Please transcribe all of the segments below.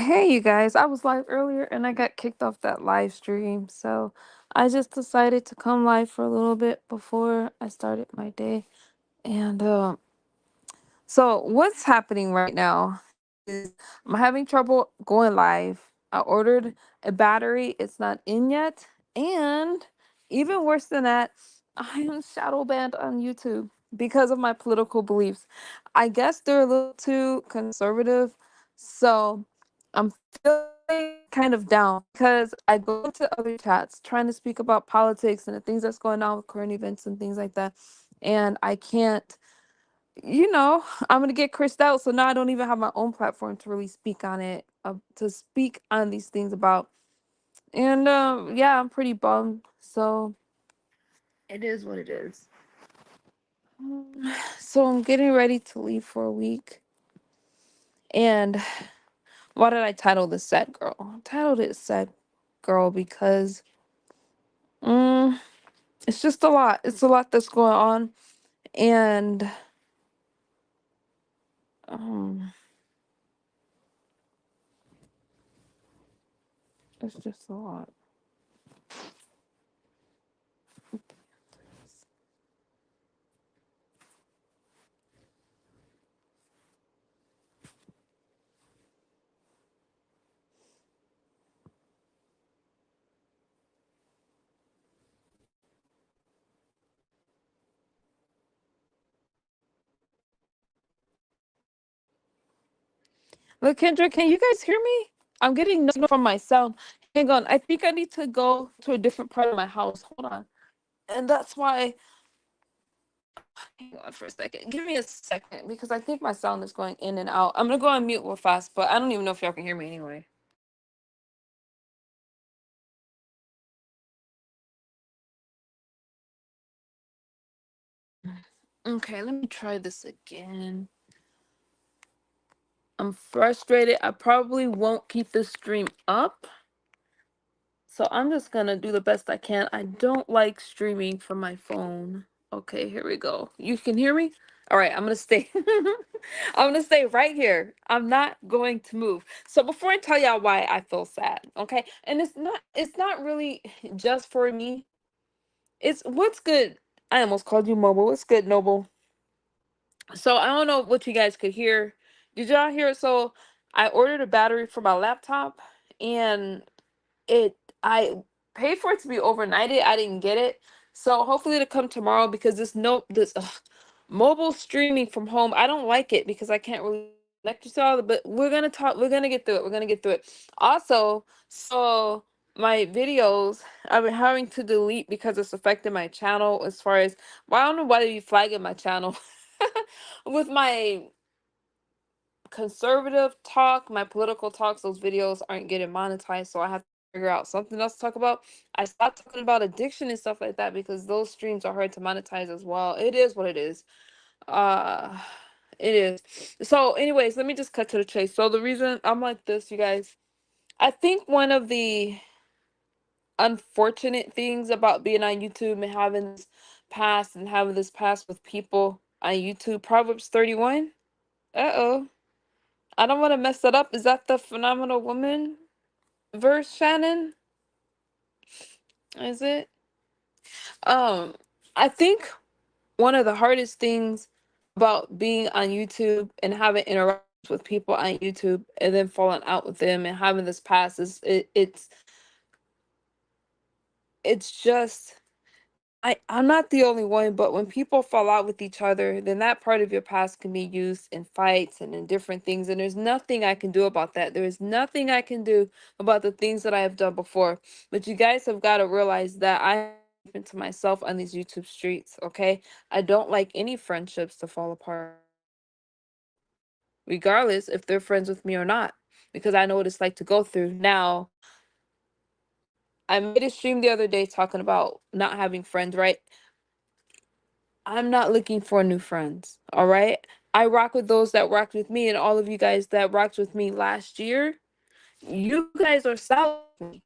Hey, you guys, I was live earlier and I got kicked off that live stream. So I just decided to come live for a little bit before I started my day. And what's happening right now is I'm having trouble going live. I ordered a battery, it's not in yet. And even worse than that, I am shadow banned on YouTube because of my political beliefs. I guess they're a little too conservative. So I'm feeling kind of down because I go into other chats trying to speak about politics and the things that's going on with current events and things like that. And I can't I'm gonna get cursed out. So now I don't even have my own platform to really speak on it, to speak on these things about. And yeah, I'm pretty bummed. So it is what it is. So I'm getting ready to leave for a week. And why did I title this Sad Girl? I titled it Sad Girl because mm, it's just a lot. It's a lot that's going on. And um, it's just a lot. Look, Kendra, can you guys hear me? I'm getting no signal from my sound. Hang on. I think I need to go to a different part of my house. Hold on. And that's why. Hang on for a second. Give me a second because I think my sound is going in and out. I'm going to go on mute real fast, but I don't even know if y'all can hear me anyway. Okay, let me try this again. I'm frustrated. I probably won't keep this stream up. So I'm just gonna do the best I can. I don't like streaming from my phone. Okay, here we go. You can hear me? All right, I'm gonna stay. I'm gonna stay right here. I'm not going to move. So before I tell y'all why I feel sad, okay? And it's not really just for me. It's what's good. I almost called you Mobile. What's good, Noble? So I don't know what you guys could hear. Did y'all hear it? So I ordered a battery for my laptop and it I paid for it to be overnighted. I didn't get it. So hopefully it'll come tomorrow because this mobile streaming from home, I don't like it because I can't really connect to all the but we're gonna get through it. We're gonna get through it. Also, so my videos I've been having to delete because it's affecting my channel as far as well, I don't know why they be flagging my channel with my conservative talk, my political talks, those videos aren't getting monetized, so I have to figure out something else to talk about. I stopped talking about addiction and stuff like that because those streams are hard to monetize as well. It is what it is. Uh it is. So, anyways, let me just cut to the chase. So the reason I'm like this, you guys, I think one of the unfortunate things about being on YouTube and having this past with people on YouTube, Proverbs 31. Uh-oh. I don't want to mess that up. Is that the phenomenal woman verse, Shannon? Is it? Um, I think one of the hardest things about being on YouTube and having interactions with people on YouTube and then falling out with them and having this past is it's just I'm not the only one, but when people fall out with each other, then that part of your past can be used in fights and in different things. And there's nothing I can do about that. There is nothing I can do about the things that I have done before. But you guys have got to realize that I have to myself on these YouTube streets, okay? I don't like any friendships to fall apart, regardless if they're friends with me or not, because I know what it's like to go through. Now, I made a stream the other day talking about not having friends, right? I'm not looking for new friends. All right. I rock with those that rocked with me, and all of you guys that rocked with me last year, you guys are solid with me.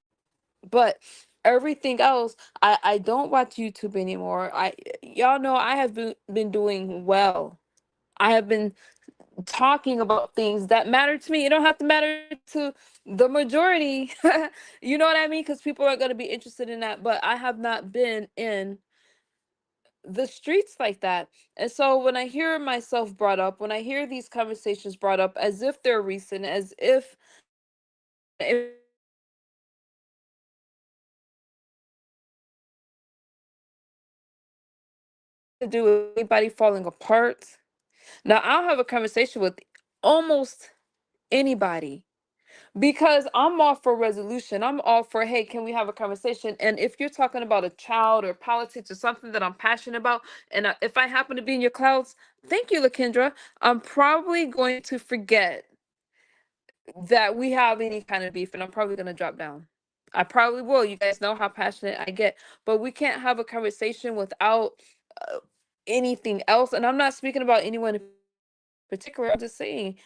But everything else, I don't watch YouTube anymore. I Y'all know I have been doing well. I have been talking about things that matter to me. It don't have to matter to the majority. You know what I mean? Because people are going to be interested in that. But I have not been in the streets like that. And so when I hear myself brought up, when I hear these conversations brought up as if they're recent, as if to do with anybody falling apart. Now I'll have a conversation with almost anybody because I'm all for resolution. I'm all for, hey, can we have a conversation? And if you're talking about a child or politics or something that I'm passionate about, and if I happen to be in your clouds, thank you, Lakendra. I'm probably going to forget that we have any kind of beef, and I'm probably going to drop down. I probably will. You guys know how passionate I get, but we can't have a conversation without uh, anything else. And I'm not speaking about anyone in particular. I'm just saying,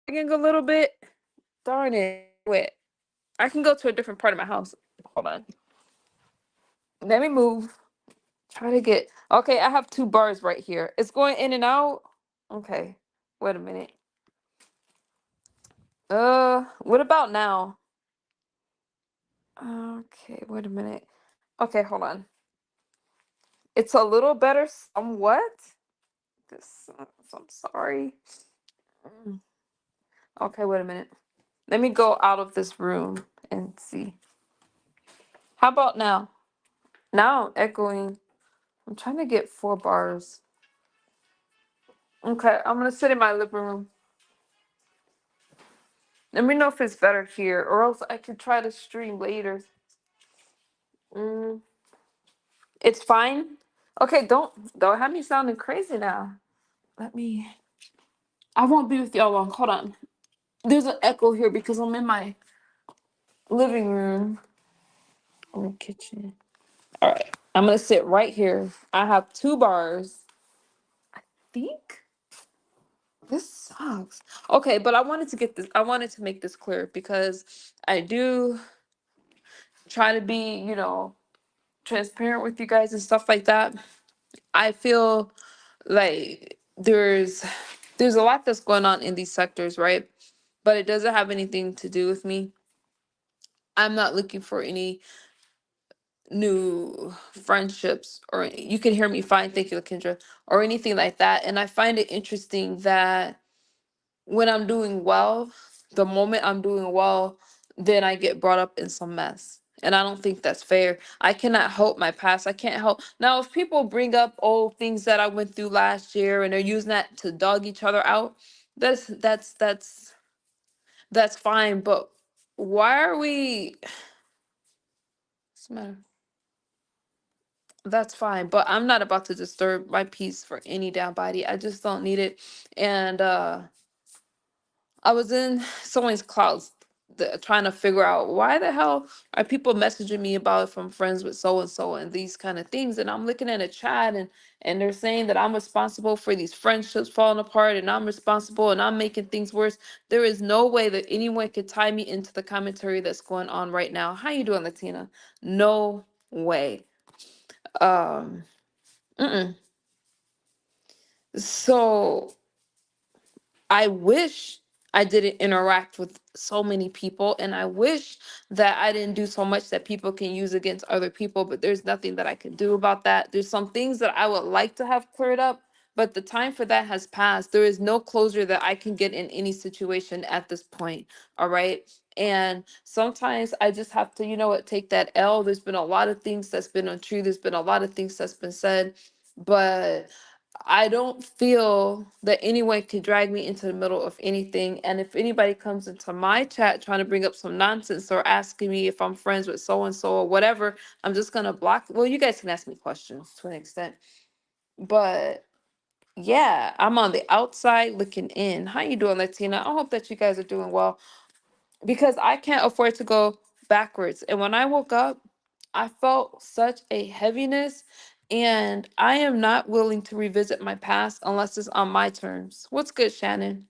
I can go a little bit. Darn it. Wait, I can go to a different part of my house. Hold on. Let me move. Try to get. Okay, I have two bars right here. It's going in and out. Okay. Wait a minute. What about now? Okay, wait a minute. Okay, hold on. It's a little better somewhat. This, I'm sorry. Mm. Okay, wait a minute. Let me go out of this room and see. How about now? Now I'm echoing. I'm trying to get 4 bars. Okay, I'm gonna sit in my living room. Let me know if it's better here, or else I could try to stream later. Mm, it's fine. Okay, don't have me sounding crazy now. Let me. I won't be with y'all long. Hold on. There's an echo here because I'm in my living room or the kitchen. All right, I'm gonna sit right here. I have 2 bars. I think this sucks. Okay, but I wanted to get this. I wanted to make this clear because I do try to be, transparent with you guys and stuff like that. I feel like there's a lot that's going on in these sectors, right? But it doesn't have anything to do with me. I'm not looking for any new friendships, or you can hear me fine, thank you, Kendra, or anything like that. And I find it interesting that when I'm doing well, the moment I'm doing well, then I get brought up in some mess. And I don't think that's fair. I cannot help my past. I can't help. Now, if people bring up old things that I went through last year and they're using that to dog each other out, that's fine. But why are we what's the matter? That's fine. But I'm not about to disturb my peace for any damn body. I just don't need it. And I was in someone's clouds trying to figure out why the hell are people messaging me about if I'm friends with so and so and these kind of things. And I'm looking at a chat and they're saying that I'm responsible for these friendships falling apart and I'm responsible and I'm making things worse. There is no way that anyone could tie me into the commentary that's going on right now. How you doing, Latina? No way. Um, mm-mm. So I wish I didn't interact with so many people, and I wish that I didn't do so much that people can use against other people, but there's nothing that I can do about that. There's some things that I would like to have cleared up, but the time for that has passed. There is no closure that I can get in any situation at this point. All right. And sometimes I just have to, take that L. There's been a lot of things that's been untrue. There's been a lot of things that's been said, but I don't feel that anyone can drag me into the middle of anything. And if anybody comes into my chat trying to bring up some nonsense or asking me if I'm friends with so and so or whatever, I'm just gonna block. Well, you guys can ask me questions to an extent, but yeah, I'm on the outside looking in. How you doing, Latina? I hope that you guys are doing well because I can't afford to go backwards. And when I woke up, I felt such a heaviness, and I am not willing to revisit my past unless it's on my terms. What's good, Shannon?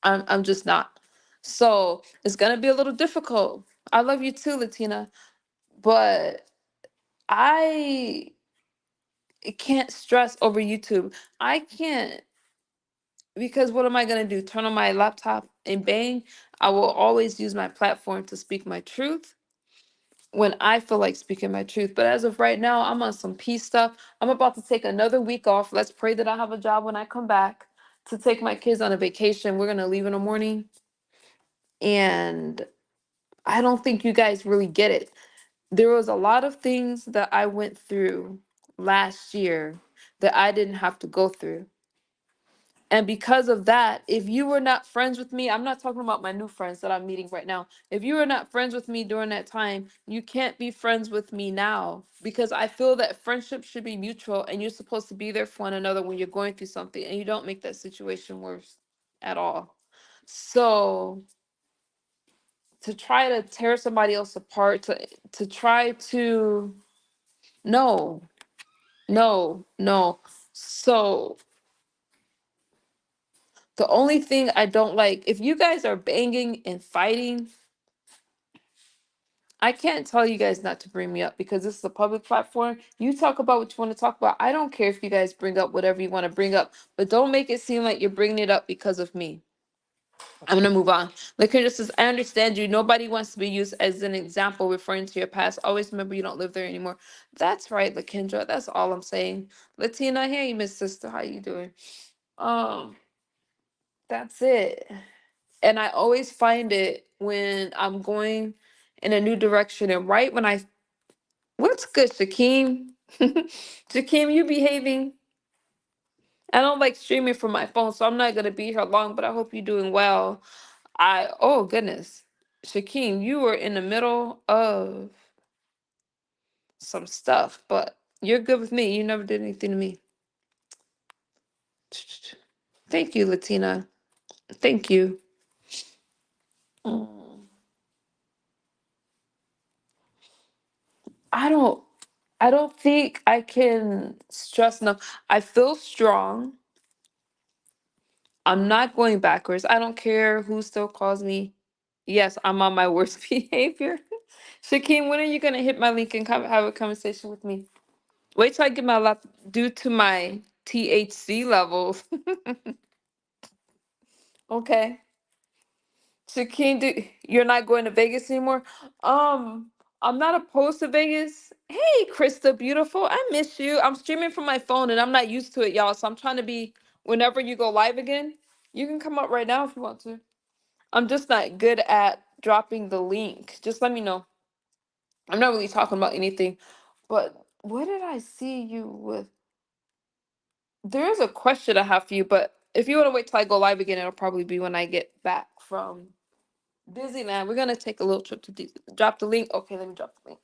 I'm just not. So it's gonna be a little difficult. I love you too, Latina, but I can't stress over YouTube. I can't because what am I gonna do? Turn on my laptop and bang? I will always use my platform to speak my truth when I feel like speaking my truth. But as of right now, I'm on some peace stuff. I'm about to take another week off. Let's pray that I have a job when I come back to take my kids on a vacation. We're gonna leave in the morning. And I don't think you guys really get it. There was a lot of things that I went through last year that I didn't have to go through. And because of that, if you were not friends with me, I'm not talking about my new friends that I'm meeting right now. If you were not friends with me during that time, you can't be friends with me now, because I feel that friendship should be mutual and you're supposed to be there for one another when you're going through something, and you don't make that situation worse at all. So to try to tear somebody else apart, to try to, no, no, no. So the only thing I don't like, if you guys are banging and fighting, I can't tell you guys not to bring me up because this is a public platform. You talk about what you want to talk about. I don't care if you guys bring up whatever you want to bring up, but don't make it seem like you're bringing it up because of me. I'm gonna move on. Lakendra says, I understand you. Nobody wants to be used as an example referring to your past. Always remember you don't live there anymore. That's right, Lakendra. That's all I'm saying. Latina, hey, Miss Sister, how you doing? Um, that's it. And I always find it when I'm going in a new direction, and right when I, what's good, Shakeem? Shakeem, you behaving? I don't like streaming from my phone, so I'm not gonna be here long, but I hope you're doing well. Oh goodness. Shakeem, you were in the middle of some stuff, but you're good with me. You never did anything to me. Thank you, Latina. Thank you. Mm. I don't I don't think I can stress enough. I feel strong. I'm not going backwards. I don't care who still calls me. Yes, I'm on my worst behavior. Shakeem, when are you gonna hit my link and come have a conversation with me? Wait till I get my lap due to my THC levels. Okay. Shakeem, you're not going to Vegas anymore? Um, I'm not opposed to Vegas. Hey, Krista, beautiful. I miss you. I'm streaming from my phone and I'm not used to it, y'all. So I'm trying to be, whenever you go live again, you can come up right now if you want to. I'm just not good at dropping the link. Just let me know. I'm not really talking about anything. But what did I see you with? There is a question I have for you, but if you want to wait till I go live again, it'll probably be when I get back from Disneyland. We're gonna take a little trip to Disney. Drop the link. Okay, let me drop the link.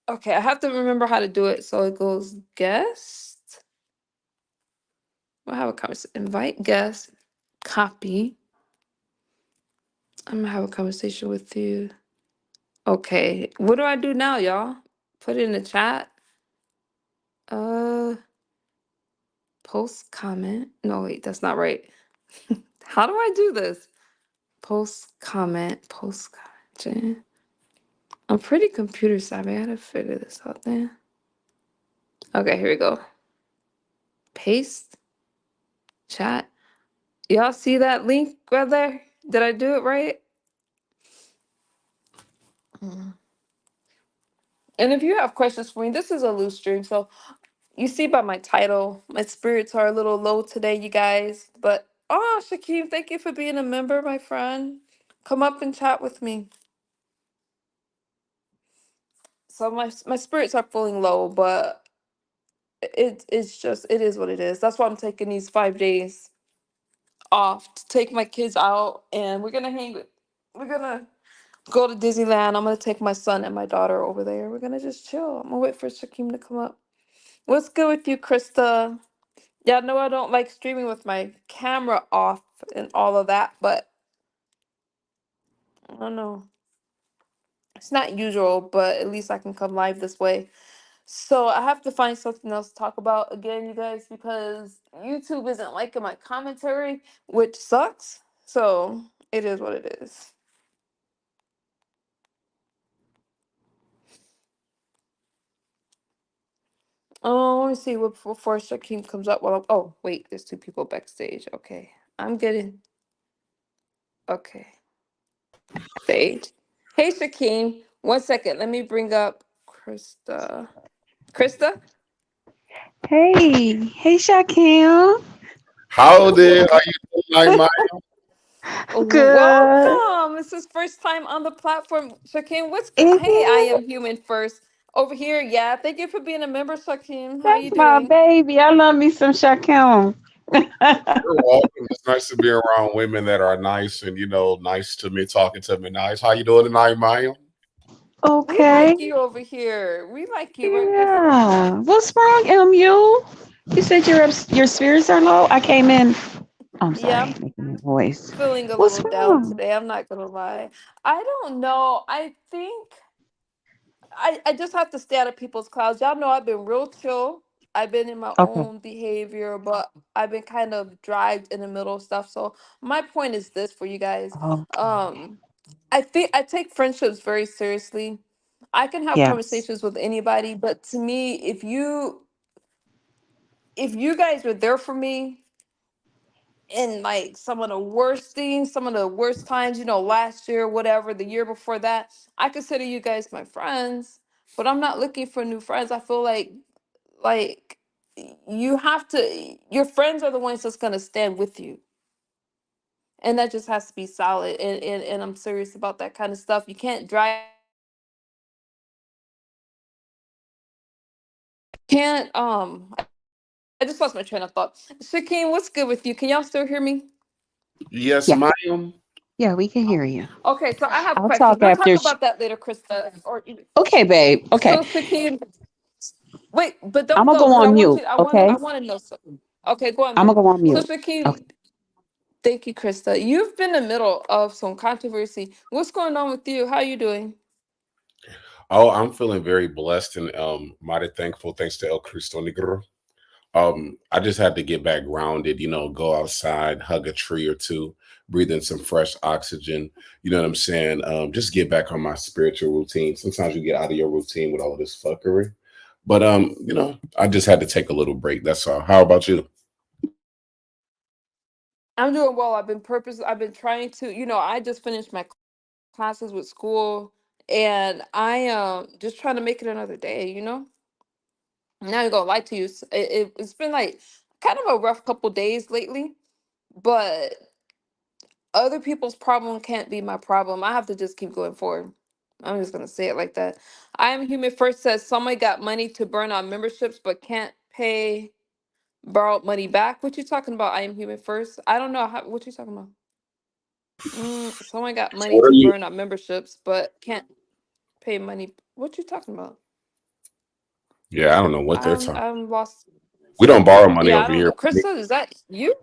Okay, I have to remember how to do it. So it goes guest. We'll have a conversation. Invite guest. Copy. I'm gonna have a conversation with you. Okay, what do I do now, y'all? Put it in the chat. Uh, post comment. No, wait, that's not right. How do I do this? Post comment. Post comment. I'm pretty computer savvy. I gotta figure this out then. Okay, here we go. Paste. Chat. Y'all see that link right there? Did I do it right? Mm. And if you have questions for me, this is a loose stream. So you see by my title, my spirits are a little low today, you guys. But oh, Shakeem, thank you for being a member, my friend. Come up and chat with me. So my spirits are feeling low, but it's just it is what it is. That's why I'm taking these 5 days off to take my kids out, and we're gonna hang. We're gonna go to Disneyland. I'm gonna take my son and my daughter over there. We're gonna just chill. I'm gonna wait for Shakeem to come up. What's good with you, Krista? Yeah, no, I don't like streaming with my camera off and all of that, but I don't know. It's not usual, but at least I can come live this way. So I have to find something else to talk about again, you guys, because YouTube isn't liking my commentary, which sucks. So it is what it is. Oh, let me see what before Shakim comes up. Well, oh wait, there's two people backstage. Okay, I'm getting okay. Stage. Hey, Shakim. 1 second. Let me bring up Krista. Krista. Hey, Shakim. Howdy, how you doing, Mike? Good. Welcome. This is first time on the platform. Shakim, what's good? Is Hey, I it? am human first. Over here, yeah. Thank you for being a member, Shakim. How you That's my doing? baby. I love me some Shakim. You're welcome. It's nice to be around women that are nice and nice to me, talking to me nice. How you doing tonight, Maya? We Okay. like you over here. We like you right here. Yeah. What's wrong, MU? You said your spirits are low. I came in. I'm Yeah, sorry, I'm making that voice. feeling a What's little down wrong? today. I'm not gonna lie. I don't know. I think I just have to stay out of people's clouds. Y'all know I've been real chill. I've been in my Okay. own behavior, but I've been kind of dragged in the middle of stuff. So my point is this for you guys. Okay. Um, I think I take friendships very seriously. I can have Yes. conversations with anybody, but to me, if you guys were there for me in like some of the worst things, some of the worst times, last year, whatever, the year before that, I consider you guys my friends, but I'm not looking for new friends. I feel like you have to your friends are the ones that's gonna stand with you. And that just has to be solid. And I'm serious about that kind of stuff. You can't drag can't I just lost my train of thought. Shakeem, what's good with you? Can y'all still hear me? Yes, Yeah. ma'am. Yeah, we can hear you. Okay, so I have I'll questions. talk We'll after. talk about that later, Krista. Okay, babe. Okay. So Shakeem, wait, but I'm don't gonna go go because I on want mute. you. I want to. I Okay. want to know something. Okay, go on I'm mute. gonna go on So mute. Okay. Shakeem, thank you, Krista. You've been in the middle of some controversy. What's going on with you? How you doing? Oh, I'm feeling very blessed and mighty thankful thanks to El Cristo Negro. I just had to get back grounded, go outside, hug a tree or two, breathe in some fresh oxygen. You know what I'm saying? Just get back on my spiritual routine. Sometimes you get out of your routine with all this fuckery. But I just had to take a little break. That's all. How about you? I'm doing well. I've been trying to. I just finished my classes with school, and I just trying to make it another day. I'm not gonna lie to you. It's been like kind of a rough couple days lately, but other people's problem can't be my problem. I have to just keep going forward. I'm just gonna say it like that. I am human first says somebody got money to burn on memberships but can't pay borrowed money back. What you talking about? I am human first. I don't know what you talking about. Someone got So money what are to you? burn on memberships but can't pay money. What you talking about? Yeah, I don't know what they're talking. I'm lost. We don't borrow money Yeah, I over don't here. know. Krista, is that you?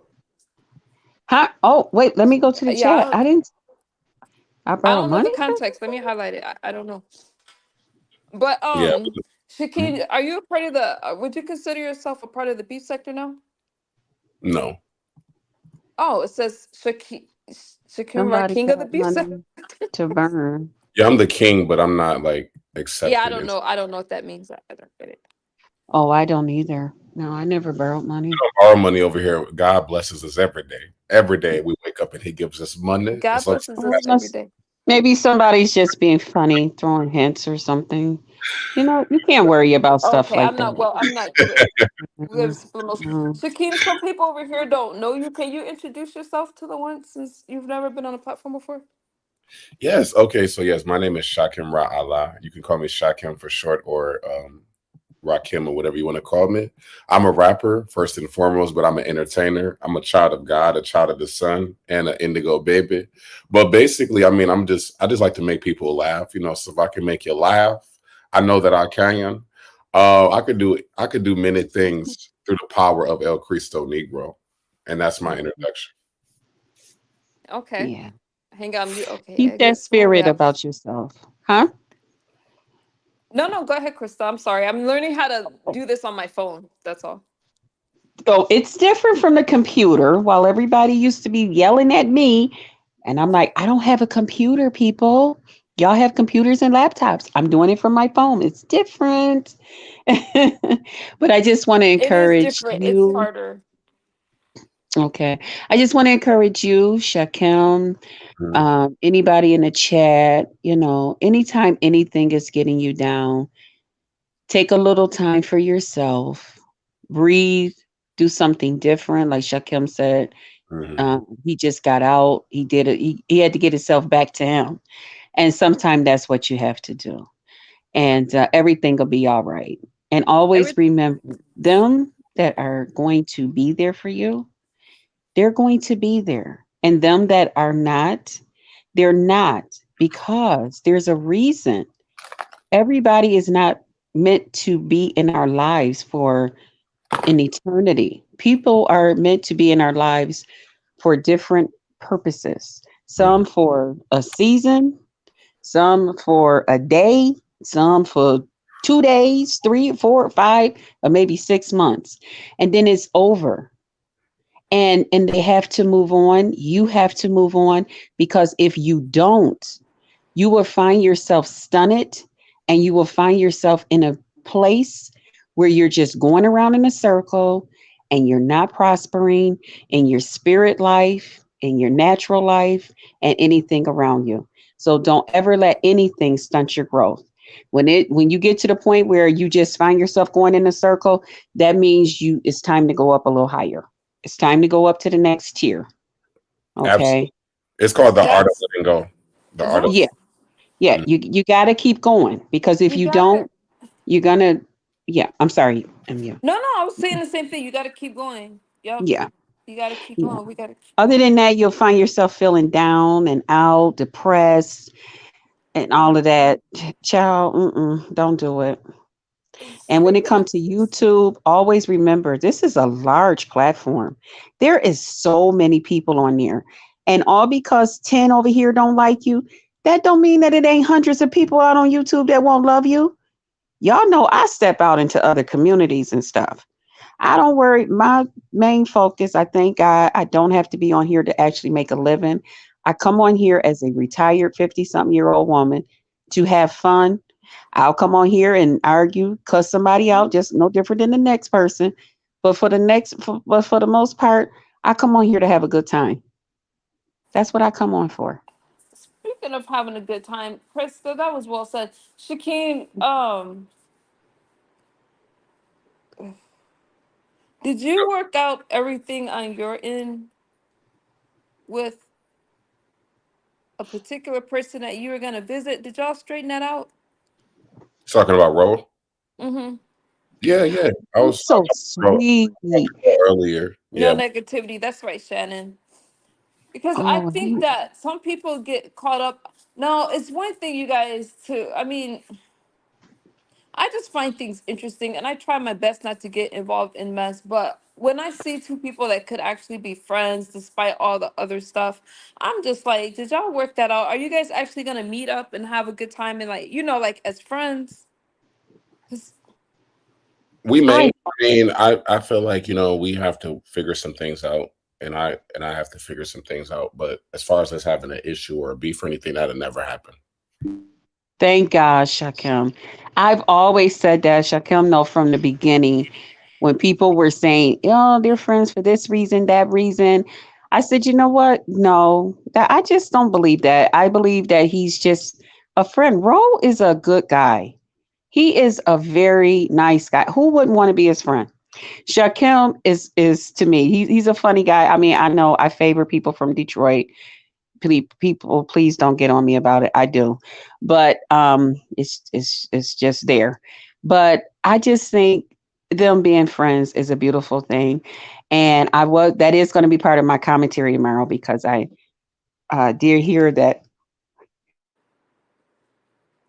Huh? Oh, wait. Let me go to the Yeah, chat. I didn't. I I borrowed don't know the money. context. Let me highlight it. I don't know. But Yeah. Shakid, are you a part of the? Would you consider yourself a part of the beef sector now? No. Oh, it says Shakira, Somebody king of the got beef sector. money to burn. Yeah, I'm the king, but I'm not like Yeah, I accepted. don't And know. I don't know what that means. I don't get it. Oh, I don't either. No, I never borrowed money. borrow money over here. God blesses us every day. Every day we wake up and He gives us money. And God sometimes blesses Well, us every day. maybe somebody's just being funny, throwing hints or something. You can't worry about stuff Okay, like I'm that. not. Well, I'm not good. Mhm. Lives the most. Mm. Shakim, some people over here don't know you. Can you introduce yourself to the ones since you've never been on a platform before? yes. Okay. So yes, my name is Shakim Ra Allah. You can call me Shakim for short, or Rakim, or whatever you want to call me. I'm a rapper first and foremost, but I'm an entertainer. I'm a child of God, a child of the Sun, and an indigo baby. But basically, I mean, I just like to make people laugh. So if I can make you laugh, I know that I can. I could do many things through the power of El Cristo Negro, and that's my introduction. Okay. Yeah. Hang on. You okay? Keep I that guess where we spirit at? about yourself. Huh? No, no. Go ahead, Krista. I'm sorry. I'm learning how to do this on my phone. That's all. So it's different from the computer. While everybody used to be yelling at me, and I'm like, I don't have a computer, people. Y'all have computers and laptops. I'm doing it from my phone. It's different. But I just want to It is encourage different. It's you. harder. Okay. I just want to encourage you, Shakim, Mhm. anybody in the chat, anytime anything is getting you down, take a little time for yourself, breathe, do something different. Like Shakim said, Mhm. he just got out. He did it. He had to get himself back to him. And sometimes that's what you have to do. And everything will be all right. And always Every remember them that are going to be there for you, they're going to be there. And them that are not, they're not, because there's a reason. Everybody is not meant to be in our lives for an eternity. People are meant to be in our lives for different purposes. Mhm. Some for a season, some for a day, some for 2 days, 3, 4, 5, or maybe 6 months. And then it's over. And they have to move on. You have to move on, because if you don't, you will find yourself stunned, and you will find yourself in a place where you're just going around in a circle, and you're not prospering in your spirit life, in your natural life, and anything around you. So don't ever let anything stunt your growth. When you get to the point where you just find yourself going in a circle, that means it's time to go up a little higher. It's time to go up to the next tier. Absolutely. Okay. It's called the art of Yes. letting go. The art of Yeah. Yes. Yeah. Mhm. You got to keep going, because if You you gotta. don't, you're gonna. Yeah. I'm sorry. Yeah. No, no, I was saying the same thing. You gotta keep going. Yep. Yeah. You gotta keep Yeah. going. We gotta keep Other going. than that, you'll find yourself feeling down and out, depressed, and all of that. Child, don't do it. And when it Speaking of, comes to YouTube, always remember this is a large platform. There is so many people on there. And all because 10 over here don't like you, that don't mean that it ain't hundreds of people out on YouTube that won't love you. Y'all know I step out into other communities and stuff. I don't worry. My main focus, I thank God, I don't have to be on here to actually make a living. I come on here as a retired 50-something-year-old woman to have fun. I'll come on here and argue, cuss somebody out, just no different than the next person. But for the most part, I come on here to have a good time. That's what I come on for. speaking of having a good time, Krista, that was well said. Shakeem, did you work out everything on your end with a particular person that you were gonna visit? Did y'all straighten that out? talking about role. Mm-hmm. Yeah, yeah. I You're was so sweet. earlier. No Yeah. negativity. That's right, Shannon. Because I Oh, think that some people get caught up. No, it's one thing, you guys, to, I mean, I just find things interesting and I try my best not to get involved in mess. But when I see two people that could actually be friends despite all the other stuff, I'm just like, did y'all work that out? Are you guys actually gonna meet up and have a good time and, like, like, as friends? 'Cause- We may. I I mean, I feel like we have to figure some things out, and I have to figure some things out. But as far as us having an issue or a beef or anything, that'll never happen. thank God, Shakim. I've always said that, Shakim, no, from the beginning, when people were saying, oh, they're friends for this reason, that reason. I said, you know what? No, that I just don't believe that. I believe that he's just a friend. Ro is a good guy. He is a very nice guy. Who wouldn't want to be his friend? Shakim is to me. He's a funny guy. I mean, I know I favor people from Detroit. People, please don't get on me about it. I do, but it's just there. But I just think them being friends is a beautiful thing, and that is going to be part of my commentary tomorrow, because I did hear that.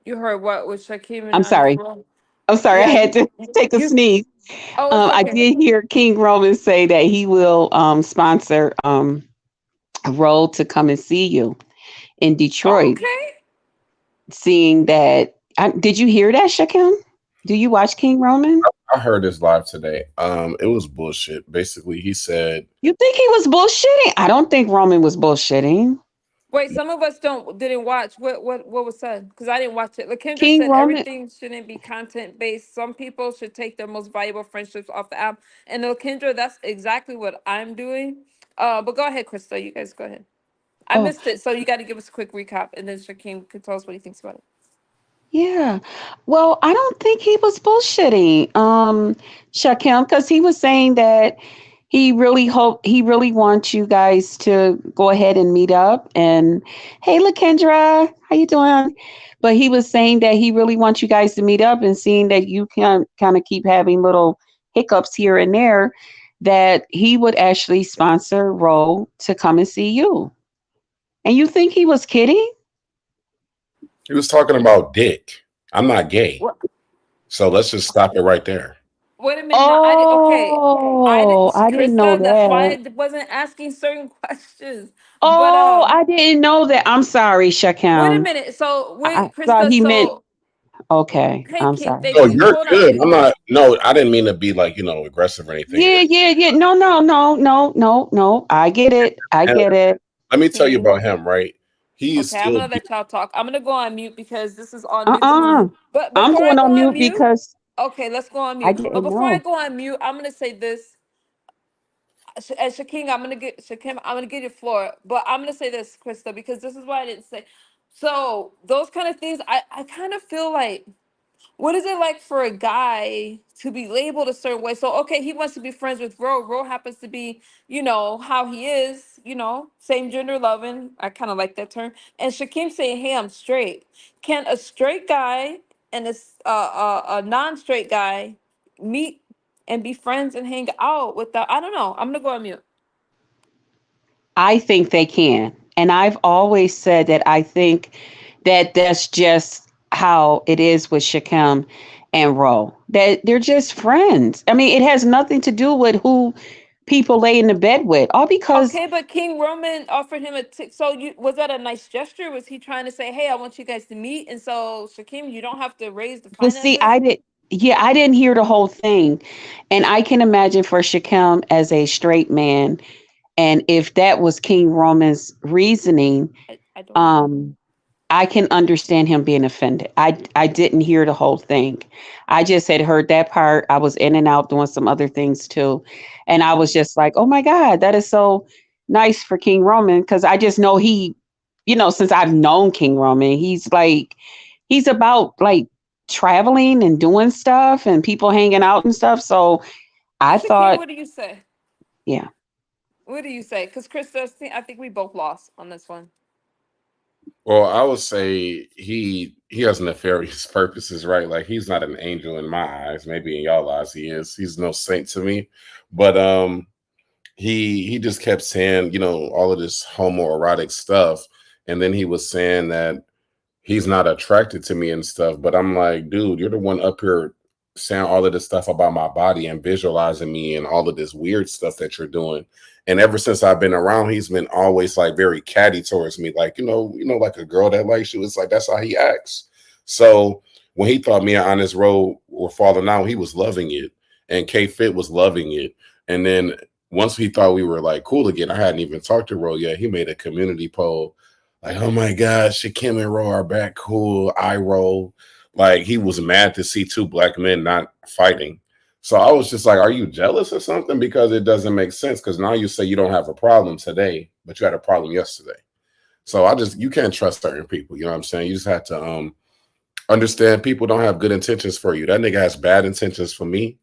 You heard what with Shakim and I'm sorry. Anish? I'm sorry. I Yeah, had to take a you, sneeze. oh, it's I okay. did hear King Roman say that he will sponsor a role to come and see you in Detroit. Okay. Seeing that, did you hear that, Shakim? Do you watch King Roman? I heard this live today. It was bullshit. Basically, he said, You think he was bullshitting? I don't think Roman was bullshitting. Wait, some of us didn't watch. What was said? Because I didn't watch it. Lakendra King said Roman. everything shouldn't be content based. Some people should take their most valuable friendships off the app. And Lakendra, that's exactly what I'm doing. But go ahead, Krista. You guys go ahead. I Oh, missed it, so you got to give us a quick recap, and then Shakim can tell us what he thinks about it. yeah. Well, I don't think he was bullshitting, Shakim, because he was saying that he really wants you guys to go ahead and meet up. And hey, Lakendra, how you doing? But he was saying that he really wants you guys to meet up, and seeing that you can kind of keep having little hiccups here and there, that he would actually sponsor Ro to come and see you. And you think he was kidding? He was talking about dick. I'm not gay. What? So let's just stop it right there. Wait a minute. No, I didn't. Okay, I didn't. Oh, I didn't know Krista, that's why that. I wasn't asking certain questions. But Oh, I didn't know that. I'm sorry, wait a Shakem. minute. So I wait, thought Krista. he meant So okay. hey, I'm King, sorry. thank No, you. you're Hold good. on. I'm not. No, I didn't mean to be like aggressive or anything. Yeah, yeah, yeah. No, no, no, no, no, no. I get it. I And get it. let me tell you King. about him. Right, he is Okay, I'm still. gonna let y'all talk. I'm gonna go on mute because this is all new to me. Uh-uh. But I'm before I going go on on mute mute, because okay, let's go on I mute. But didn't before I know. go on mute, I'm gonna say this. And Shakim, I'm gonna get your floor. But I'm gonna say this, Krista, because this is why I didn't say. So those kind of things, I kind of feel like, what is it like for a guy to be labeled a certain way? So okay, he wants to be friends with Ro. Ro happens to be, how he is, same gender loving. I kind of like that term. And Shakim saying, "Hey, I'm straight." Can a straight guy and a non-straight guy meet and be friends and hang out without? I don't know. I'm gonna go on mute. I think they can. And I've always said that I think that that's just how it is with Shakem and Ro. That they're just friends. I mean, it has nothing to do with who people lay in the bed with. All because, Okay, but King Roman offered him so you was that a nice gesture? Was he trying to say, "Hey, I want you guys to meet," and so Shakim, you don't have to raise the but see, finances? I didn't hear the whole thing. And I can imagine for Shakem as a straight man, and if that was King Roman's reasoning, I don't know. um, I can understand him being offended. I didn't hear the whole thing. I just had heard that part. I was in and out doing some other things too. And I was just like, oh my God, that is so nice for King Roman. Cause I just know since I've known King Roman, he's about like traveling and doing stuff and people hanging out and stuff. So I Shakim, thought, what do you say? yeah. What do you say? Because Krista, I think we both lost on this one. Well, I would say he has nefarious purposes, right? Like he's not an angel in my eyes. Maybe in y'all eyes he is. He's no saint to me. But he just kept saying, all of this homoerotic stuff. And then he was saying that he's not attracted to me and stuff. But I'm like, dude, you're the one up here saying all of this stuff about my body and visualizing me and all of this weird stuff that you're doing. And ever since I've been around, he's been always like very catty towards me, like like a girl that likes you. It's like that's how he acts. So when he thought me and Honest Road were falling out, he was loving it, and K Fit was loving it. And then once he thought we were like cool again, I hadn't even talked to Ro yet. He made a community poll like, oh my gosh, Shakim and Ro are back. Cool. I roll. Like he was mad to see two black men not fighting. So I was just like, are you jealous or something? Because it doesn't make sense. Because now you say you don't have a problem today, but you had a problem yesterday. So you can't trust certain people. You know what I'm saying? You just have to understand people don't have good intentions for you. That nigga has bad intentions for me.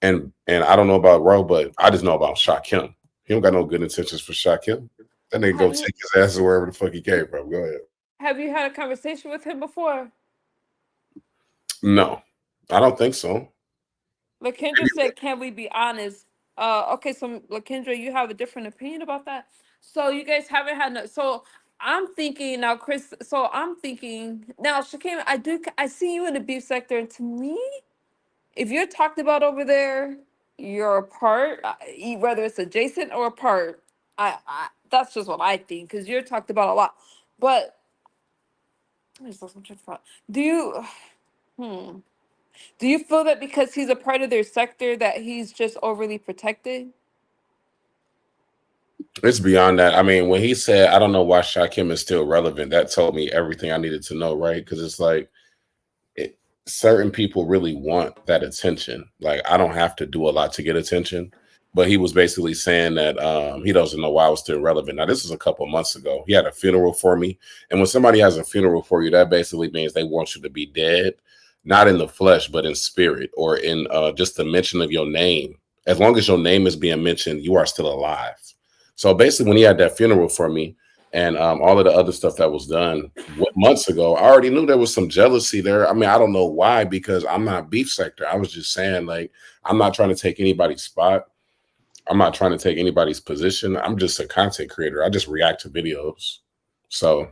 And I don't know about Ro, but I just know about Shakim. He don't got no good intentions for Shakim. That nigga go Have you take his ass wherever the fuck he came from. Go ahead. have you had a conversation with him before? No, I don't think so. Lakendra said, "Can we be honest?" Okay, so Lakendra, you have a different opinion about that. So you guys haven't had no. So I'm thinking now, Chris. So I'm thinking now, Shakim. I see you in the beef sector, and to me, if you're talked about over there, you're a part. Whether it's adjacent or a part, that's just what I think because you're talked about a lot. But let me just look some shit for- do you? Hmm. Do you feel that because he's a part of their sector that he's just overly protected? It's beyond that. I mean, when he said, "I don't know why Shakim is still relevant," that told me everything I needed to know, right? Because it's like it, certain people really want that attention. Like I don't have to do a lot to get attention. But he was basically saying that he doesn't know why I was still relevant. Now, this was a couple months ago. He had a funeral for me. And when somebody has a funeral for you, that basically means they want you to be dead, not in the flesh, but in spirit or in just the mention of your name. As long as your name is being mentioned, you are still alive. So basically, when he had that funeral for me, and all of the other stuff that was done months ago, I already knew there was some jealousy there. I mean, I don't know why, because I'm not beef sector. I was just saying, like, I'm not trying to take anybody's spot. I'm not trying to take anybody's position. I'm just a content creator. I just react to videos. So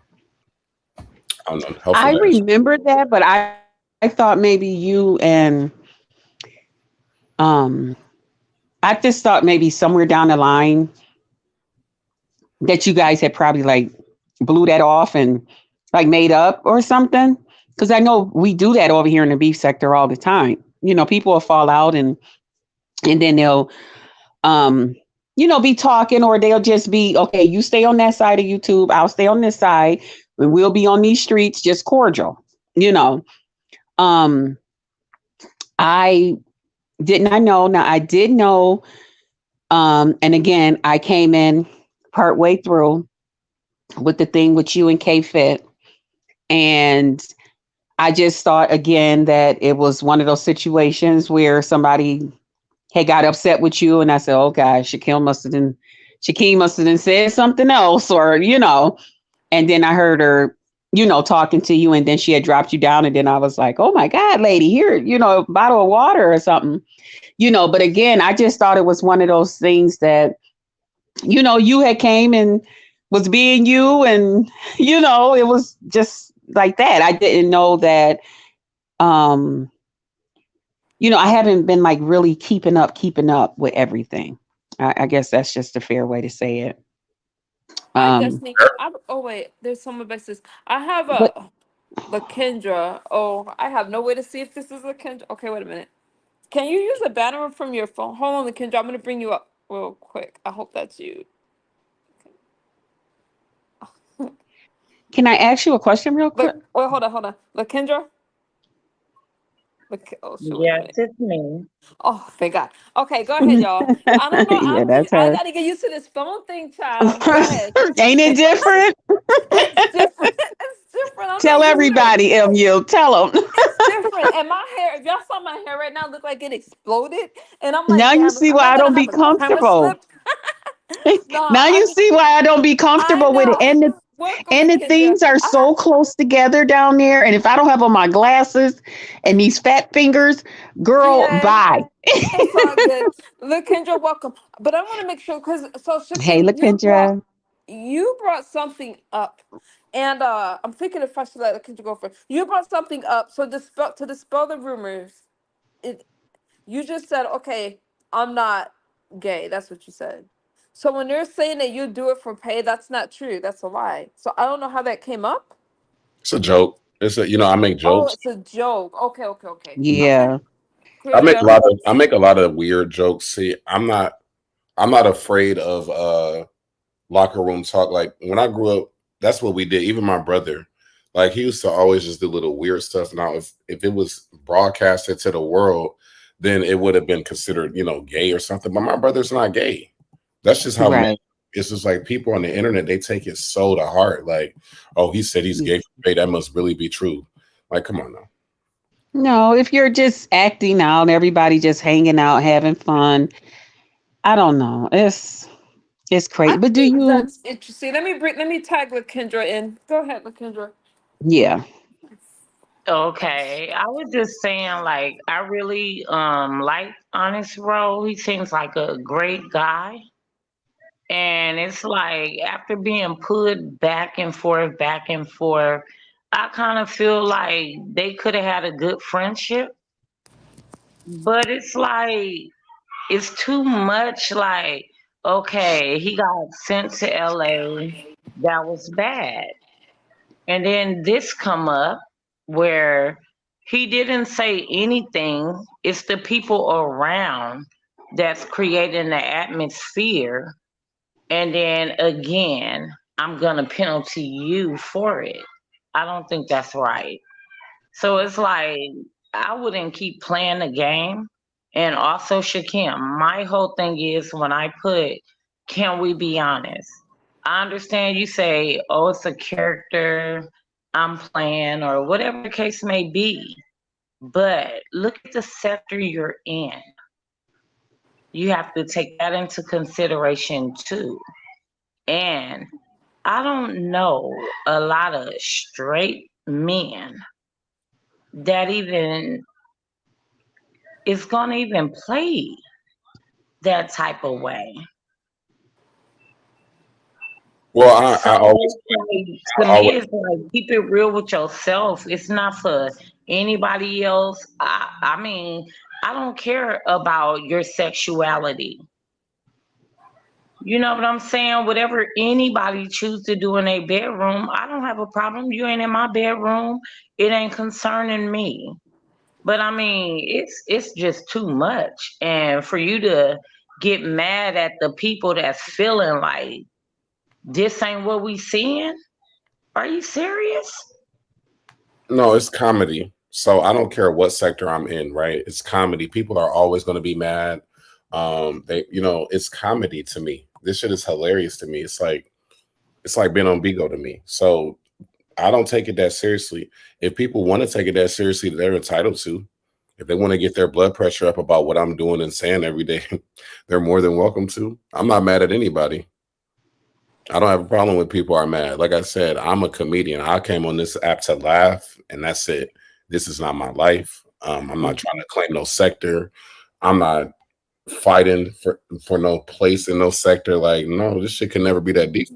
I don't know. I Hopefully that's remember that, but I thought maybe you and um I just thought maybe somewhere down the line that you guys had probably like blew that off and like made up or something. Because I know we do that over here in the beef sector all the time. You know, people will fall out and then they'll um be talking, or they'll just be, okay, you stay on that side of YouTube, I'll stay on this side, and we'll be on these streets just cordial, you know. Um I did not know. Now I did know, and again, I came in part way through with the thing with you and K Fit. And I just thought again that it was one of those situations where somebody had got upset with you, and I said, "Oh gosh, Shakeem must have then said something else, or And then I heard her, talking to you, and then she had dropped you down, and then I was like, "Oh my God, lady, here, a bottle of water or something." But again, I just thought it was one of those things that, you had came and was being you, and it was just like that. I didn't know that. um I haven't been like really keeping up with everything. I guess that's just a fair way to say it. Hi, um Destiny. Oh wait, there's someone besties. I have but a Lakendra. Oh, I have no way to see if this is Lakendra. Okay, wait a minute. Can you use a banner from your phone? Hold on, Lakendra. I'm gonna bring you up real quick. I hope that's you. can I ask you a question real quick? Look, wait, hold on. Lakendra. Look, oh shoot, wait a Yes, minute. it's me. Oh, thank God. Okay, go ahead, y'all. I don't know. Yeah, that's I her. gotta get used to this phone thing, child. Go ahead. Ain't it different? It's different. It's different. I'm Tell not used to it. everybody, MU. Tell them. It's different. And my hair, if y'all saw my hair right now, look like it exploded. And I'm like, Now you damn, see am why I I gonna don't be have a camera comfortable. slip? No, Now I you just see why I don't be I comfortable with it. know. Welcome, And the Lakendra. things are so close together down there. And if I don't have on my glasses and these fat fingers, girl, Yeah, bye. it's all good. Lakendra, welcome. But I want to make sure because so Hey, Shakim, LaKendra. you brought something up, and I'm thinking if I should let Lakendra go first. You brought something up, so to dispel the rumors. It You just said, okay, I'm not gay. That's what you said. So when you're saying that you do it for pay, that's not true. That's a lie. So I don't know how that came up. it's a joke. I make Oh, jokes. it's a joke. Okay. Yeah. I Clear it make a up. lot of I make a lot of weird jokes. See, I'm not afraid of locker room talk. Like when I grew up, that's what we did. Even my brother, like he used to always just do little weird stuff. Now, if it was broadcasted to the world, then it would have been considered, gay or something. But my brother's not gay. That's just how men. Right. It's just like people on the internet, they take it so to heart. Like, oh, he said he's gay for pay. That must really be true. Like, come on now. No, if you're just acting out, everybody just hanging out, having fun. I don't know. It's crazy. I But do think you? that's interesting. Let me tag Lakendra in. Go ahead, Lakendra. Yeah. Okay. I was just saying, like, I really like Honest Roll. He seems like a great guy. And it's like after being put back and forth, I kind of feel like they could have had a good friendship. But it's like it's too much. Like, okay, he got sent to LA. That was bad. And then this come up where he didn't say anything. It's the people around that's creating the atmosphere And then again, I'm going to penalty you for it. I don't think that's right. So it's like, I wouldn't keep playing the game. And also, Shakim, my whole thing is when I put, can we be honest? I understand you say, oh, it's a character I'm playing or whatever the case may be. But look at the sector you're in. You have to take that into consideration too. And I don't know a lot of straight men that even is going to even play that type of way. Well, So I to me, always, it's like keep it real with yourself. It's not for anybody else. I mean, I don't care about your sexuality. You know what I'm saying? Whatever anybody choose to do in their bedroom, I don't have a problem. You ain't in my bedroom. It ain't concerning me. But I mean, it's just too much. And for you to get mad at the people that's feeling like this ain't what we seeing, are you serious? no, it's comedy. So I don't care what sector I'm in, right? It's comedy. People are always going to be mad. It's comedy to me. This shit is hilarious to me. It's like being on Bigo to me. So I don't take it that seriously. If people want to take it that seriously, they're entitled to. If they want to get their blood pressure up about what I'm doing and saying every day, they're more than welcome to. I'm not mad at anybody. I don't have a problem with people are mad. Like I said, I'm a comedian. I came on this app to laugh, and that's it. This is not my life. I'm not trying to claim no sector. I'm not fighting for no place in no sector. Like, no, this shit can never be that deep.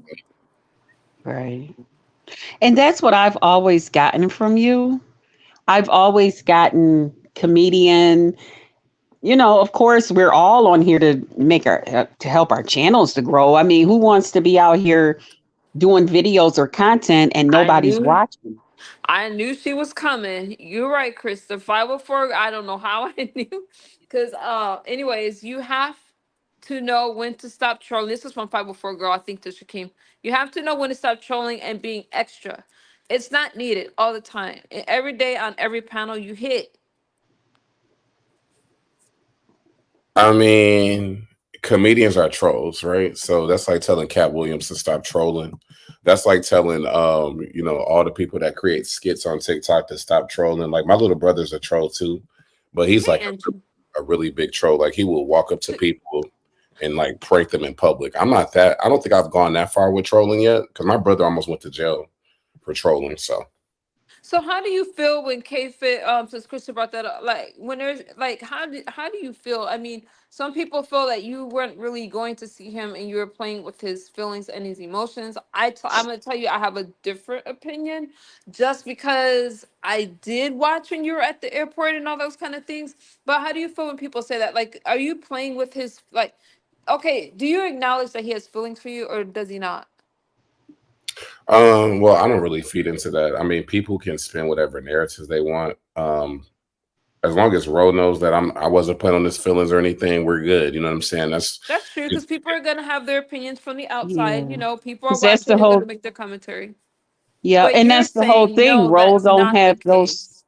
Right. And that's what I've always gotten from you. I've always gotten comedian. Of course, we're all on here to make to help our channels to grow. I mean, who wants to be out here doing videos or content and I nobody's knew watching? I knew she was coming. You're right, Chris. The 504, I don't know how I knew. Because anyways, you have to know when to stop trolling. This is from 504 girl, I think to Shakim. You have to know when to stop trolling and being extra. It's not needed all the time. And every day on every panel you hit. I mean, comedians are trolls, right? So that's like telling Cat Williams to stop trolling. That's like telling all the people that create skits on TikTok to stop trolling. Like my little brother's a troll too, but he's Hey, like Andrew. a really big troll. Like he will walk up to people and like prank them in public. I'm not that. I don't think I've gone that far with trolling yet because my brother almost went to jail for trolling. So So how do you feel when K-Fit, since Krista brought that up, like when there's like how do you feel? I mean, some people feel that you weren't really going to see him and you were playing with his feelings and his emotions. I'm gonna tell you I have a different opinion, just because I did watch when you were at the airport and all those kind of things. But how do you feel when people say that? Like, are you playing with his like? Okay, do you acknowledge that he has feelings for you, or does he not? well, I don't really feed into that. I mean, people can spin whatever narratives they want. As long as Ro knows that I wasn't playing on his feelings or anything, we're good. You know what I'm saying? That's That's true, because people are gonna have their opinions from the outside. Yeah. People are Because that's watching. the They're gonna whole, make their commentary. yeah. But And you're that's the whole saying thing. no, Roll that's don't not the have those. case.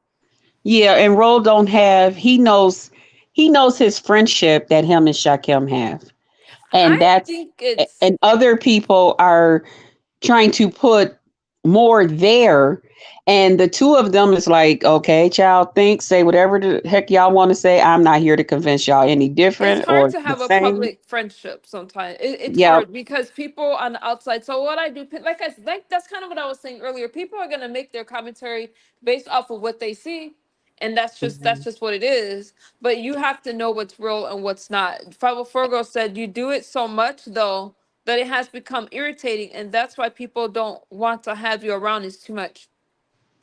Yeah. And Roll don't have, he knows his friendship that him and Shakim have. And I that's, think it's and other people are trying to put more there. And the two of them is like, okay, child, think, say whatever the heck y'all want to say. I'm not here to convince y'all any it's different hard or to the have a same. public friendship sometimes. It's Yep. hard because people on the outside. So what I do, like that's kind of what I was saying earlier. People are gonna make their commentary based off of what they see, and that's Mhm. just what it is. But you have to know what's real and what's not. 504 girl said you do it so much though that it has become irritating, and that's why people don't want to have you around. Is too much.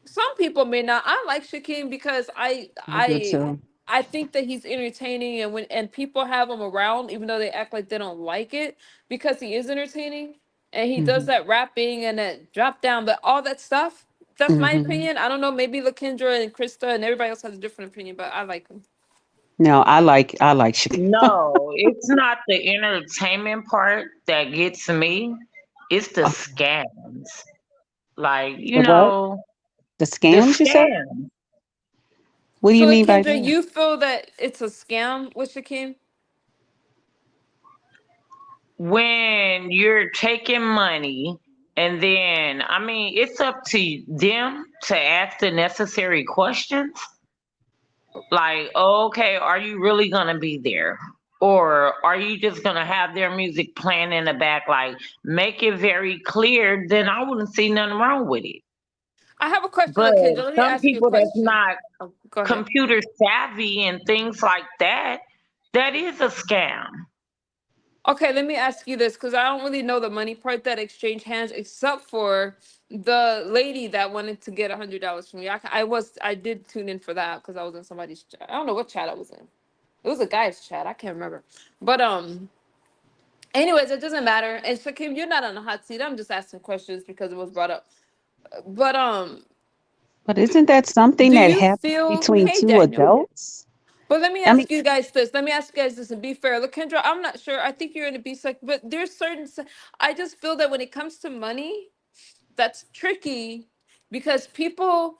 Some people may not. I like Shaquem because I do too. I think that he's entertaining, and when people have him around, even though they act like they don't like it, because he is entertaining and he does Hmm. that rapping and that drop down, but all that stuff. That's my Hmm. opinion. I don't know. Maybe LaKendra and Krista and everybody else has a different opinion, but I like him. No, I like Shaquille. No, it's not the entertainment part that gets me. It's the Oh, scams. Like, the what? The the scams you said? scams. What do So, you like, mean by Kendra, that? you feel that it's a scam with Shakim? When you're taking money and then, I mean, it's up to them to ask the necessary questions. Like, okay, are you really gonna be there? Or are you just gonna have their music playing in the back? Like, make it very clear, then I wouldn't see nothing wrong with it. I have a question, But though, Kendra. Let me some ask you a people that's question. not Oh, go ahead. computer savvy and things like that, that is a scam. Okay, let me ask you this because I don't really know the money part that exchanged hands, except for the lady that wanted to get $100 from me. I did tune in for that because I was in somebody's chat. I don't know what chat I was in. It was a guy's chat. I can't remember. But anyways, it doesn't matter. And Shakim, you're not on the hot seat. I'm just asking questions because it was brought up. But But isn't that something do that you happens feel? between Hey, two Daniel. adults? But let me I mean, ask you guys this. Let me ask you guys this and be fair. Look, Kendra, I'm not sure. I think you're in a B sec, but there's I just feel that when it comes to money, that's tricky because people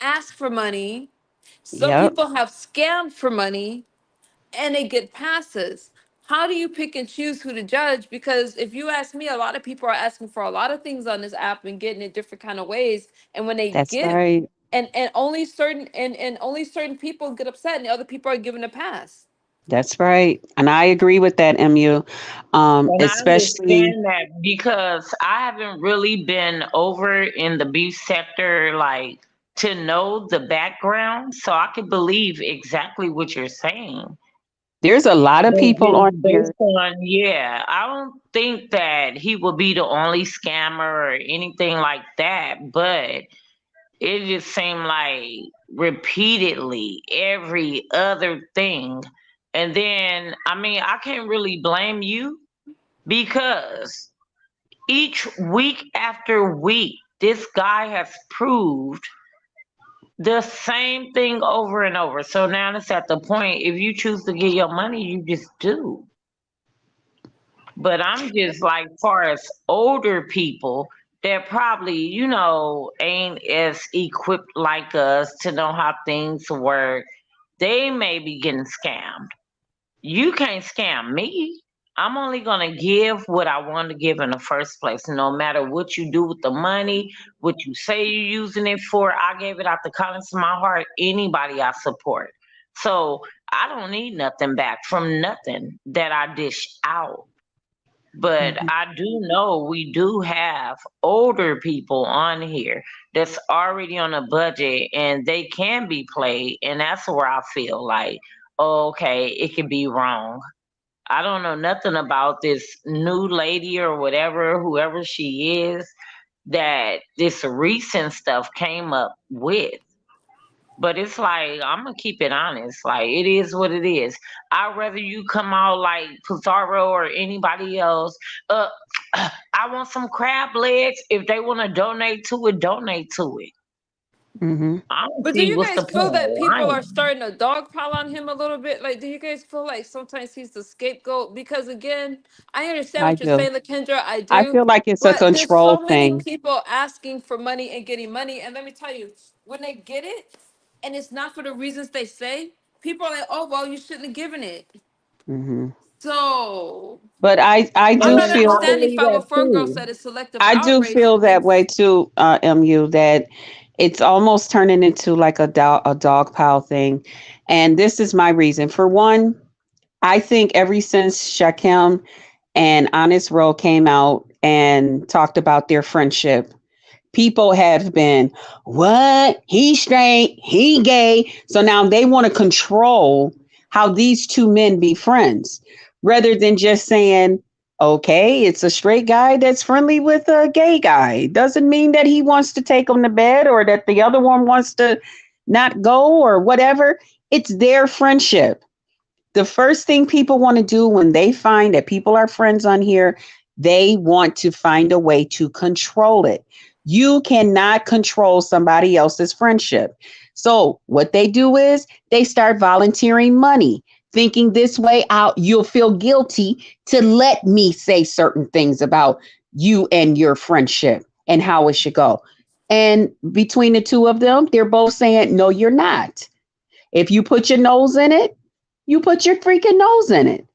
ask for money. Some yep, people have scammed for money and they get passes. How do you pick and choose who to judge? Because if you ask me, a lot of people are asking for a lot of things on this app and getting it different kind of ways. And when they that's get right. and only certain people get upset and the other people are given a pass. That's right. And I agree with that, MU. And I Especially, understand that because I haven't really been over in the beef sector, like to know the background. So I can believe exactly what you're saying. there's a lot of But people on just here. based on, yeah, I don't think that he will be the only scammer or anything like that. But it just seemed like repeatedly every other thing. And then, I mean, I can't really blame you because each week after week, this guy has proved the same thing over and over. So now it's at the point, if you choose to get your money, you just do. But I'm just like, far as older people that probably, ain't as equipped like us to know how things work, they may be getting scammed. You can't scam me. I'm only going to give what I want to give in the first place. No matter what you do with the money, what you say you're using it for, I gave it out the kindness of my heart. Anybody I support. So I don't need nothing back from nothing that I dish out. But Mhm. I do know we do have older people on here that's already on a budget and they can be played. And that's where I feel like, okay, it could be wrong. I don't know nothing about this new lady or whatever, whoever she is, that this recent stuff came up with. But it's like, I'm gonna keep it honest. Like, it is what it is. I'd rather you come out like Pizarro or anybody else. Uh, I want some crab legs. If they want to donate to it, donate to it. Mhm. I don't But do see you what's the guys feel point of that people are lying. starting to dogpile on him a little bit? Like, do you guys feel like sometimes he's the scapegoat? Because again, I understand I what you're do. saying, Lakendra, I I do. feel like it's a But there's control so many thing. people asking for money and getting money. And let me tell you, when they get it and it's not for the reasons they say, people are like, oh, well, you shouldn't have given it. Hmm. So But I I'm do not And I feel understanding believe that 504 girl too. said it's selective I do outrage feel and that way things. too, MU, that it's almost turning into like a dog pile thing. And this is my reason. For one, I think ever since Shakim and Honest Roll came out and talked about their friendship, people have been, what? He straight, he gay. So now they want to control how these two men be friends rather than just saying, okay, it's a straight guy that's friendly with a gay guy. Doesn't mean that he wants to take him to bed or that the other one wants to not go or whatever. It's their friendship. The first thing people want to do when they find that people are friends on here, they want to find a way to control it. You cannot control somebody else's friendship. So what they do is they start volunteering money, thinking this way out you'll feel guilty to let me say certain things about you and your friendship and how it should go. And between the two of them, they're both saying, no, you're not. If you put your nose in it, you put your freaking nose in it.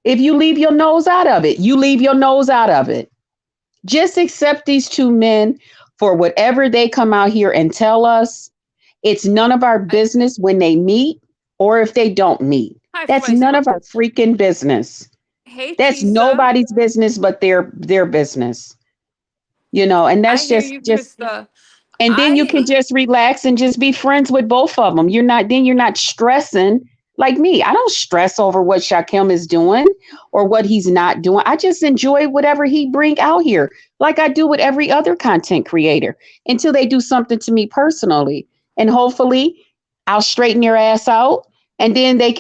If you leave your nose out of it, you leave your nose out of it. Just accept these two men for whatever they come out here and tell us. It's none of our business when they meet or if they don't meet. Hi, That's Vice none Lord. of our freaking business. Hey, That's Tisa. nobody's business but their business. And I that's hear just you, just Krista. and then you can I just relax and just be friends with both of them. You're not stressing like me. I don't stress over what Shakim is doing or what he's not doing. I just enjoy whatever he bring out here, like I do with every other content creator, until they do something to me personally. And hopefully I'll straighten their ass out. And then they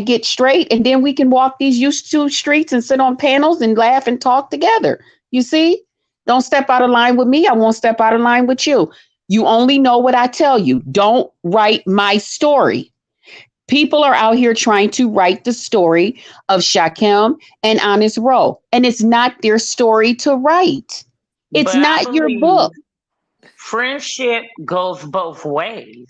get straight, and then we can walk these used to streets and sit on panels and laugh and talk together. You see? Don't step out of line with me. I won't step out of line with you. You only know what I tell you. Don't write my story. People are out here trying to write the story of Shakim and Honest Row, and it's not their story to write. It's But I not your believe book. friendship goes both ways,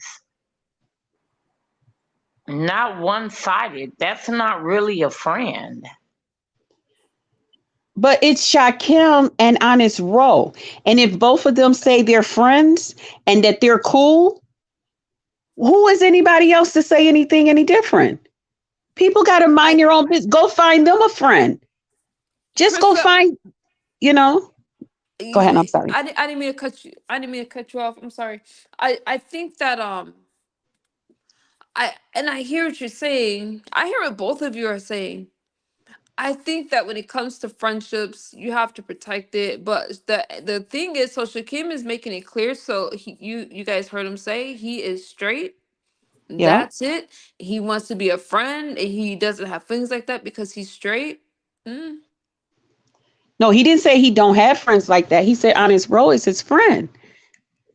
not one sided. That's not really a friend. But it's Shakim and Honest Row. And if both of them say they're friends and that they're cool, who is anybody else to say anything any different? People got to mind I your own business. Go find them a friend. Just go Krista, find, you know. Go ahead. I'm sorry. I didn't mean to cut you. I didn't mean to cut you off. I'm sorry. I think that I hear what you're saying. I hear what both of you are saying. I think that when it comes to friendships, you have to protect it. But the thing is, so Shakim is making it clear. So you guys heard him say he is straight. Yeah. That's it. He wants to be a friend. And he doesn't have things like that because he's straight. Mm. No, he didn't say he don't have friends like that. He said Honest Row is his friend.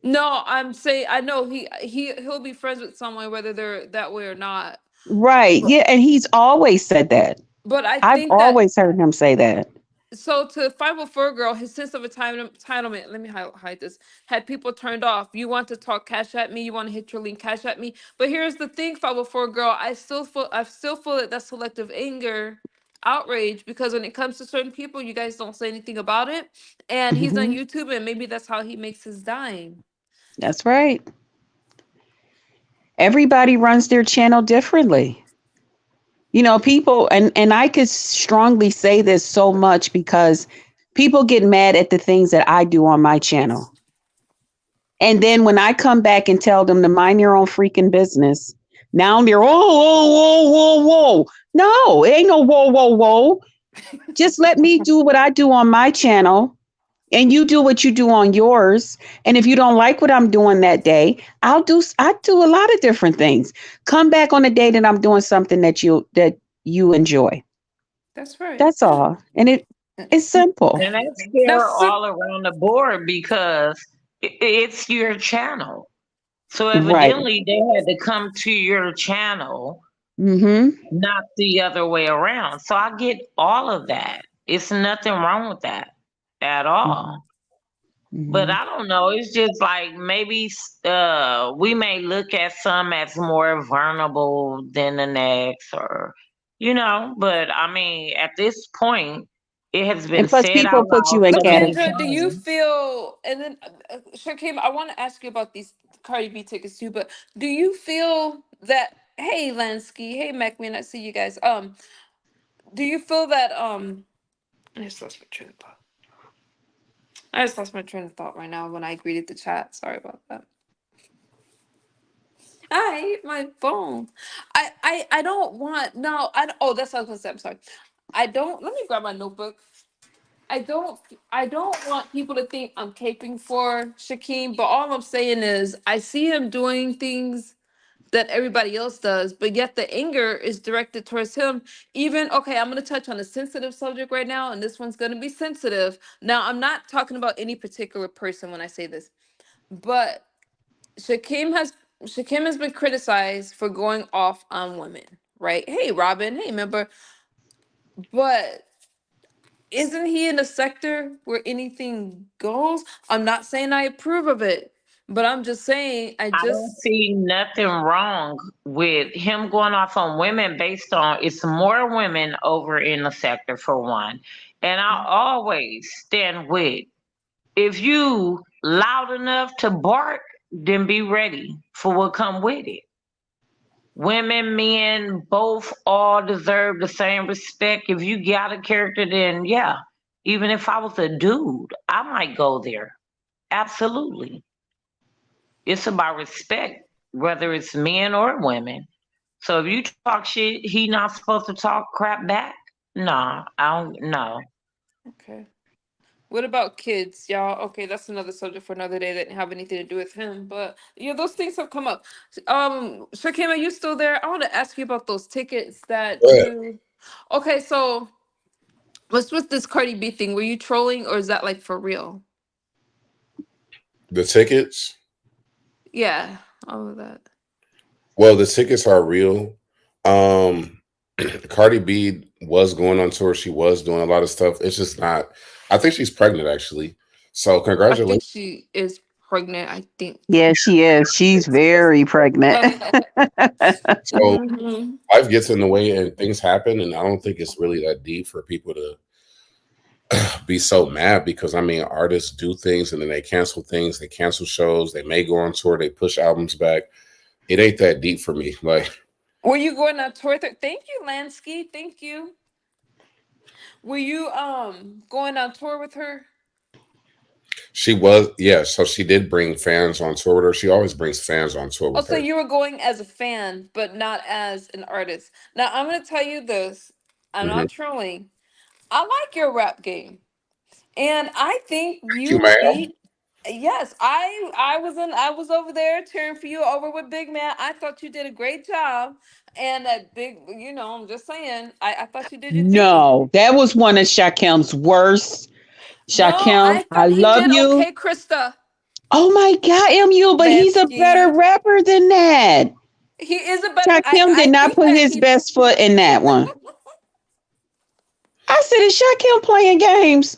No, I'm saying I know he'll be friends with someone whether they're that way or not. Right. But Yeah. And he's always said that. but I I've think that always heard him say that. so to 504 girl, his sense of entitlement, let me hide this, had people turned off. You want to talk cash at me, you want to hit your link cash at me. But here's the thing, 504 girl, I still feel that that's selective anger, outrage, because when it comes to certain people, you guys don't say anything about it. And he's on Hmm. YouTube and maybe that's how he makes his dime. That's right. Everybody runs their channel differently. People, and I could strongly say this so much because people get mad at the things that I do on my channel. And then when I come back and tell them to mind your own freaking business, now they're, whoa, whoa, whoa, whoa. No, it ain't no whoa, whoa, whoa. Just let me do what I do on my channel and you do what you do on yours. And if you don't like what I'm doing that day, I do a lot of different things. Come back on a day that I'm doing something that you enjoy. That's right. That's all. And it's simple. And that's fair That's all around the board because it's your channel. So Right. evidently they had to come to your channel, Mm-hmm. not the other way around. So I get all of that. It's nothing wrong with that at all. But Mm-hmm. I don't know. It's just like maybe we may look at some as more vulnerable than the next, or But I mean, at this point, it has been And plus said people out put loud you in so many categories. Lakendra, do you times. feel, and then Shakim, I want to ask you about these Cardi B tickets too, but do you feel that, hey, Lansky, hey, Macman, I see you guys. Do you feel that, I just lost my train of thought. I just lost my train of thought right now when I greeted the chat. Sorry about that. I hate my phone. I don't want, no, oh, that's what I was gonna say. I'm sorry. I don't, let me grab my notebook. I don't I don't want people to think I'm caping for Shakim, but all I'm saying is I see him doing things than everybody else does, but yet the anger is directed towards him. Even, okay, I'm going to touch on a sensitive subject right now, and this one's going to be sensitive. Now, I'm not talking about any particular person when I say this, but Shakim has Shakim has been criticized for going off on women, right? Hey, Robin, hey, member, but isn't he in a sector where anything goes? I'm not saying I approve of it, but I'm just saying I don't see nothing wrong with him going off on women based on it's more women over in the sector for one. And I always stand with if you loud enough to bark, then be ready for what come with it. Women, men, both all deserve the same respect. If you got a character, then yeah. Even if I was a dude, I might go there. Absolutely. It's about respect, whether it's men or women. So if you talk shit, he not supposed to talk crap back? Nah, I don't know. Okay. What about kids, y'all? Okay, that's another subject for another day that didn't have anything to do with him. But yeah, those things have come up. Shakim, are you still there? I want to ask you about those tickets that Go ahead. you. Okay, so what's with this Cardi B thing? Were you trolling or is that like for real? The tickets. Yeah, all of that. Well, the tickets are real. Um, Cardi B was going on tour. She was doing a lot of stuff. It's just not. I think she's pregnant actually. So I congratulations. think she is pregnant. I think. Yeah, she is. She's very pregnant. So Mhm. life gets in the way and things happen, and I don't think it's really that deep for people to be so mad because I mean artists do things and then they cancel things, they cancel shows, they may go on tour, they push albums back. It ain't that deep for me. Like Were you going on tour? Thank you, Lansky. Thank you. Were you going on tour with her? she was, yeah. So she did bring fans on tour with her. She always brings fans on tour Oh, with so her. you were going as a fan, but not as an artist. Now I'm gonna tell you this. I'm Mhm. not trolling. I like your rap game, and I think Thank you, you ma'am. beat. Yes, I was over there cheering for you over with Big Man. I thought you did a great job, and that big, I'm just saying. I thought you did your thing. No, that was one of Shakim's worst. No, Shakim, I I thought he love did you. okay, Krista Oh my God, MU, but he's a better Lansky. rapper than that. He is a better. Shakim did I not think put that his he. best foot in that one. I said, is Shakim playing games?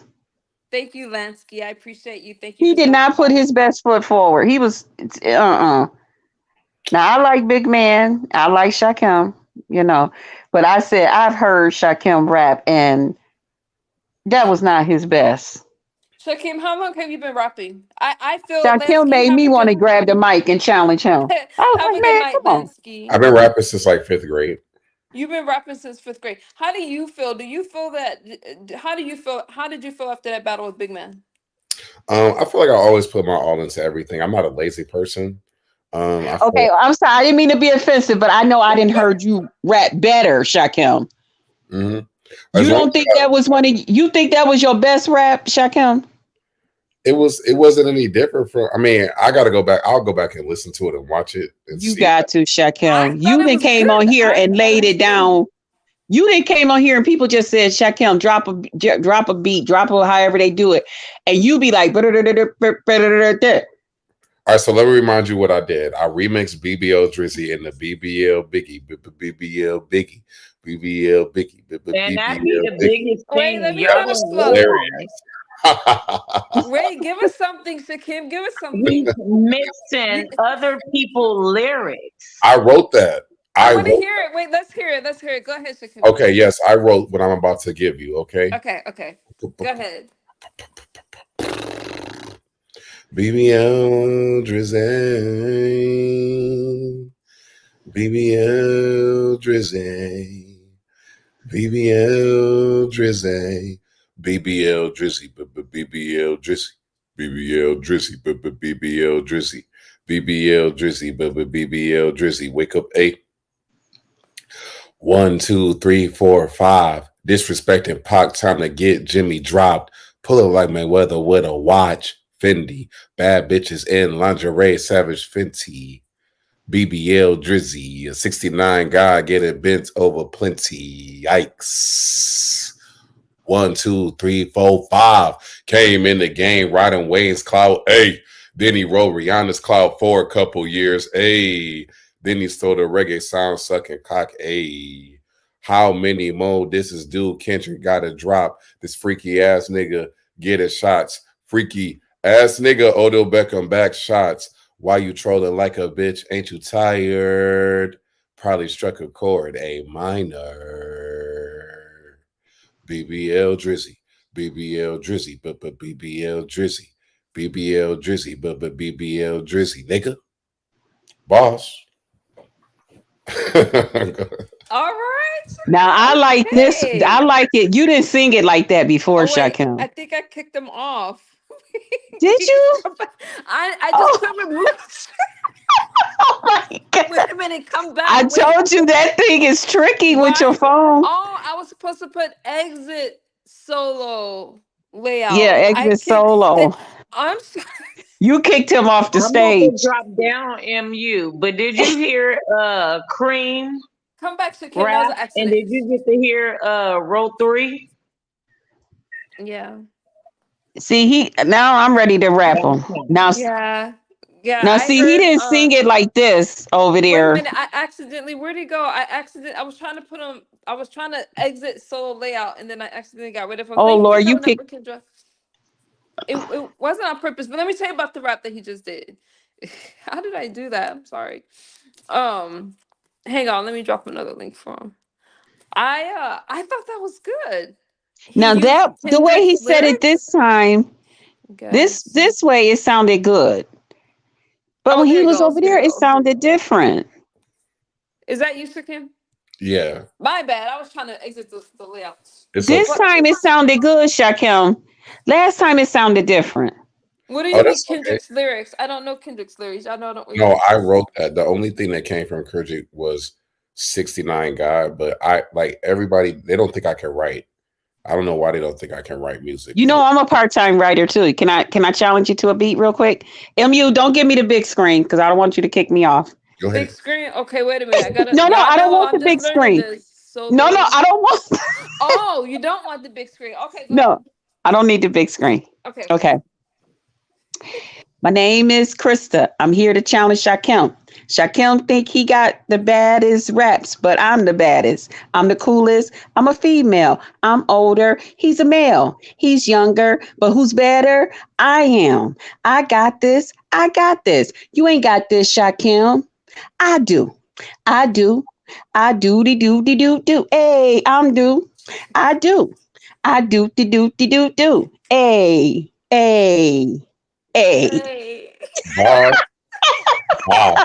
Thank you, Lansky. I appreciate you. Thank you He for did stopping not put by. his best foot forward. He was, Now, I like Big Man. I like Shakim, but I said, I've heard Shakim rap, and that was not his best. Shakim, how long have you been rapping? I feel Shakim Lansky. made me want to grab the mic and challenge him. I was Have like, a good man, night, come on. Lansky. I've been rapping since like fifth grade. You've been rapping since fifth grade. How do you feel? Do you feel that? How do you feel? How did you feel after that battle with Big Man? I feel like I always put my all into everything. I'm not a lazy person. I feel Okay, I'm sorry. I didn't mean to be offensive, but I know I didn't heard you rap better, Shakim. mhm. You As long don't think that was you think that was your best rap, Shakim? it wasn't any different from. I mean, I got to go back. I'll go back and listen to it and watch it and You see. got to, I Shakim. thought You it then was came on good. here I and thought it laid was it good. down. You then came on here and people just said, Shakim, drop a beat, drop a however they do it. And you be like, All right, so let me remind you what I did. I remixed BBL Drizzy and the BBL Biggie, BBL Biggie, BBL Biggie, And that'd be BBL the Biggie. biggest Wait, thing let me That try to was y'all flow. realize. hilarious. Wait, give us something, Shakim. Give us He's something. mixing You, other people's lyrics. I wrote that. I I want to wrote. hear it. Wait, let's hear it. Let's hear it. Go ahead, Shakim. Okay, yes, I wrote what I'm about to give you. Okay. Okay, okay. Go ahead. BBL Drizzy, BBL Drizzy, BBL Drizzy, BBL Drizzy, BBL Drizzy, BBL Drizzy, BBL Drizzy, BBL Drizzy, BBL Drizzy. Wake up, 8. 1, 2, 3, 4, 5. Disrespecting Pac, time to get Jimmy dropped. Pull it like Mayweather with a watch. Fendi. Bad bitches in lingerie. Savage Fenty. BBL Drizzy, a 69 guy getting bent over plenty. Yikes. 1, 2, 3, 4, 5. Came in the game riding Wayne's cloud. Hey. Then he rode Rihanna's cloud for a couple years. Hey. Then he stole the reggae sound sucking cock. Hey. How many more disses do Kendrick gotta drop? This freaky ass nigga getting shots. Freaky ass nigga Odell Beckham back shots. Why you trolling like a bitch? Ain't you tired? Probably struck a chord, A minor. BBL Drizzy, BBL Drizzy, but BBL Drizzy, BBL Drizzy, but BBL Drizzy, nigga. Boss. All right. Now I like this. Okay. I like it. You didn't sing it like that before, Oh, wait, Shakim. I think I kicked him off. Did you? I just couldn't remember. Oh my God. Wait a minute, come back. I Wait. told you that thing is tricky with your Why? phone. Oh, I was supposed to put exit solo layout. Yeah, I exit kicked solo. I'm sorry. You kicked him off the I'm going to stage. drop down MU, but did you hear Cream Come back, Shakim. That was rap? an And accident. did you get to hear row 3? Yeah. See, now I'm ready to rap him. Now, Yeah. Yeah. now I see, heard, he didn't sing it like this over wait a there. minute. I accidentally, where'd he go? I was trying to put him, I was trying to exit solo layout and then I accidentally got rid of him. Oh, Thank Lord, for you coming up kicked. with Kendra. It wasn't on purpose, but let me tell you about the rap that he just did. How did I do that? I'm sorry. Hang on, let me drop another link for him. I thought that was good. He Now used that the way he Kendrick's said it this lyrics. time, Guys. this way it sounded good. But Oh, when there he it was goes. over Here there, we it go. sounded different. Is that you, Shakim? Yeah. My bad. I was trying to exit the layouts. It's This okay. time it sounded good, Shakim. Last time it sounded different. What do Oh, you mean that's okay. Kendrick's lyrics? I don't know Kendrick's lyrics. I know I don't read No, lyrics. I wrote that. The only thing that came from Kendrick was 69 guy, but I like everybody, they don't think I can write. I don't know why they don't think I can write music. You know, I'm a part-time writer too. Can I challenge you to a beat real quick? MU, don't give me the big screen because I don't want you to kick me off. Go Big ahead. screen. Okay, wait a minute. I gotta. No, Y'all I don't know want I'm the just big learning screen. this. So No, I don't want. Oh, you don't want the big screen. Okay, go No, I don't need the big screen. ahead. Okay. Okay. My name is Krista. I'm here to challenge Shakim. Shakim think he got the baddest raps, but I'm the baddest. I'm the coolest. I'm a female. I'm older. He's a male. He's younger, but who's better? I am. I got this. I got this. You ain't got this, Shakim. I do. I do. I do de do de do do. Hey, I'm do. I do. I do de do de do do. Hey, hey. Hey. Hey. Wow. Wow.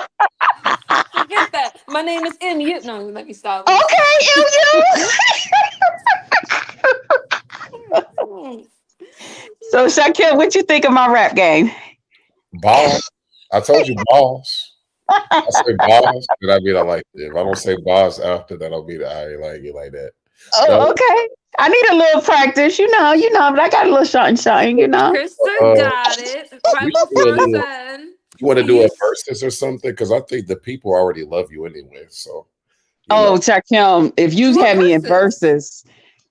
Forget that. My name is MU. No, let me stop. Okay, MU. So Shakim, what you think of my rap game? Balls. I told you balls. I say balls, then I mean I like it. If I don't say balls after that, I'll be I ain't like it like that. Oh, No. okay. I need a little practice, you know, but I got a little something, you know. Krista got it. You should do a little- 547. You want to do a He's- versus or something? Because I think the people already love you anyway. So Oh, Shakim, if you Do a had me in versus. verses,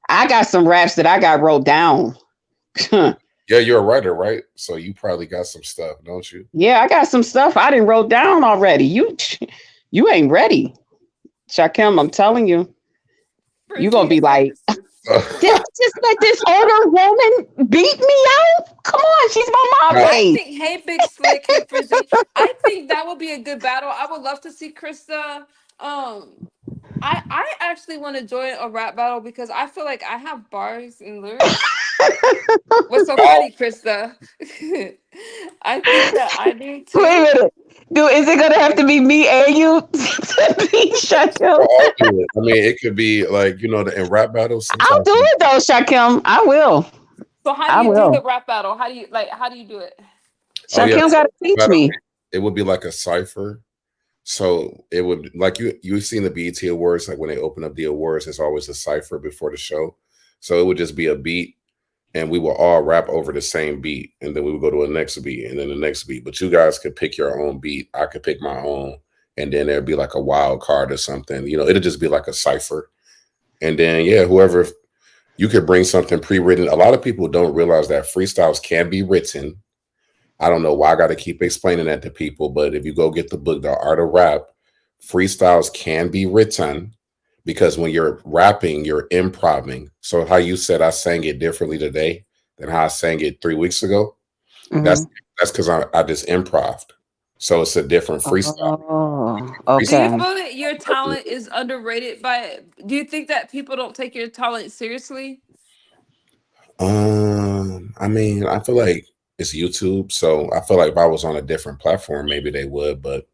I got some raps that I got wrote down. yeah, you're a writer, right? So you probably got some stuff, don't you? Yeah, I got some stuff I didn't wrote down already. You ain't ready. Shakim, I'm telling you. You gonna be like, just let this older woman beat me out? Come on, she's my mom I age. think, hey, Big Slick, hey, Frizzy. I think that would be a good battle. I would love to see Krista. I actually want to join a rap battle because I feel like I have bars and lyrics. What's so funny, Krista? I think that I do too. Wait a minute. Dude, is it gonna have to be me and you to beat Shakim? I'll do it. I mean, it could be like in rap battles. I'll do it though, Shakim. I will. So how do you do the rap battle? How do you do it? Shakim gotta teach me. It would be like a cipher. So it would like you've seen the BET Awards, like when they open up the awards, there's always a cipher before the show. So it would just be a beat, and we will all rap over the same beat, and then we would go to a next beat and then the next beat. But you guys could pick your own beat. I could pick my own, and then there'd be like a wild card or something. It'll just be like a cipher. And then yeah, whoever you could bring something pre-written. A lot of people don't realize that freestyles can be written. I don't know why I got to keep explaining that to people, but if you go get the book, The Art of Rap, freestyles can be written because when you're rapping, you're improving. So how you said I sang it differently today than how I sang it 3 weeks ago, that's Mhm. that's because I just improved. So it's a different freestyle. Oh, Do you okay. feel that your talent is underrated by? Do you think that people don't take your talent seriously? I mean, I feel like it's YouTube, so I feel like if I was on a different platform, maybe they would, but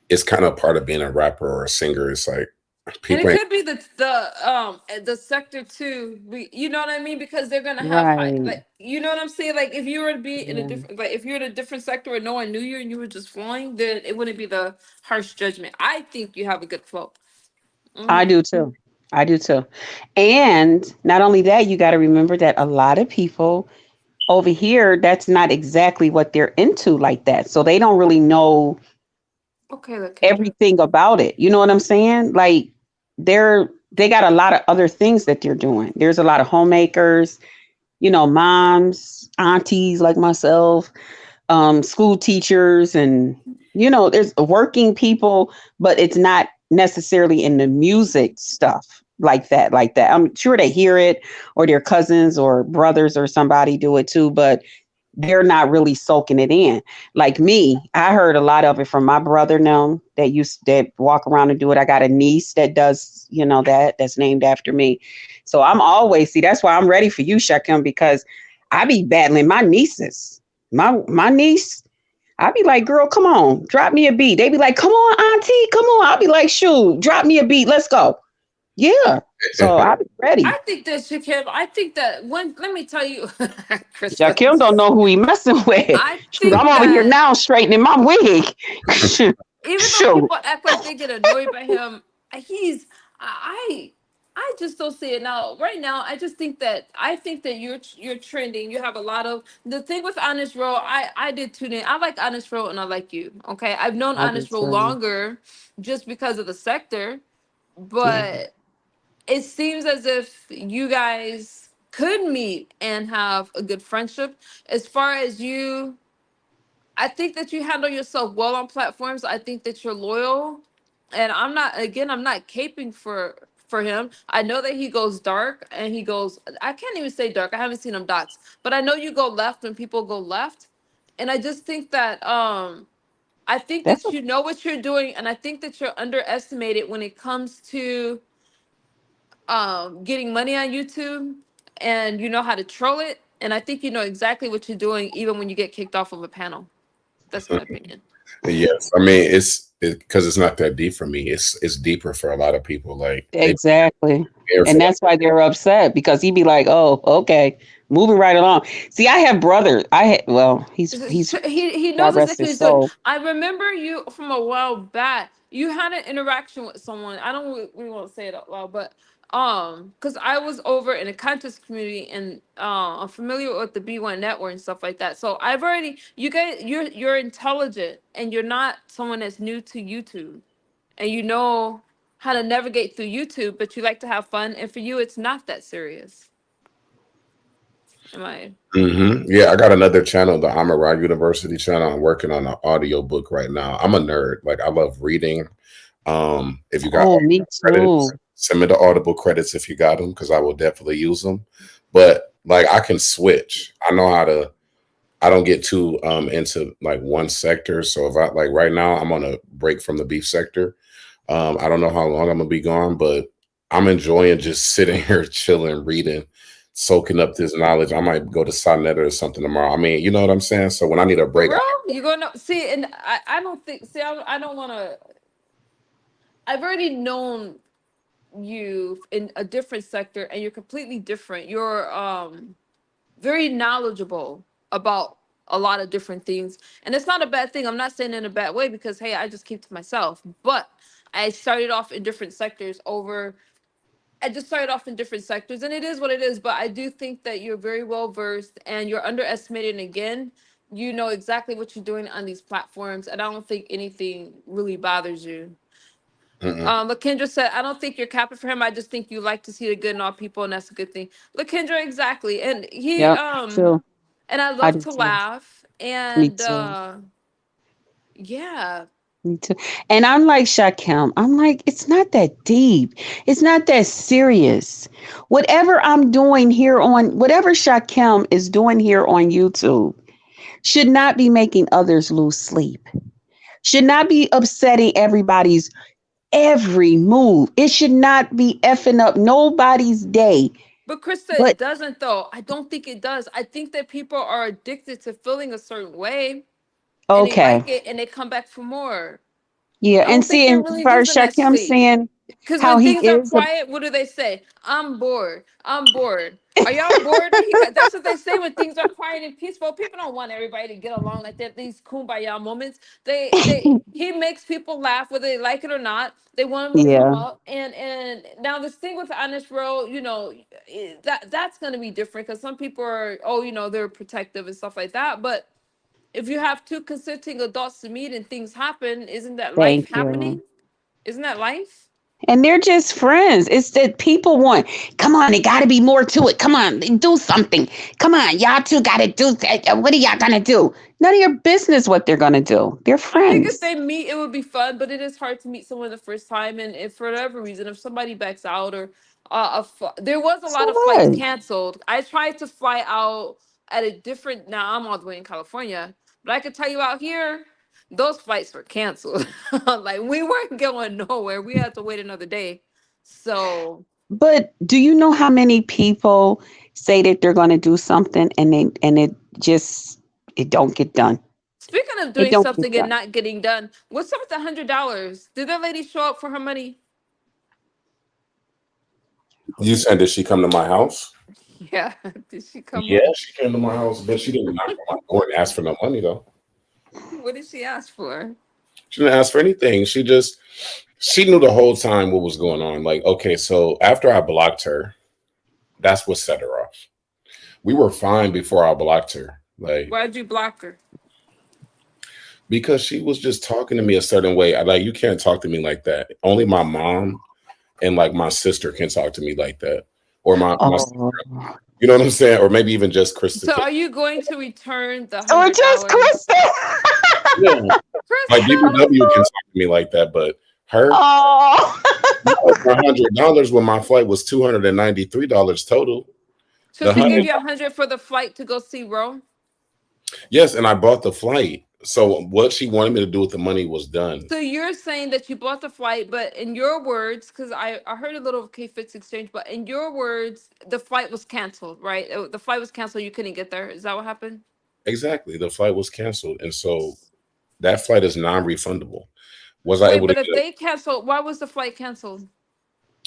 it's kind of part of being a rapper or a singer. It's like And it people ain't. could be the sector too. You know what I mean? Because they're gonna have high, Right. like, you know what I'm saying. Like if you were to be in a Yeah. different, like if you're in a different sector and no one knew you and you were just flowing, then it wouldn't be the harsh judgment. I think you have a good flow. I Hmm. do too. I do too. And not only that, you got to remember that a lot of people over here, that's not exactly what they're into like that. So they don't really know Okay, look, Kendra. everything about it. You know what I'm saying? Like they got a lot of other things that they're doing. There's a lot of homemakers, moms, aunties like myself, school teachers, and there's working people, but it's not necessarily in the music stuff like that. I'm sure they hear it, or their cousins or brothers or somebody do it too, but they're not really soaking it in. Like me, I heard a lot of it from my brother now that walk around and do it. I got a niece that does, that's named after me. So I'm always see that's why I'm ready for you, Shakim, because I be battling my nieces. My niece, I be like, girl, come on, drop me a beat. They be like, come on, auntie, come on. I'll be like, shoot, drop me a beat. Let's go. Yeah. So I'll be ready. I think that Shakim. I think that when let me tell you, Krista. Jakim don't know who he messing with. I Shoot, I'm think over here that now straightening my wig. Shoot. even though Shoot. people act like they get annoyed by him, he's I just don't see it now. Right now, I think that you're trending. You have a lot of the thing with Honest Roll. I did tune in. I like Honest Roll and I like you. Okay, I've known I do Honest Roll too. longer just because of the sector, Yeah. but it seems as if you guys could meet and have a good friendship. As far as you, I think that you handle yourself well on platforms. I think that you're loyal. And I'm not caping for him. I know that he goes dark and he goes I can't even say dark. I haven't seen him dots. But I know you go left when people go left. And I just think that I think That's that you know what you're doing and I think that you're underestimated when it comes to getting money on YouTube and you know how to troll it. And I think you know exactly what you're doing even when you get kicked off of a panel. That's my opinion. Yes, I mean it's because it's not that deep for me. It's deeper for a lot of people. Like they exactly. there And for that's why they're upset because he'd be like, "Oh, okay, moving right along." See, I have brother. Well, he's He God knows rest exactly what his he's doing. soul. I remember you from a while back. You had an interaction with someone. I don't. We won't say it out loud, but because I was over in a contest community and I'm familiar with the B1 network and stuff like that. So I've already. You guys, you're intelligent and you're not someone that's new to YouTube, and you know how to navigate through YouTube, but you like to have fun, and for you, it's not that serious. Am I? Yeah, I got another channel, the Amara University channel. I'm working on an audio book right now. I'm a nerd. Like I love reading. If you got Oh, me credits, too. send me the Audible credits if you got them because I will definitely use them. But like I can switch. I know how to. I don't get too into like one sector. So if I like right now, I'm on a break from the beef sector. I don't know how long I'm gonna be gone, but I'm enjoying just sitting here chilling, reading, soaking up this knowledge. I might go to Sonnet or something tomorrow. I mean, you know what I'm saying? So when I need a For break, real? You gonna see? And I don't think. See, I don't want to. I've already known you in a different sector, and you're completely different. You're very knowledgeable about a lot of different things, and it's not a bad thing. I'm not saying in a bad way because hey, I just keep to myself. But I started off in different sectors over. I just started off in different sectors, and it is what it is. But I do think that you're very well versed, and you're underestimated again you know exactly what you're doing on these platforms, and I don't think anything really bothers you. Mm-mm. Lakendra said, I don't think you're capping for him. I just think you like to see the good in all people, and that's a good thing. Lakendra, exactly. And he Yep, too. and I I love do to too. laugh. Me And too. yeah. Me too. And I'm like Shakim. I'm like, it's not that deep. It's not that serious. Whatever I'm doing here on whatever Shakim is doing here on YouTube should not be making others lose sleep. Should not be upsetting everybody's every move. It should not be effing up nobody's day. But Krista, But it doesn't though. I don't think it does. I think that people are addicted to feeling a certain way and they okay. like it and they come back for more. Yeah. I And don't think see, it and really for gives them that Shakim sleep. saying Because how when he things are is a quiet, what do they say? I'm bored. I'm bored. Are y'all bored? That's what they say when things are quiet and peaceful. People don't want everybody to get along like that. These kumbaya moments. He makes people laugh whether they like it or not. They want him to come yeah. up. And now this thing with Honest Row, you know, that's gonna be different because some people are, oh, you know, they're protective and stuff like that. But if you have two consenting adults to meet and things happen, isn't that life Thank you. happening? Isn't that life? And they're just friends. It's that people want, come on, it got to be more to it. Come on, do something. Come on, y'all two got to do that. What are y'all going to do? None of your business what they're going to do. They're I think if friends. they meet, it would be fun, but it is hard to meet someone the first time. And if for whatever reason, if somebody backs out or there was a So lot of flights what? canceled. I tried to fly out at a different. Now I'm all the way in California, but I could tell you out here, those flights were canceled. Like we weren't going nowhere. We had to wait another day. So But do you know how many people say that they're going to do something and it just it don't get done. speaking of It doing don't get something and done. not getting done, what's up with $100? Did that lady show up for her money? You said, did she come to my house? Yeah. Did she come Yeah, up? she came to my house, but she didn't knock on my door and ask for no money though. What did she ask for? She didn't ask for anything. She knew the whole time what was going on. Like, okay, so after I blocked her, that's what set her off. We were fine before I blocked her. Like, Why'd you block her? because she was just talking to me a certain way. I like, you can't talk to me like that. Only my mom and like my sister can talk to me like that. Or my Oh. you know what I'm saying? Or maybe even just Krista. So are you going to return the Or just $100? Kristen. Yeah. Like Krista! BBW can talk to me like that, but her Oh. $100 when my flight was $293 total. So The she gave hundred, you 100 for the flight to go see Ro? yes, and I bought the flight. So what she wanted me to do with the money was done. So you're saying that you bought the flight, but in your words, because I heard a little of K-Fix exchange, but in your words, the flight was canceled, right? The flight was canceled. You couldn't get there. Is that what happened? Exactly, the flight was canceled, and so that flight is non-refundable. Was I Wait, able to but get if it? they canceled, why was the flight canceled?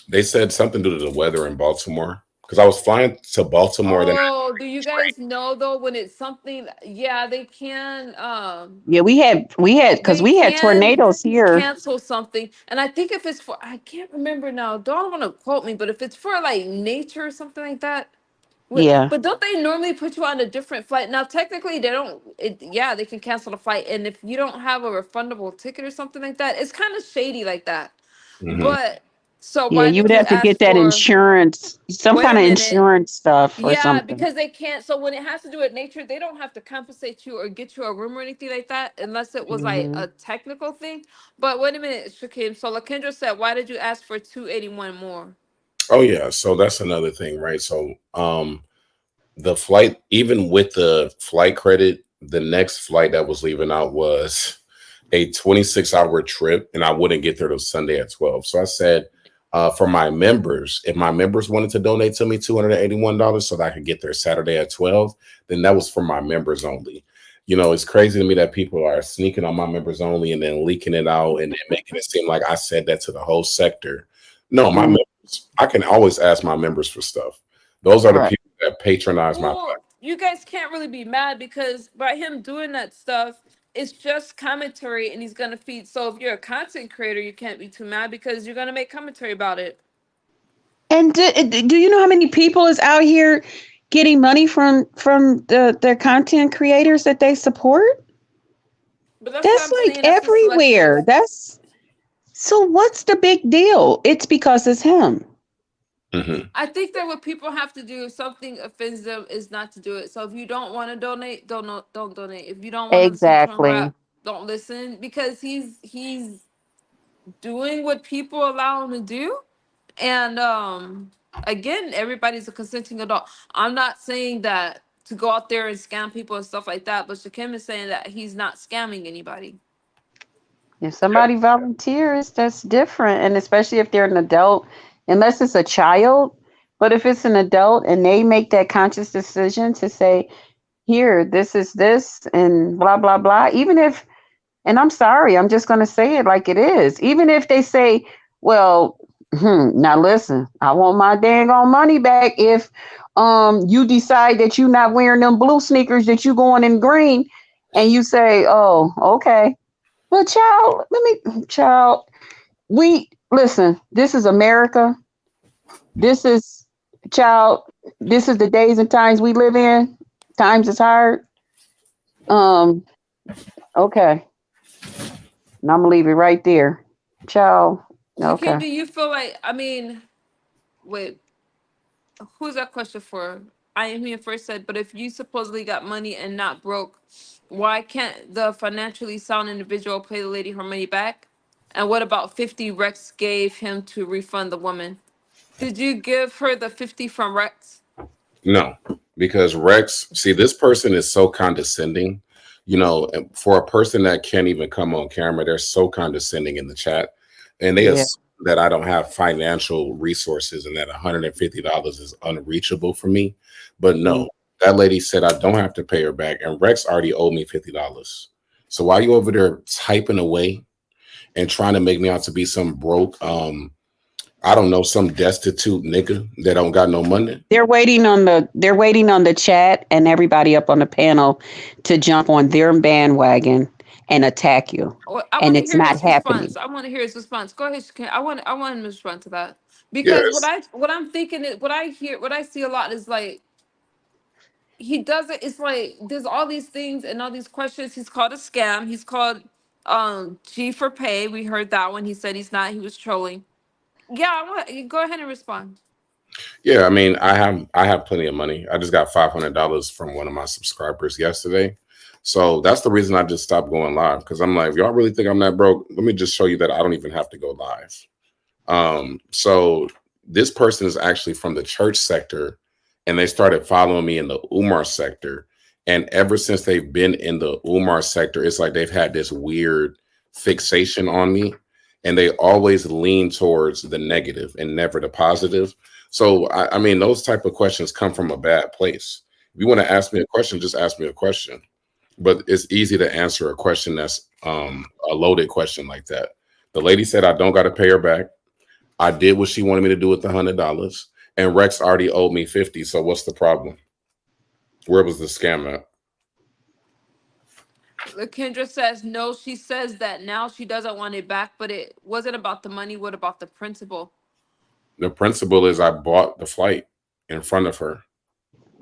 They said something due to the weather in Baltimore because I was flying to Baltimore. Then Oh, do you train. guys know though when it's something? Yeah, they can. Yeah, we had because They we had can tornadoes here. cancel something. And I think if it's for, I can't remember now, don't want to quote me, but if it's for like nature or something like that, Yeah. but don't they normally put you on a different flight? Now, technically, they don't, yeah, they can cancel the flight. And if you don't have a refundable ticket or something like that, it's kind of shady like that. Mhm. But so Yeah, why you did would you have to ask get that for, insurance, some wait a kind of minute, insurance stuff or yeah, something. because they can't. So when it has to do with nature, they don't have to compensate you or get you a room or anything like that, unless it was like Hmm. a technical thing. But wait a minute, Shakim. So Lakendra said, "Why did you ask for 281 more?" Oh yeah, so that's another thing, right? So the flight, even with the flight credit, the next flight that was leaving out was a 26-hour trip, and I wouldn't get there till Sunday at 12. So I said, for my members, if my members wanted to donate to me $281 so that I could get there Saturday at 12, then that was for my members only. You know, it's crazy to me that people are sneaking on my members only and then leaking it out and then making it seem like I said that to the whole sector. No, my Mm, members, I can always ask my members for stuff. Those are the right. people that patronize my Well, you guys can't really be mad because by him doing that stuff, it's just commentary and he's gonna feed. So if you're a content creator, you can't be too mad because you're gonna make commentary about it. And do you know how many people is out here getting money from the content creators that they support? But that's what That's I'm like saying. That's the everywhere. selective. That's so what's the big deal? It's because it's him. Hmm. I think that what people have to do if something offends them is not to do it. So if you don't want to donate, don't donate. If you don't want to listen to him Exactly. rap, don't listen because he's doing what people allow him to do. And again, everybody's a consenting adult. I'm not saying that to go out there and scam people and stuff like that, but Shakim is saying that he's not scamming anybody. If somebody volunteers, that's different. And especially if they're an adult, unless it's a child. But if it's an adult and they make that conscious decision to say, here, this is this and blah, blah, blah, even if, and I'm sorry, I'm just going to say it like it is. Even if they say, well, now listen, I want my dang on money back if you decide that you're not wearing them blue sneakers that you going in green and you say, oh, okay. Well, child, we listen, this is America. This is, child, this is the days and times we live in. Times is hard. Um, okay. And I'm gonna leave it right there. Child. Shakim, Okay. do you feel like, I mean, wait, who's that question for? I am here first said, but if you supposedly got money and not broke, why can't the financially sound individual pay the lady her money back? And what about 50 Rex gave him to refund the woman? Did you give her the 50 from Rex? No, because Rex, see, this person is so condescending. You know, and for a person that can't even come on camera, they're so condescending in the chat. And they Yeah. assume that I don't have financial resources and that $150 is unreachable for me. But Mm. no, that lady said I don't have to pay her back. And Rex already owed me $50. So while you over there typing away and trying to make me out to be some broke, I don't know, some destitute nigga that don't got no money. They're waiting on the chat and everybody up on the panel to jump on their bandwagon and attack you. Well, I And want to it's hear not his response. happening. I want to hear his response. Go ahead, Shakim. I want him to respond to that because Yes. what I'm thinking is what I see a lot is like he does it. It's like there's all these things and all these questions. He's called a scam. He's called G for pay. We heard that one. He said he's not. He was trolling. Yeah, I want you go ahead and respond. Yeah, I mean, I have plenty of money. I just got $500 from one of my subscribers yesterday. So that's the reason I just stopped going live because I'm like, y'all really think I'm that broke? Let me just show you that I don't even have to go live. So this person is actually from the church sector and they started following me in the Umar sector. And ever since they've been in the Umar sector, it's like they've had this weird fixation on me and they always lean towards the negative and never the positive. So, I mean, those type of questions come from a bad place. If you want to ask me a question, just ask me a question. But it's easy to answer a question that's a loaded question like that. The lady said, I don't got to pay her back. I did what she wanted me to do with the $100, and Rex already owed me 50. So what's the problem? Where was the scam at? Kendra says no. She says that now she doesn't want it back, but it wasn't about the money. What about the principle? The principle is I bought the flight in front of her.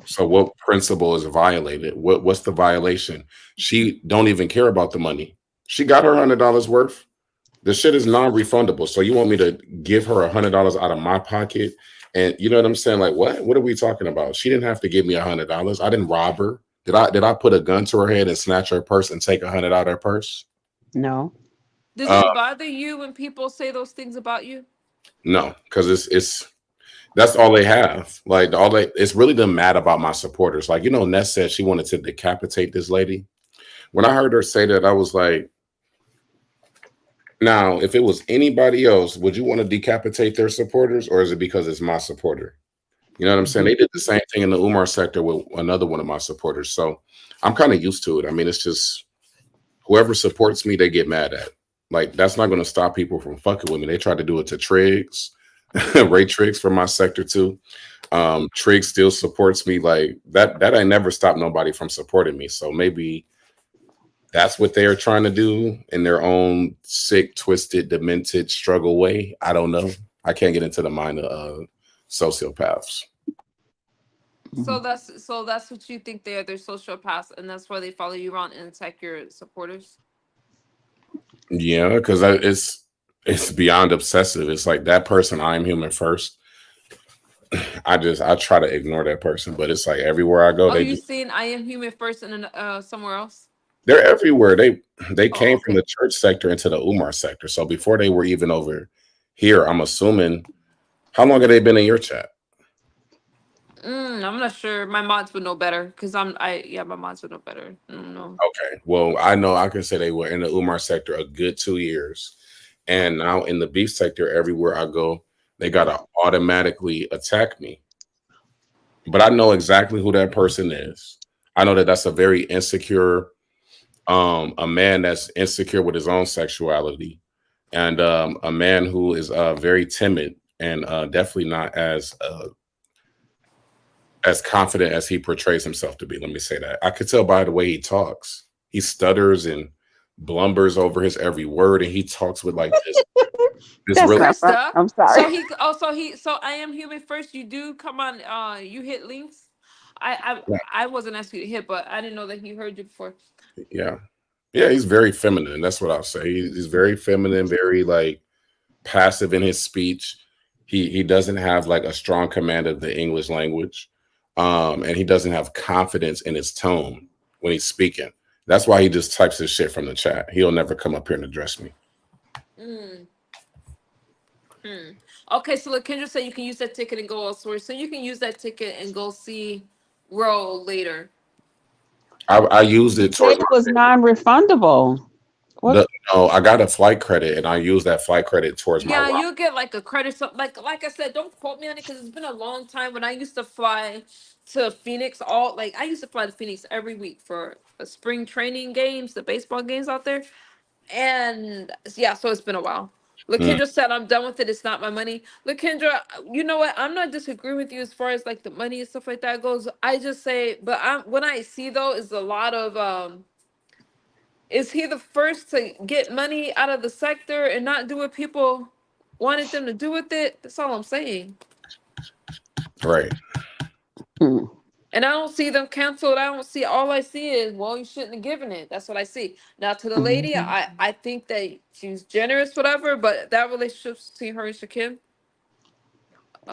So what principle is violated? What's the violation? She don't even care about the money. She got her $100 worth. The shit is non-refundable. So you want me to give her $100 out of my pocket? And you know what I'm saying? Like, what? What are we talking about? She didn't have to give me $100. I didn't rob her. Did I put a gun to her head and snatch her purse and take 100 out of her purse? No. Does Uh, it bother you when people say those things about you? no, because it's that's all they have. Like it's really them mad about my supporters. Like, Ness said she wanted to decapitate this lady. When I heard her say that, I was like, now, if it was anybody else, would you want to decapitate their supporters, or is it because it's my supporter? You know what I'm saying? Mhm. They did the same thing in the Umar sector with another one of my supporters. So I'm kind of used to it. I mean, it's just whoever supports me, they get mad at. Like, that's not going to stop people from fucking with me. They tried to do it to Triggs, Ray Triggs from my sector too. Triggs still supports me. Like that ain't never stopped nobody from supporting me. So maybe that's what they're trying to do in their own sick, twisted, demented struggle way. I don't know. I can't get into the mind of sociopaths. So that's what you think they are. They're sociopaths, and that's why they follow you around and attack your supporters. Yeah, because it's beyond obsessive. It's like that person. I am human first. I try to ignore that person, but it's like everywhere I go, Oh, they you do. seen I Am Human first and then somewhere else? They're everywhere. They Oh, came from okay. the church sector into the Umar sector. So before they were even over here, I'm assuming. How long have they been in your chat? I'm not sure. My mods would know better because my mods would know better. I don't know. Okay. Well, I know I can say they were in the Umar sector a good 2 years. And now in the beef sector, everywhere I go, they gotta automatically attack me. But I know exactly who that person is. I know that that's a very insecure, a man that's insecure with his own sexuality, and a man who is very timid and definitely not as confident as he portrays himself to be. Let me say that. I could tell by the way he talks. He stutters and blumbers over his every word, and he talks with like this That's really. not fun. Krista. I'm sorry. So I Am Human first. You do come on. You hit links. I wasn't asking you to hit, but I didn't know that he heard you before. Yeah, yeah, he's very feminine. That's what I'll say. He's very feminine, very like passive in his speech. He doesn't have like a strong command of the English language, and he doesn't have confidence in his tone when he's speaking. That's why he just types his shit from the chat. He'll never come up here and address me. Mm. Hmm. Okay, so look, Kendra said you can use that ticket and go elsewhere. So you can use that ticket and go see Ro later. I used it Said towards it was non-refundable. What? no, I got a flight credit and I used that flight credit towards my Yeah, route. you'll get like a credit. Something like I said, don't quote me on it because it's been a long time. When I used to fly to Phoenix, I used to fly to Phoenix every week for the spring training games, the baseball games out there. And yeah, so it's been a while. Mm, Lakendra said, I'm done with it. It's not my money. Lakendra, you know what? I'm not disagreeing with you as far as like the money and stuff like that goes. I just say, but when I see though, is a lot of is he the first to get money out of the sector and not do what people wanted them to do with it? That's all I'm saying. right. Hmm. And I don't see them canceled. I don't see. All I see is, well, you shouldn't have given it. That's what I see. Now to the lady, Mhm. I think that she's generous, whatever. But that relationship between her and Shakim,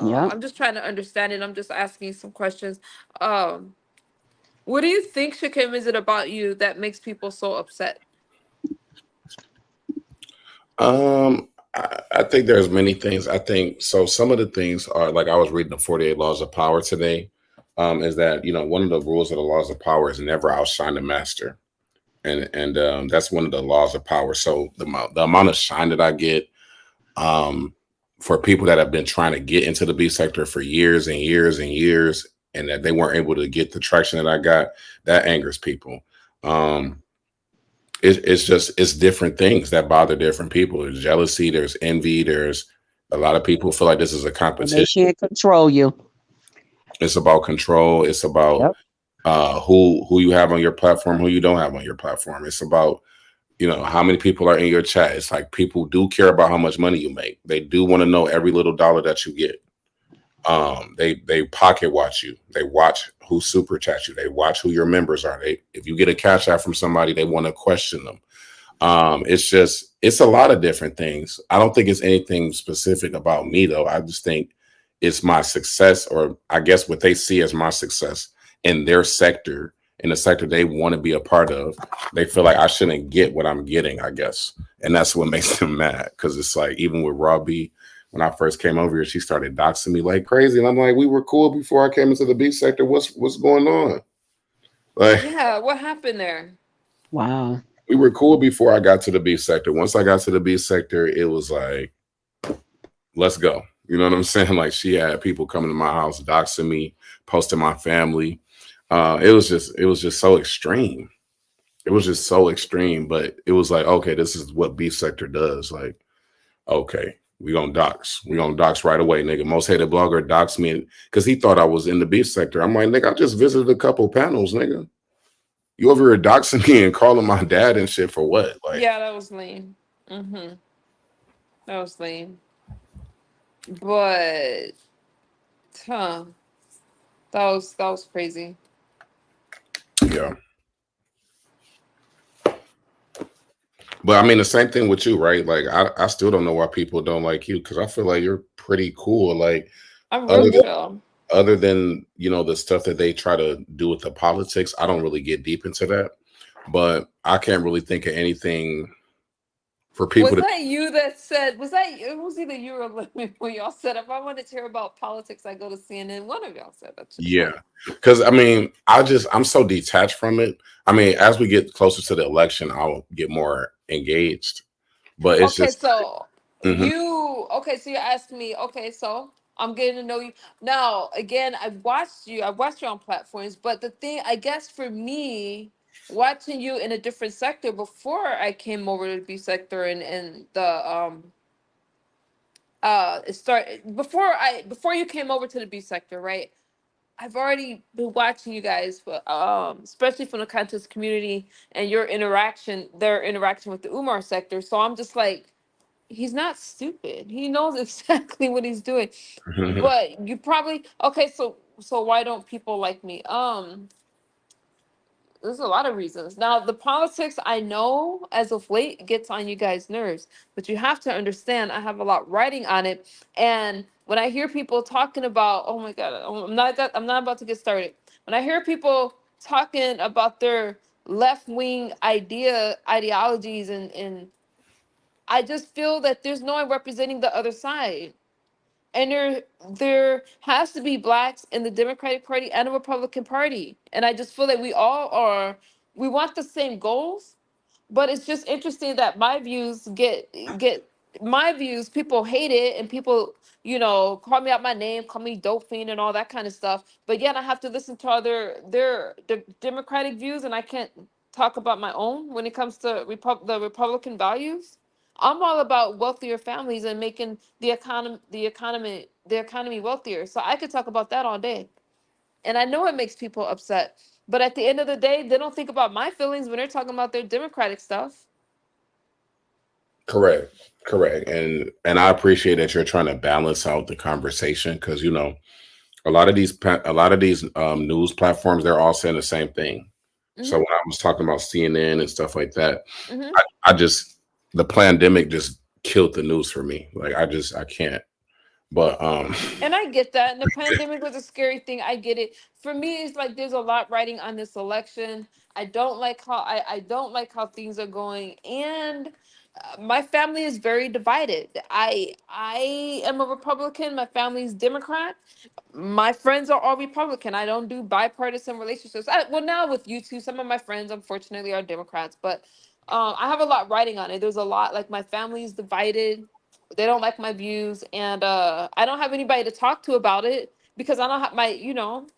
Yep. I'm just trying to understand it. I'm just asking some questions. Um, what do you think, Shakim? Is it about you that makes people so upset? I think there's many things. I think so. Some of the things are like I was reading the 48 Laws of Power today. Is that one of the rules of the laws of power is never outshine the master, and that's one of the laws of power. So the amount of shine that I get, um, for people that have been trying to get into the B sector for years and years and years, and that they weren't able to get the traction that I got, that angers people. Um, it's different things that bother different people. There's jealousy, there's envy, there's a lot of people feel like this is a And they competition. can't control you. It's about control. It's about Yep. who you have on your platform, who you don't have on your platform. It's about how many people are in your chat. It's like people do care about how much money you make. They do want to know every little dollar that you get. They pocket watch you. They watch who super chats you. They watch who your members are. If you get a cash out from somebody, they want to question them. It's a lot of different things. I don't think it's anything specific about me though. I just think it's my success, or I guess what they see as my success in their sector, in the sector they want to be a part of. They feel like I shouldn't get what I'm getting, I guess. And that's what makes them mad. Cause it's like, even with Robbie, when I first came over here, she started doxing me like crazy. And I'm like, we were cool before I came into the beef sector. What's going on? Like, Yeah, what happened there? Wow. we were cool before I got to the beef sector. Once I got to the beef sector, it was like, let's go. You know what I'm saying? Like, she had people coming to my house, doxing me, posting my family. It was just so extreme. It was just so extreme. But it was like, okay, this is what beef sector does. Like, okay, we gonna dox. We gonna dox right away, nigga. Most hated blogger doxed me because he thought I was in the beef sector. I'm like, nigga, I just visited a couple panels, nigga. You over here doxing me and calling my dad and shit for what? Like, Yeah, that was lame. Mm-hmm. That was lame. But, huh? That was crazy. Yeah. But I mean, the same thing with you, right? Like, I still don't know why people don't like you because I feel like you're pretty cool. Like, I'm other real than, chill. other than the stuff that they try to do with the politics, I don't really get deep into that. But I can't really think of anything for people Was to. that you that said? Was that it? Was either you or Lemon when y'all said if I wanted to hear about politics, I go to CNN. One of y'all said that shit. Yeah, because I mean, I'm so detached from it. I mean, as we get closer to the election, I'll get more engaged. But it's Okay, just. so Mhm. so you asked me, okay, so I'm getting to know you. Now, again, I've watched you on platforms, but the thing, I guess for me, watching you in a different sector before I came over to the B sector and the it started before you came over to the B sector, right? I've already been watching you guys, but especially from the contest community and their interaction with the Umar sector. So I'm just like, he's not stupid. He knows exactly what he's doing. But you probably okay. So why don't people like me? There's a lot of reasons. Now the politics I know as of late gets on you guys' nerves, but you have to understand I have a lot writing on it, and when I hear people talking about, oh my god, I'm not about to get started. When I hear people talking about their left wing ideologies and I just feel that there's no one representing the other side. And there has to be blacks in the Democratic Party and the Republican Party. And I just feel that we want the same goals, but it's just interesting that get my views, people hate it and people, call me out my name, call me dope fiend and all that kind of stuff. But yet I have to listen to the Democratic views and I can't talk about my own when it comes to the Republican values. I'm all about wealthier families and making the economy wealthier. So I could talk about that all day. And I know it makes people upset. But at the end of the day, they don't think about my feelings when they're talking about their Democratic stuff. Correct, and I appreciate that you're trying to balance out the conversation because a lot of these news platforms, they're all saying the same thing. So Hmm. when I was talking about CNN and stuff like that, Hmm. I just the pandemic just killed the news for me. Like I can't. But And I get that. And the pandemic was a scary thing. I get it. For me, it's like there's a lot writing on this election. I don't like how things are going. And my family is very divided. I am a Republican. My family's Democrat. My friends are all Republican. I don't do bipartisan relationships. Well, now with you two, some of my friends, unfortunately, are Democrats, but I have a lot writing on it. There's a lot, like my family's divided. They don't like my views, and I don't have anybody to talk to about it because I don't have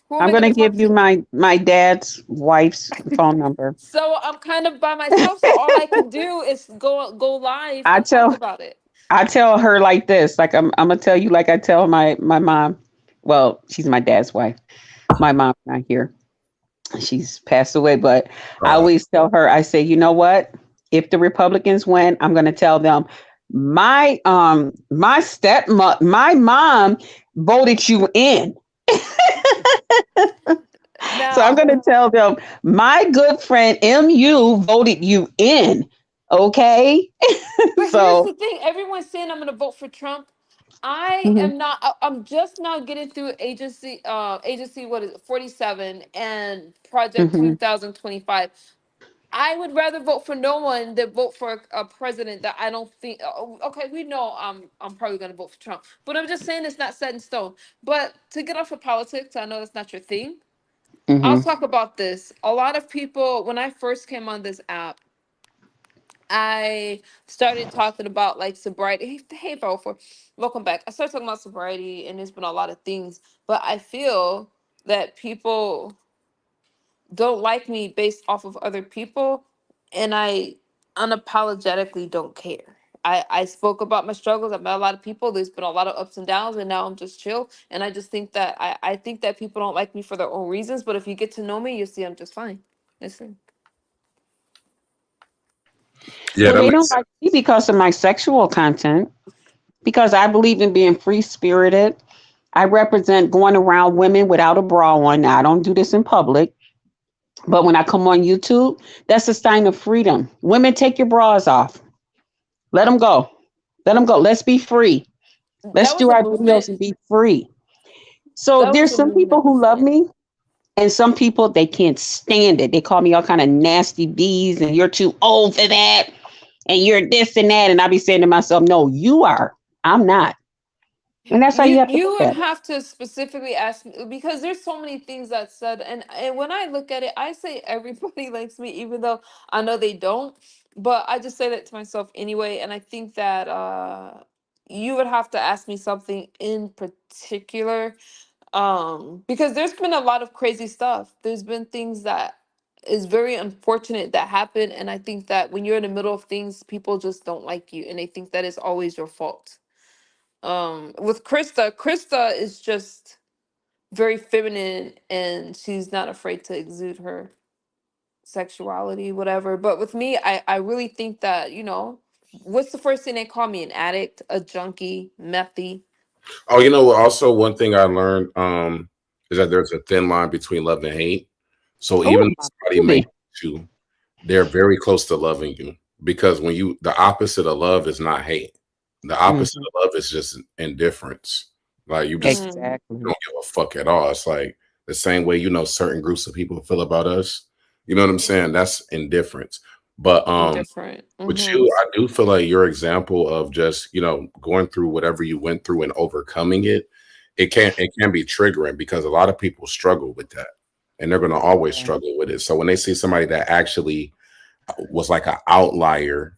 who am I'm I going going to to talk give you to? my dad's wife's phone number. So I'm kind of by myself. So all I can do is go live I and talk tell about it. I tell her like this, like I'm gonna tell you like I tell my mom. Well, she's my dad's wife. My mom's not here. She's passed away, but I uh, always tell her, I say, you know what? If the Republicans win, I'm gonna tell them my mom voted you in. So I'm Now, gonna tell them my good friend MU voted you in. Okay. but here's So the thing: everyone's saying I'm going to vote for Trump. I mhm, am not. I'm just now getting through agency. What is it? 47 and Project mhm. 2025. I would rather vote for no one than vote for a president that I don't think. Okay, we know I'm probably going to vote for Trump, but I'm just saying it's not set in stone. But to get off of politics, I know that's not your thing. I'll Mhm. talk about this. A lot of people, when I first came on this app, I started talking about like sobriety. Hey, for welcome back. I started talking about sobriety, and there's been a lot of things, but I feel that people don't like me based off of other people, and I unapologetically don't care. I spoke about my struggles. I've met a lot of people. There's been a lot of ups and downs, and now I'm just chill. And I just think that I think that people don't like me for their own reasons. But if you get to know me, you'll see I'm just fine. Listen. yeah, Well, that they makes don't sense. like me because of my sexual content, because I believe in being free spirited. I represent going around women without a bra on. Now, I don't do this in public, but when I come on YouTube, that's a sign of freedom. Women, take your bras off. Let them go. Let them go. Let's be free. That Let's was do a our movement. videos and be free. So That was there's a some people movement who love before. me, and some people they can't stand it. They call me all kind of nasty bees, and you're too old for that, and you're this and that. And I be saying to myself, no, you are. I'm not. And that's how you have to You look would at it. have to specifically ask me because there's so many things that said, and when I look at it, I say everybody likes me, even though I know they don't. But I just say that to myself anyway, and I think that you would have to ask me something in particular, because there's been a lot of crazy stuff. There's been things that is very unfortunate that happen, and I think that when you're in the middle of things, people just don't like you, and they think that it's always your fault. With Krista is just very feminine and she's not afraid to exude her sexuality, whatever. But with me, I really think that, what's the first thing they call me? An addict, a junkie, methy. Oh, you know what? Also, one thing I learned is that there's a thin line between love and hate. So even Oh, if somebody may absolutely. hate you, they're very close to loving you because the opposite of love is not hate. The opposite Mhm. of love is just indifference. Like Mm, you Exactly. don't give a fuck at all. It's like the same way certain groups of people feel about us. You know what I'm saying? That's indifference. But indifferent. with Mm-hmm. you, I do feel like your example of just, going through whatever you went through and overcoming it, it can be triggering because a lot of people struggle with that and they're gonna always Yeah. struggle with it. So when they see somebody that actually was like an outlier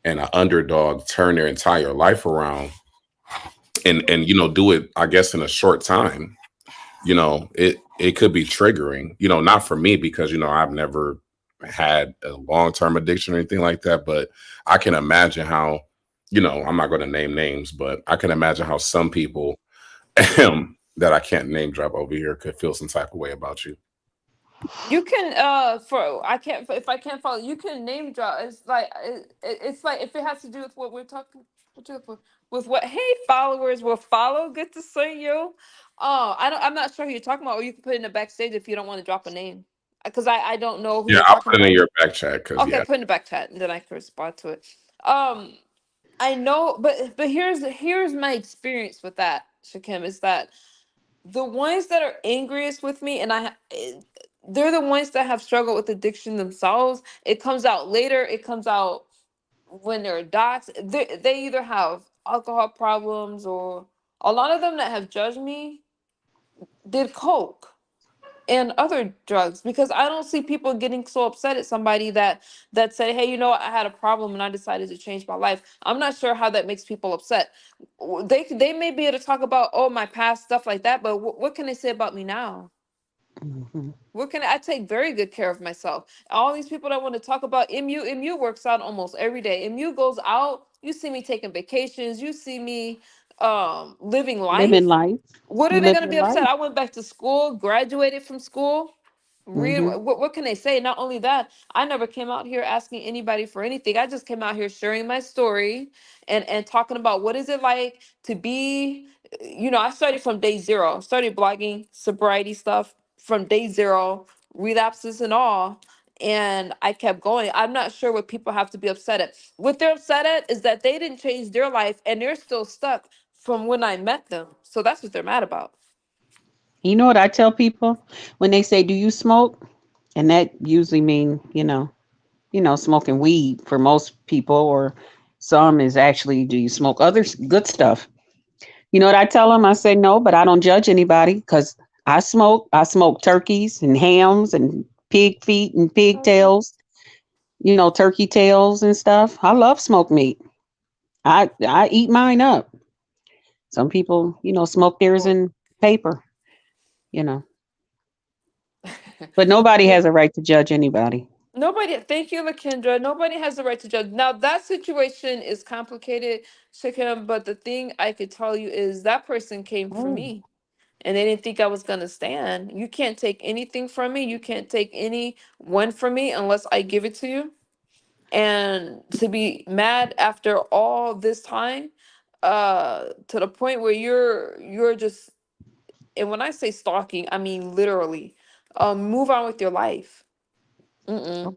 and an underdog turn their entire life around and do it, I guess, in a short time, it could be triggering. Not for me because I've never had a long-term addiction or anything like that, but I can imagine how, I'm not going to name names, but I can imagine how some people that I can't name drop over here could feel some type of way about you. You can for I can't if I can't follow you can name drop. It's like it's like if it has to do with what we're talking what you look for- with what hey followers will follow. Good to see you. I'm not sure who you're talking about, or you can put it in the backstage if you don't want to drop a name. Because I don't know who Yeah, you're I'll talking put it in about. your back chat because Okay, yeah. put in the back chat and then I can respond to it. Um I know, but here's my experience with that, Shakim, is that the ones that are angriest with me they're the ones that have struggled with addiction themselves. It comes out later. It comes out when they're docs. They either have alcohol problems, or a lot of them that have judged me did coke and other drugs, because I don't see people getting so upset at somebody that said, hey, I had a problem and I decided to change my life. I'm not sure how that makes people upset. They may be able to talk about, oh, my past, stuff like that, but what can they say about me now? Mhm. What can I take very good care of myself? All these people that want to talk about MU works out almost every day. MU goes out. You see me taking vacations. You see me living Living life. life. What are You they live going to your be upset? life. I went back to school, graduated from school. Read Hmm. what can they say? Not only that, I never came out here asking anybody for anything. I just came out here sharing my story and talking about what is it like to be. I started from day zero. Started blogging sobriety stuff from day zero, relapses and all. And I kept going. I'm not sure what people have to be upset at. What they're upset at is that they didn't change their life and they're still stuck from when I met them. So that's what they're mad about. You know what I tell people when they say, "Do you smoke?" And that usually mean, smoking weed for most people, or some is actually, do you smoke other good stuff? You know what I tell them? I say no, but I don't judge anybody because I smoke. I smoke turkeys and hams and pig feet and pigtails, turkey tails and stuff. I love smoked meat. I eat mine up. Some people, smoke theirs in paper, you know, but nobody Yeah. has a right to judge anybody. Nobody, thank you, Lakendra. Nobody has the right to judge. Now, that situation is complicated, Shakim, but the thing I could tell you is that person came for Oh. me and they didn't think I was going to stand. You can't take anything from me. You can't take any one from me unless I give it to you. And to be mad after all this time, to the point where you're just and when I say stalking, I mean literally. Move on with your life. Mm-mm.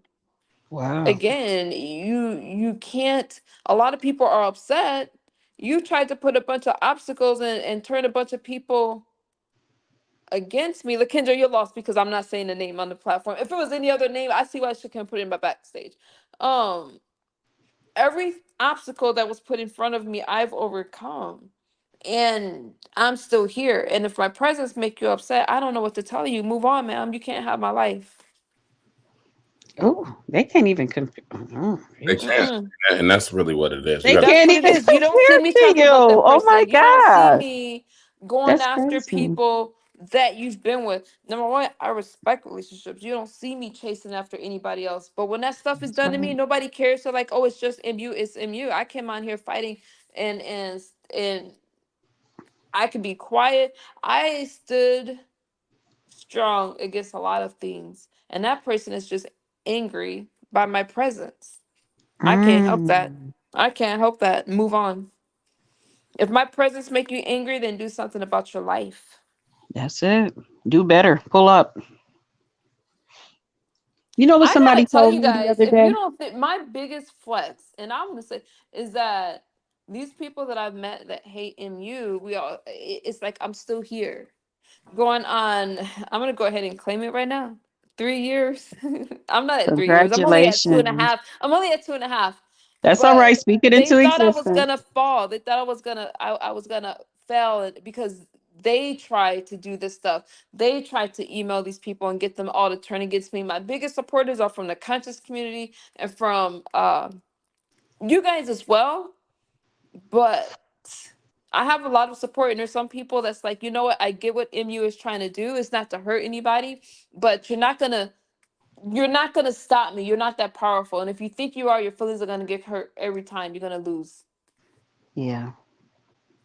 Wow. Again, you can't. A lot of people are upset. You tried to put a bunch of obstacles and turn a bunch of people against me. Lakendra, you're lost because I'm not saying the name on the platform. If it was any other name, I see why she can put it in my backstage. Um, every obstacle that was put in front of me, I've overcome. And I'm still here. And if my presence make you upset, I don't know what to tell you. Move on, ma'am. You can't have my life. Oh, they can't even compare. Oh, They Jesus. can't, Mm-mm. and that's really what it is. You They got That's can't what it even is. You don't see compare me to talking you. about that Oh my person. You don't see God. me going That's after crazy. people that you've been with. Number one, I respect relationships. You don't see me chasing after anybody else. But when that stuff is That's done to me, right. nobody cares. So like, oh, it's just MU. It's MU. I came on here fighting, and I could be quiet. I stood strong against a lot of things, and that person is just angry by my presence. I can't help that. Mm, I can't help that. Move on. If my presence make you angry, then do something about your life. that's it. Do better. Pull up. You know what I somebody gotta tell told you me the guys, other if you day? don't think my biggest flex, and I'm gonna say, is that these people that I've met that hate MU, it's like I'm still here. Going on, I'm gonna go ahead and claim it right now. 3 years. I'm not at 3 years. I'm only at two and a Congratulations. half. I'm only at 2.5. That's all right. But Speak it they into thought I was existence. gonna fall. They thought I was gonna fail because they tried to do this stuff. They tried to email these people and get them all to turn against me. My biggest supporters are from the conscious community and from you guys as well. But I have a lot of support, and there's some people that's like, you know what? I get what MU is trying to do. It's not to hurt anybody, but you're not gonna stop me. You're not that powerful. And if you think you are, your feelings are gonna get hurt every time. You're gonna lose. Yeah.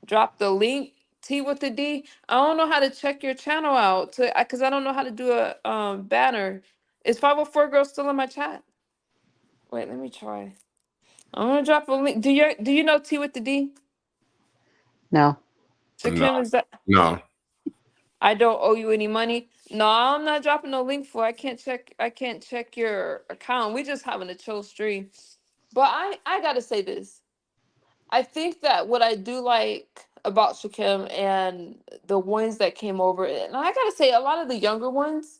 Drop the link. T with the D. I don't know how to check your channel out to because I don't know how to do a banner. Is 504 girl still in my chat? Wait, let me try. I'm gonna drop a link. Do you know T with the D? No. no, Shakim, is that no. I don't owe you any money? No, I'm not dropping no link for. I can't check your account. We just having a chill stream. But I gotta say this. I think that what I do like about Shakim and the ones that came over, and I gotta say, a lot of the younger ones,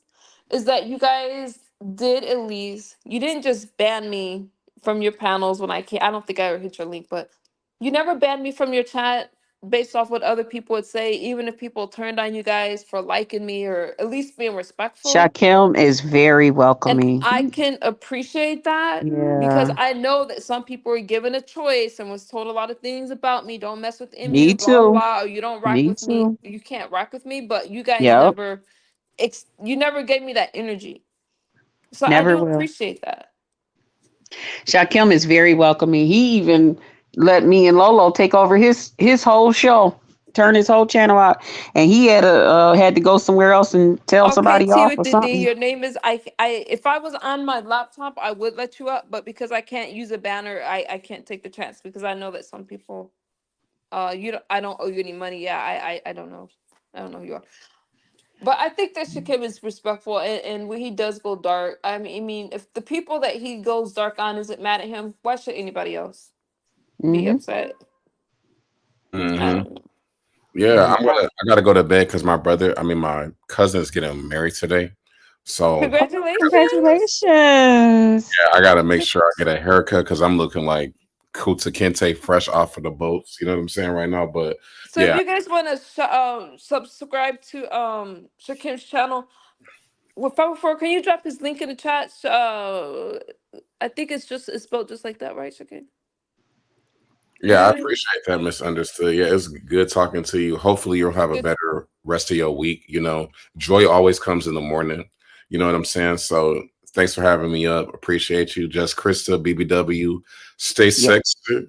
is that you guys did at least, you didn't just ban me from your panels when I came. I don't think I ever hit your link, but you never banned me from your chat based off what other people would say, even if people turned on you guys for liking me or at least being respectful. Shakim is very And welcoming. I can appreciate that because Yeah. I know that some people were given a choice and was told a lot of things about me. Don't mess with Me MU, blah, blah, too. blah. Or you don't rock Me with me. too. You can't rock with me. But you guys Yep. never, you never gave me that energy. So I Never do will. appreciate that. Shakim is very welcoming. He even let me and Lolo take over his whole show, turn his whole channel out, and he had to go somewhere else and tell Okay, somebody T off with or the D, something. your name is I if I was on my laptop, I would let you up, but because I can't use a banner, I can't take the chance because I know that some people I don't owe you any money. Yeah, I don't know. I don't know who you are. But I think that Shakim is respectful, and when he does go dark, I mean, if the people that he goes dark on isn't mad at him, why should anybody else be Hmm. upset? I Hmm. don't know. Yeah, Yeah. I gotta go to bed because my cousin is getting married today. So Oh, Congratulations! congratulations. yeah, I gotta make sure I get a haircut because I'm looking like Kuta Kente fresh off of the boats. You know what I'm saying right now? But So if yeah, you guys want to subscribe to Shakim's channel, with 504, can you drop his link in the chat? I think it's spelled just like that, right, Shakim? You yeah, I got it. appreciate that, misunderstood. Yeah, it's good talking to you. Hopefully, you'll have a Good. better rest of your week. Joy always comes in the morning. You know what I'm saying? So thanks for having me up. Appreciate you. Just Krista, BBW. Stay Yeah. sexy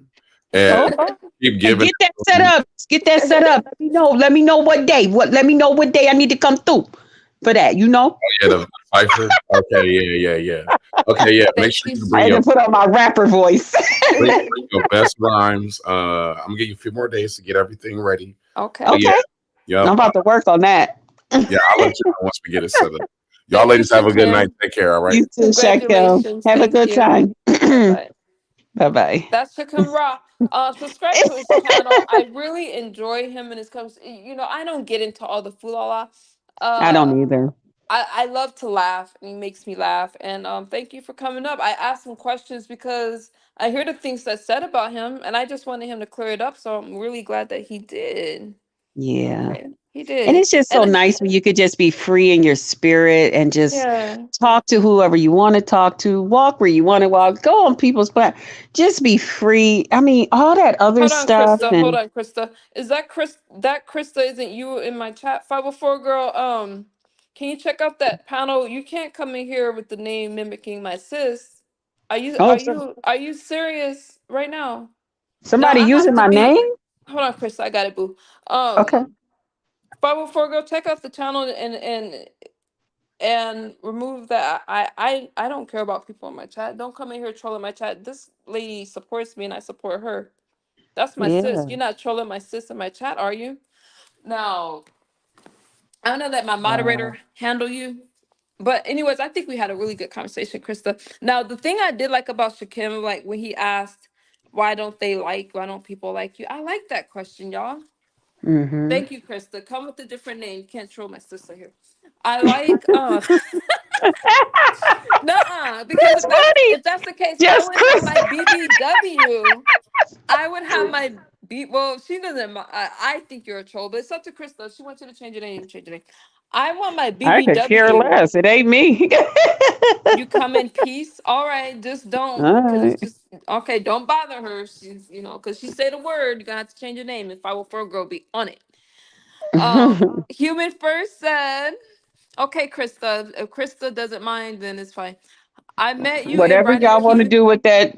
and Oh, oh. keep And giving. get that set up. Get that set up. Let me know. Let me know what day. Let me know what day I need to come through for that. You know? Yeah, the cipher. Okay, yeah. Okay, yeah. Make Thank sure you. you I bring had your to put on my rapper voice. best rhymes. I'm gonna give you a few more days to get everything ready. Okay. But yeah, Okay. Yep. I'm about to work on that. Yeah, I'll let you know once we get it set up. Y'all Thank you, ladies have a good night. Shakim. Take care. All right. You too, Shaquille. Congratulations. Have a Thank good you. time. Bye bye. Bye-bye. That's Shakim Ra. Subscribe to his channel. I really enjoy him and his comes. You know, I don't get into all the foolala. I Uh, don't either. I love to laugh, and he makes me laugh. And thank you for coming up. I asked him questions because I hear the things that said about him, and I just wanted him to clear it up. So I'm really glad that he did. Yeah. Okay, he And did. it's just so And nice when you could just be free in your spirit and just yeah. talk to whoever you want to talk to, walk where you want to walk, go on people's plan, just be free. I mean, all that other Hold on, stuff Krista. Hold and on, Krista. Is that Chris? That Krista isn't you in my chat? 504 girl. Can you check out that panel? You can't come in here with the name mimicking my sis. Are you? oh, Are so you? Are you serious right now? Now somebody I have using to my be. name? Hold on, Krista. I got it, boo. Okay. 504 girl. Check out the channel and remove that. I don't care about people in my chat. Don't come in here trolling my chat. This lady supports me and I support her. That's my sis. Yeah. You're not trolling my sis in my chat, are you? Now, I'm gonna let my Wow. moderator handle you. But anyways, I think we had a really good conversation, Krista. Now, the thing I did like about Shakim, like when he asked, why don't people like you? I like that question, y'all. Mm-hmm. Thank you, Krista. Come with a different name. You can't troll my sister here. I like nuh-uh, because That's funny. if that's the case, I Just would have Chris. my BBW. I would have my beat. Well, she doesn't. I think you're a troll, but it's up to Krista. She wants you to change your name. Change your name. I want my I could care BBW. less. It ain't me. You come in peace. All right, just don't, All because it's right. just okay. Don't bother her. She's, because she said a word. You're gonna have to change your name. If I will for a girl, be on it. Human first said, okay, Krista. If Krista doesn't mind, then it's fine. I met you in Whatever Writing y'all want to Q. do with that,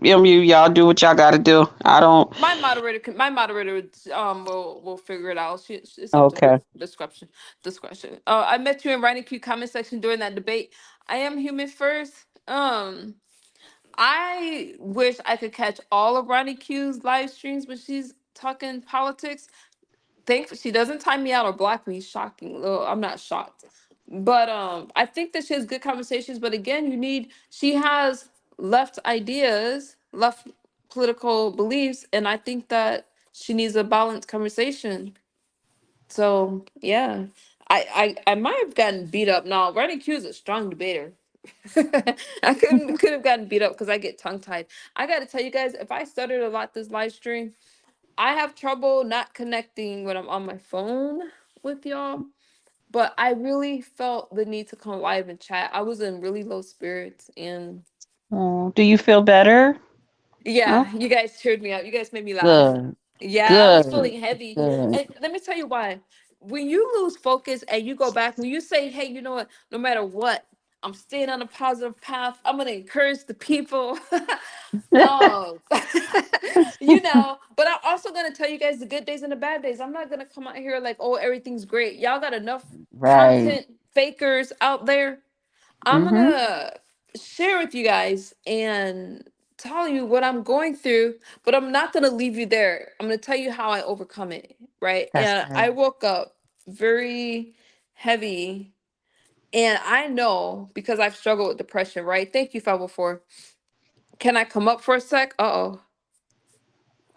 MU, y'all do what y'all got to do. I don't. My moderator will figure it out. It's up to her Okay. discretion. I met you in writing Q comment section during that debate. I am human first. I wish I could catch all of Ronnie Q's live streams when she's talking politics. Thankfully, she doesn't time me out or block me. Shocking. Well, I'm not shocked, but I think that she has good conversations. But again, she has left ideas, left political beliefs, and I think that she needs a balanced conversation. So yeah, I might have gotten beat up. Now, Ronnie Q is a strong debater. I could have gotten beat up because I get tongue tied. I got to tell you guys, if I stuttered a lot this live stream, I have trouble not connecting when I'm on my phone with y'all. But I really felt the need to come live and chat. I was in really low spirits, and Oh, do you feel better? Oh, yeah, you guys cheered me up. You guys made me laugh. good. Yeah, I was Good. feeling heavy. Good. And let me tell you why. When you lose focus and you go back, when you say, hey, you know what, no matter what, I'm staying on a positive path. I'm gonna encourage the people. Oh, but I'm also gonna tell you guys the good days and the bad days. I'm not gonna come out here like, oh, everything's great. Y'all got enough Right. content fakers out there. I'm Mm-hmm. gonna share with you guys and tell you what I'm going through, but I'm not gonna leave you there. I'm gonna tell you how I overcome it, right? That's And I good. woke up very heavy, and I know because I've struggled with depression, right? Thank you, 504. Can I come up for a sec? Uh-oh.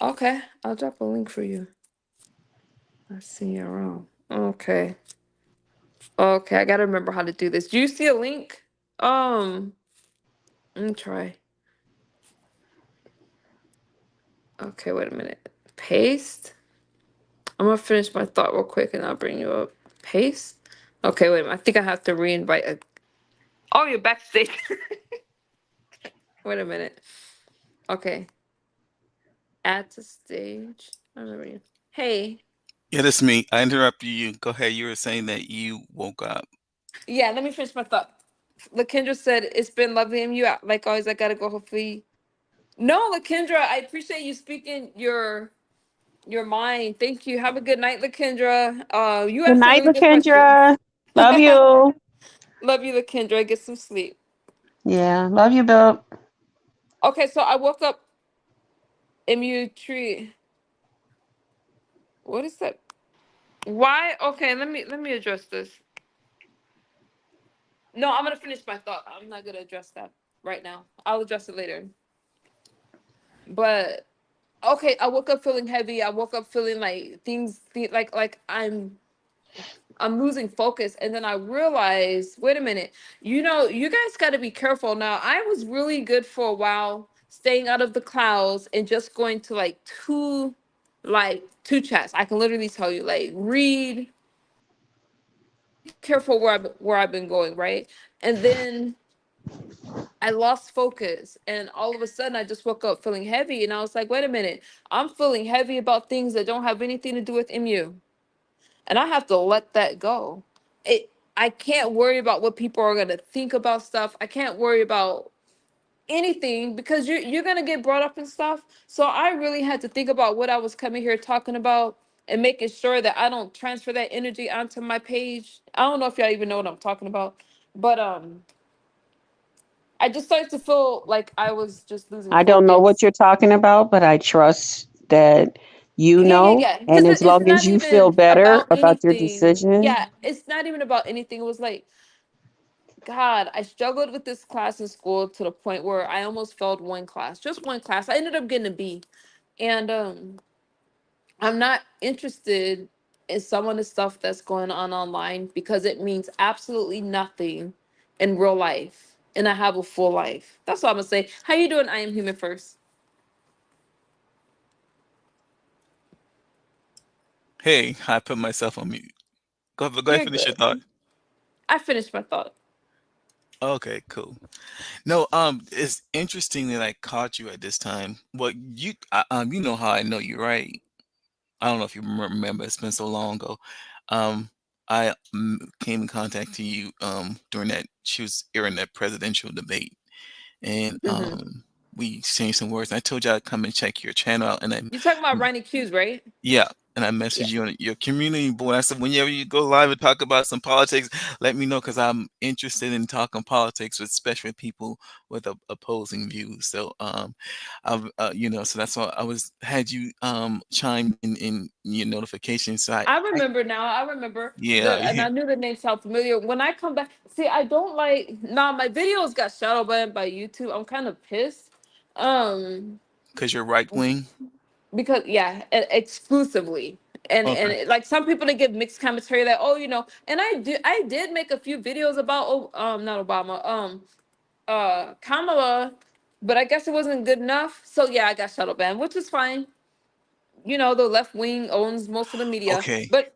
Okay, I'll drop a link for you. I see you around. Okay. Okay, I gotta remember how to do this. Do you see a link? Let me try. Okay, wait a minute. Paste. I'm gonna finish my thought real quick and I'll bring you up. Paste. Okay, wait a minute. I think I have to re-invite Oh, you're backstage. Wait a minute. Okay. Add to stage. I remember you. Hey. Yeah, that's me. I interrupted you. Go ahead. You were saying that you woke up. Yeah, let me finish my thought. Lakendra said it's been lovely having you out. Like always, I gotta go. Hopefully. No, Lakendra, I appreciate you speaking your mind. Thank you. Have a good night, Lakendra. You Good asked some night, really good questions. LaKendra. Love you. Love you, Lakendra. Get some sleep. Yeah. Love you, Bill. Okay, so I woke up MU tree. What is that? Why? Okay, let me address this. No, I'm gonna finish my thought. I'm not gonna address that right now. I'll address it later. But okay, I woke up feeling heavy. I woke up feeling like like I'm losing focus, and then I realized, wait a minute, you guys got to be careful now. I was really good for a while, staying out of the clouds and just going to two chats. I can literally tell you, like, read, careful where I've been going, right? And then I lost focus, and all of a sudden I just woke up feeling heavy, and I was like, wait a minute, I'm feeling heavy about things that don't have anything to do with MU, and I have to let that go. I can't worry about what people are gonna think about stuff. I can't worry about anything because you're gonna get brought up in stuff. So I really had to think about what I was coming here talking about and making sure that I don't transfer that energy onto my page. I don't know if y'all even know what I'm talking about, but I just started to feel like I was just losing I don't know what focus. you're talking about, but I trust that you Yeah, yeah, know. yeah. And Because as it's long as not you feel even better about about your anything. decision, Yeah, it's not even about anything. It was like, God, I struggled with this class in school to the point where I almost failed one class, just one class. I ended up getting a B. And I'm not interested in some of the stuff that's going on online because it means absolutely nothing in real life. And I have a full life. That's all I'm gonna say. How you doing? I am human first. Hey, I put myself on mute. Go ahead, You're finish your good. thought. I finished my thought. Okay, cool. No, it's interesting that I caught you at this time. Well, you know how I know you, right? I don't know if you remember. It's been so long ago. Um, I came in contact to you during that she was airing that presidential debate, and Hmm. we exchanged some words. I told you I'd come and check your channel out, and I You're talking about Ronnie Hughes, right? yeah, and I Yeah. messaged you on your community board. I said, whenever you go live and talk about some politics, let me know because I'm interested in talking politics with especially people with opposing views. So, so that's why I was had you chime in your notifications. So I remember now. I remember yeah, and I knew the name sounded familiar. When I come back, see, I don't like. Nah, my videos got shadow banned by YouTube. I'm kind of pissed. Um, because you're right wing. because yeah, exclusively, and Okay, like some people they give mixed commentary that and I did make a few videos about not Obama Kamala, but I guess it wasn't good enough. So yeah, I got shadow banned, which is fine. The left wing owns most of the media, okay, but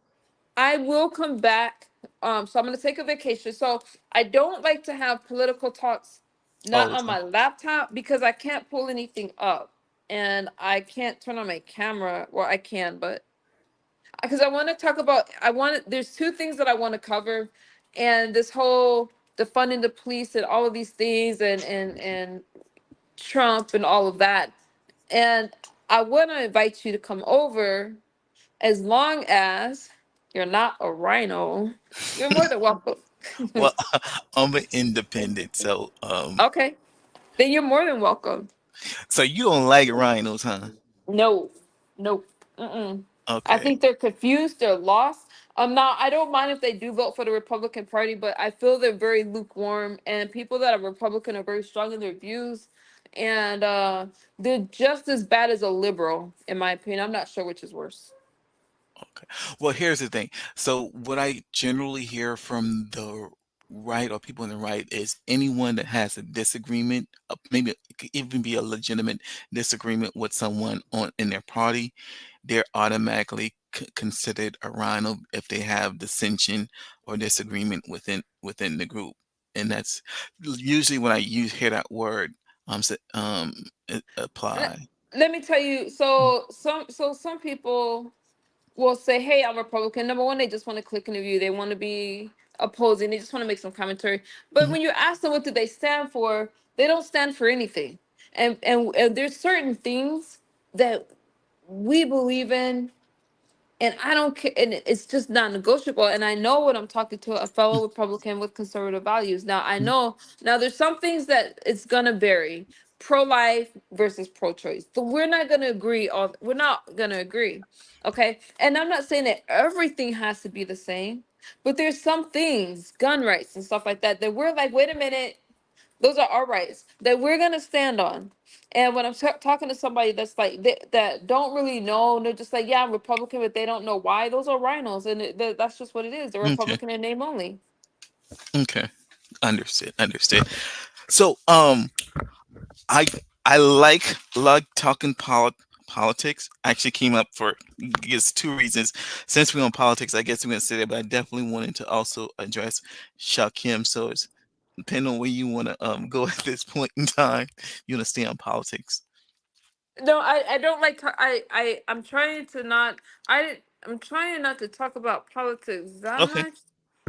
I will come back. So I'm gonna take a vacation. So I don't like to have political talks all not the on time. my laptop because I can't pull anything up and I can't turn on my camera. Well, I can, but because I want to talk about there's two things that I want to cover, and this whole defunding the police and all of these things and Trump and all of that. And I want to invite you to come over as long as you're not a rhino. You're more than welcome. Well, I'm an independent, so Okay, then you're more than welcome. so you don't like rhinos, huh? No, nope. Mm-mm. I Okay. think they're confused. They're lost. Now I don't mind if they do vote for the Republican Party, but I feel they're very lukewarm, and people that are Republican are very strong in their views, and they're just as bad as a liberal, in my opinion. I'm not sure which is worse. Okay. Well, here's the thing. So, what I generally hear from the right or people on the right is anyone that has a disagreement, maybe it could even be a legitimate disagreement with someone on in their party, they're automatically considered a rhino if they have dissension or disagreement within the group, and that's usually when I hear that word Let, apply. let me tell you. So some people will say, "Hey, I'm Republican." Number one, they just want to click in the view. They want to be opposing. They just want to make some commentary. But Mhm. when you ask them what do they stand for, they don't stand for anything. And there's certain things that we believe in, and I don't care, and it's just not negotiable. And I know what I'm talking to a fellow Republican with conservative values. Now I know now there's some things that it's gonna vary. pro-life versus pro-choice. So we're not going to agree. We're not going to agree. Okay. And I'm not saying that everything has to be the same, but there's some things, gun rights and stuff like that, that we're like, wait a minute, those are our rights that we're going to stand on. And when I'm talking to somebody that's like that don't really know, and they're just like, yeah, I'm Republican, but they don't know why. Those are rhinos, and that's just what it is. They're Okay. Republican in name only. Okay. Understood. Understood. So I like talking politics. I actually came up for, I guess, two reasons. Since we're on politics, I guess I'm gonna say that, but I definitely wanted to also address Shakim. So it's depending on where you want to go at this point in time. You want to stay on politics. No, I don't like I'm trying to not I'm trying not to talk about politics that Okay. much.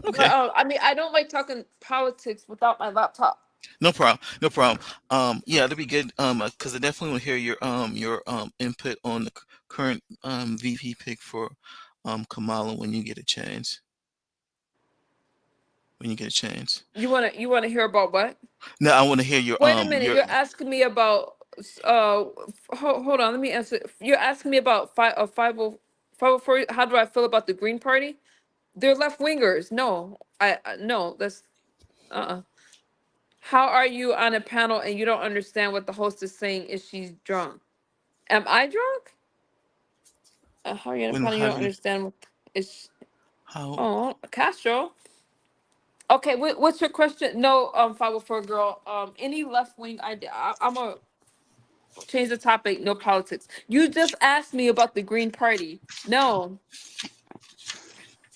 But Okay. I mean, I don't like talking politics without my laptop. No problem. No problem. Yeah, that'd be good. Because I definitely want to hear your input on the current VP pick for Kamala when you get a chance. When you get a chance. You wanna hear about what? No, I want to hear your Wait a minute, your you're asking me about hold on, let me answer. You're asking me about 504. How do I feel about the Green Party? They're left wingers. No, no, that's uh-uh. How are you on a panel and you don't understand what the host is saying? Is she's drunk? Am I drunk? How are you on a when panel? You how don't do you understand what is? how Oh, Castro. Okay, what's your question? No, 504 girl. Any left wing idea? I'm gonna change the topic. No politics. You just asked me about the Green Party. No.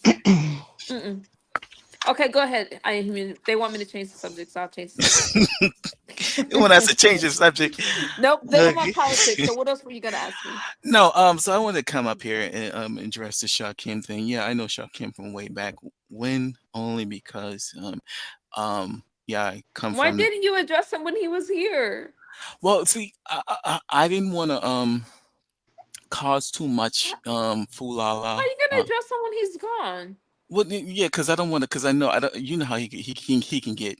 Mm-mm. Okay, go ahead. I mean, they want me to change the subject, so I'll change the you want us to subject. change the subject? Nope, they don't want Okay. politics. So what else were you gonna ask me? No, so I wanted to come up here and address the Shakim thing. Yeah, I know Shakim from way back when, only because yeah, I come Why from. didn't you address him when he was here? Well, see, I didn't want to cause too much How are foolala. you gonna address him when he's gone? Well, yeah, because I don't want to, because I know I don't. You know how he can get,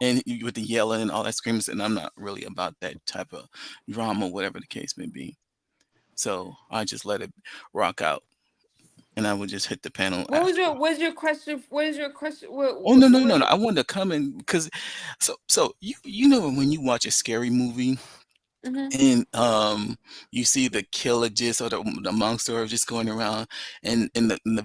and with the yelling and all that screaming, and I'm not really about that type of drama, whatever the case may be. So I just let it rock out, and I would just hit the panel after. What's your question? What is your question? Oh, no, no, What no, is no! your I wanted to come in because, so you know when you watch a scary movie hmm and you see the killer just, or the monster just going around, and the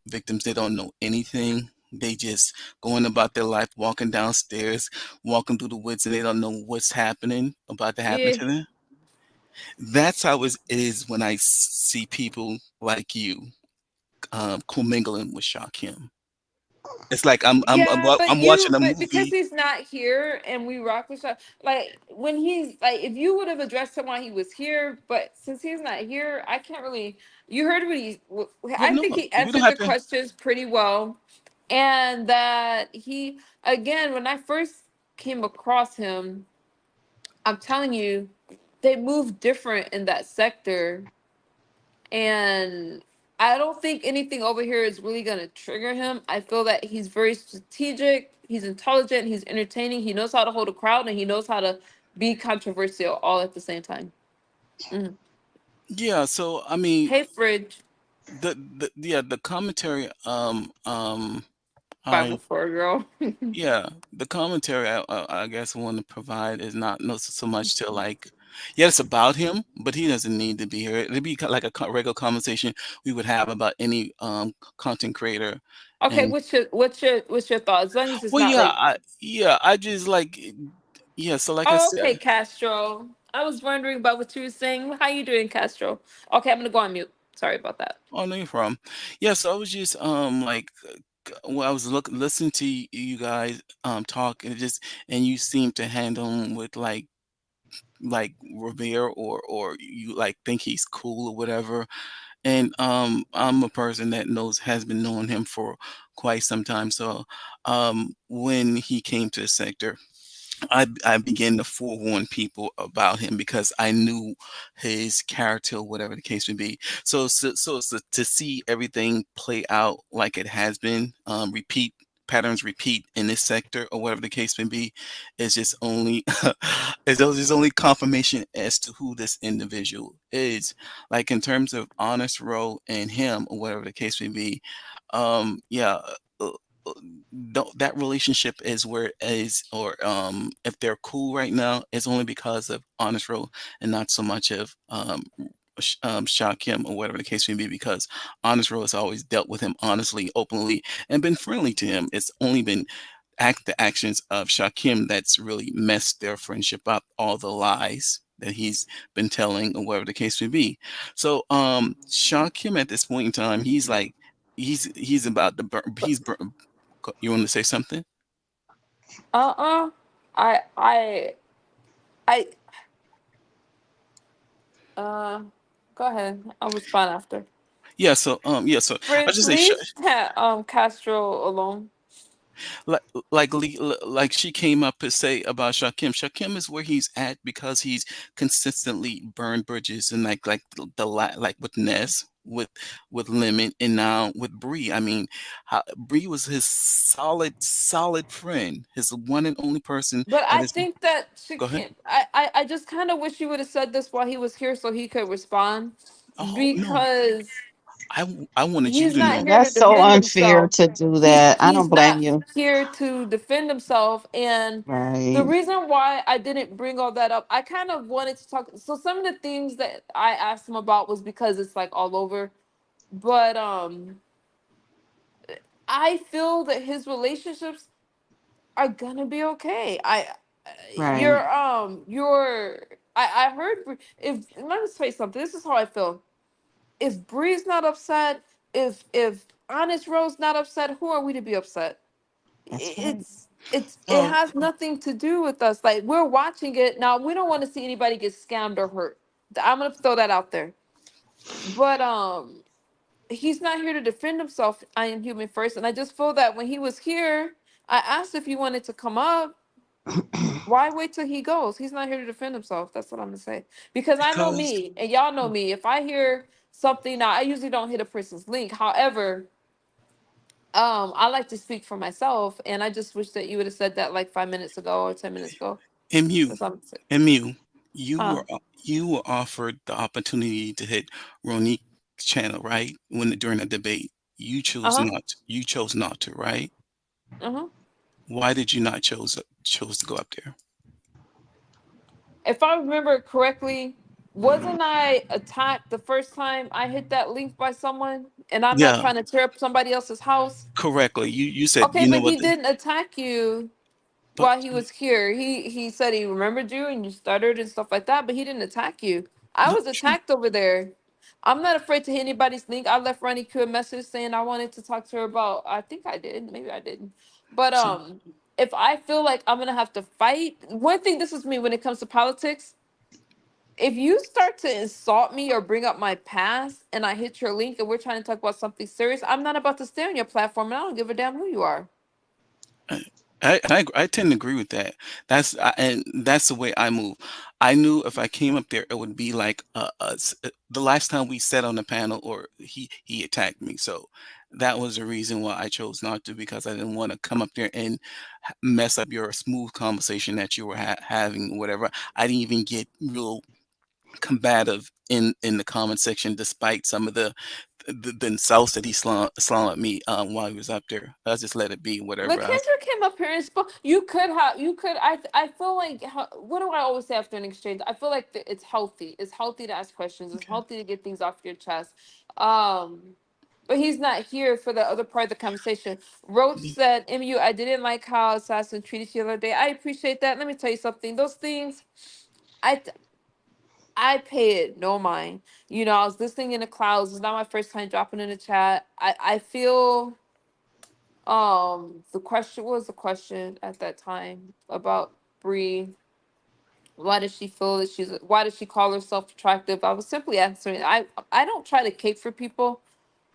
victims, they don't know anything. They just going about their life, walking downstairs, walking through the woods, and they don't know what's happening about to happen yeah. to them. That's how it is when I see people like you commingling with Shakim. It's like Yeah, I'm watching a but because movie. he's not here and we rock with shot, like when he's like, if you would have addressed him while he was here, but since he's not here, I can't really. You heard what Well, I no, think he we don't answered have the to. questions pretty well, and that he again when I first came across him, I'm telling you, they move different in that sector, and I don't think anything over here is really going to trigger him. I feel that he's very strategic, he's intelligent, he's entertaining, he knows how to hold a crowd, and he knows how to be controversial all at the same time. Mhm. Yeah, so I mean, Hey, Fridge, the commentary, I 504 girl. yeah, the commentary I guess I want to provide is not so much to like, yeah, it's about him, but he doesn't need to be here. It'd be like a regular conversation we would have about any content creator. Okay, And what's your thought? As long as it's well, not like, I just like, yeah. So like I oh, said, okay, Castro. I was wondering about what you were saying. How you doing, Castro? Okay, I'm gonna go on mute. Sorry about that. oh no, you're from, yeah. So I was just like when I was listening to you guys talk, and it just, and you seem to handle him with like revere, or you like think he's cool or whatever. And I'm a person that has been knowing him for quite some time. So when he came to the sector, I began to forewarn people about him because I knew his character, whatever the case may be. So it's to see everything play out like it has been, repeat patterns repeat in this sector or whatever the case may be, is just only it's just only confirmation as to who this individual is. Like in terms of Honest Row and him or whatever the case may be, yeah. Uh, uh, that relationship is where it is, or if they're cool right now, it's only because of Honest Row and not so much of Shakim or whatever the case may be, because Honest Row has always dealt with him honestly, openly, and been friendly to him. It's only been the actions of Shakim that's really messed their friendship up, all the lies that he's been telling or whatever the case may be. So Shakim at this point in time, he's like he's about to burn, you want to say something? Uh-uh. I I I uh go ahead. I'll respond after. So I Friends, just say leave Castro alone. like like she came up to say about Shakim. Shakim is where he's at because he's consistently burned bridges, and like like with Ness, with Lemon, and now with Bree. I mean, Bree was his solid friend, his one and only person But that I is. think that she Go ahead. can't. I just kind of wish you would have said this while he was here so he could respond, Oh no, because I wanted you he's to not know. here to That's so defend unfair himself. to do He's that. I don't he's blame not you. here to defend himself. And the Right. reason why I didn't bring all that up, I kind of wanted to talk. So some of the things that I asked him about was because it's like all over. But I feel that his relationships are gonna be okay. Right. You're I heard if let me say something. This is how I feel. If Bree's not upset, if Honest Rose not upset, who are we to be upset? That's right. It Well, has nothing to do with us. Like, we're watching it now. We don't want to see anybody get scammed or hurt. I'm gonna throw that out there. But he's not here to defend himself. I am human first, and I just feel that when he was here, I asked if he wanted to come up. Why wait till he goes? He's not here to defend himself. That's what I'm gonna say. Because I know because me, and y'all know me. If I hear something, now I usually don't hit a person's link. However, I like to speak for myself, and I just wish that you would have said that like 5 minutes ago or 10 minutes ago. MU, That's what I'm saying. MU, Huh? you were offered the opportunity to hit Ronique's channel, right? When during the debate, Uh huh. you chose not to, right? Uh huh. Why did you not chose to go up there? If I remember correctly, wasn't I attacked the first time I hit that link by someone? And I'm not Yeah, trying to tear up somebody else's house. correctly. You said, Okay, you know but what he the, didn't attack you but while he was here. He said he remembered you and you stuttered and stuff like that, but he didn't attack you. I not was true. attacked over there. I'm not afraid to hit anybody's link. I left Ronnie Q a message saying I wanted to talk to her about. I think I did. Maybe I didn't. But See, if I feel like I'm gonna have to fight, one thing, this is me when it comes to politics. If you start to insult me or bring up my past and I hit your link and we're trying to talk about something serious, I'm not about to stay on your platform, and I don't give a damn who you are. I, I tend to agree with that. And that's the way I move. I knew if I came up there, it would be like the last time we sat on the panel, or he attacked me. So that was the reason why I chose not to, because I didn't want to come up there and mess up your smooth conversation that you were having, whatever. I didn't even get real combative in the comment section, despite some of the insults that he slung at me while he was up there. I just let it be, whatever. LaKendra came up here and spoke. You could have. You could. I feel like. What do I always say after an exchange? I feel like it's healthy. It's healthy to ask questions. It's Okay. healthy to get things off your chest. Um, but he's not here for the other part of the conversation. Roach said, "Mu, I didn't like how Assassin treated you the other day. I appreciate that. Let me tell you something. Those things, I I pay it no mind. You know, I was listening in the clouds. It's not my first time dropping in the chat. I feel the question, what was the question at that time about Bree? Why does she feel that she's, why does she call herself attractive? I was simply answering. I don't try to cape for people,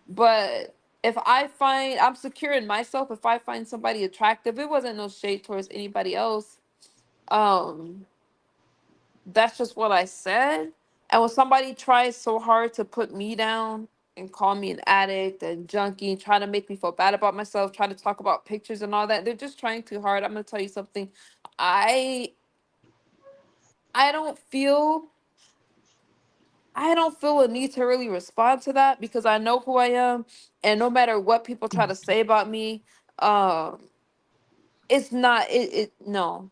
but if I find, I'm secure in myself, if I find somebody attractive, it wasn't no shade towards anybody else. Um, that's just what I said. And when somebody tries so hard to put me down, and call me an addict and junkie, trying to make me feel bad about myself, trying to talk about pictures and all that. They're just trying too hard. I'm gonna tell you something. I I don't feel I don't feel a need to really respond to that because I know who I am, and no matter what people try to say about me, um, it's not it no.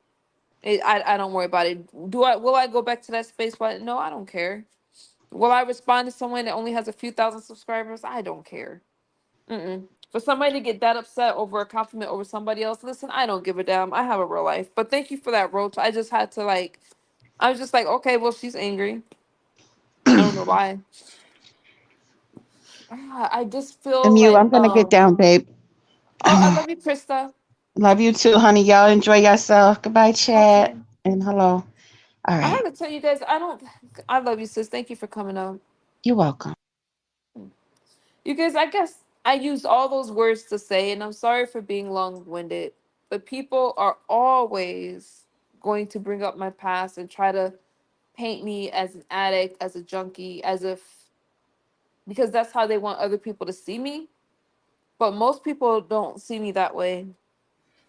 I don't worry about it. Will I go back to that space? But no, I don't care. Will I respond to someone that only has a few thousand subscribers? I don't care. Mm-mm. For somebody to get that upset over a compliment over somebody else, listen, I don't give a damn. I have a real life. But thank you for that, Roach. I just had to like, I was just like, okay, well, she's angry. I don't know why. I just feel MU, like, I'm gonna get down, babe. oh, I love you, Krista. Love you too, honey. Y'all enjoy yourself. Goodbye, Okay. chat. And hello. All I right. had to tell you guys, I love you, sis. Thank you for coming up. You're welcome. You guys, I guess I used all those words to say, and I'm sorry for being long winded, but people are always going to bring up my past and try to paint me as an addict, as a junkie, as if because that's how they want other people to see me. But most people don't see me that way,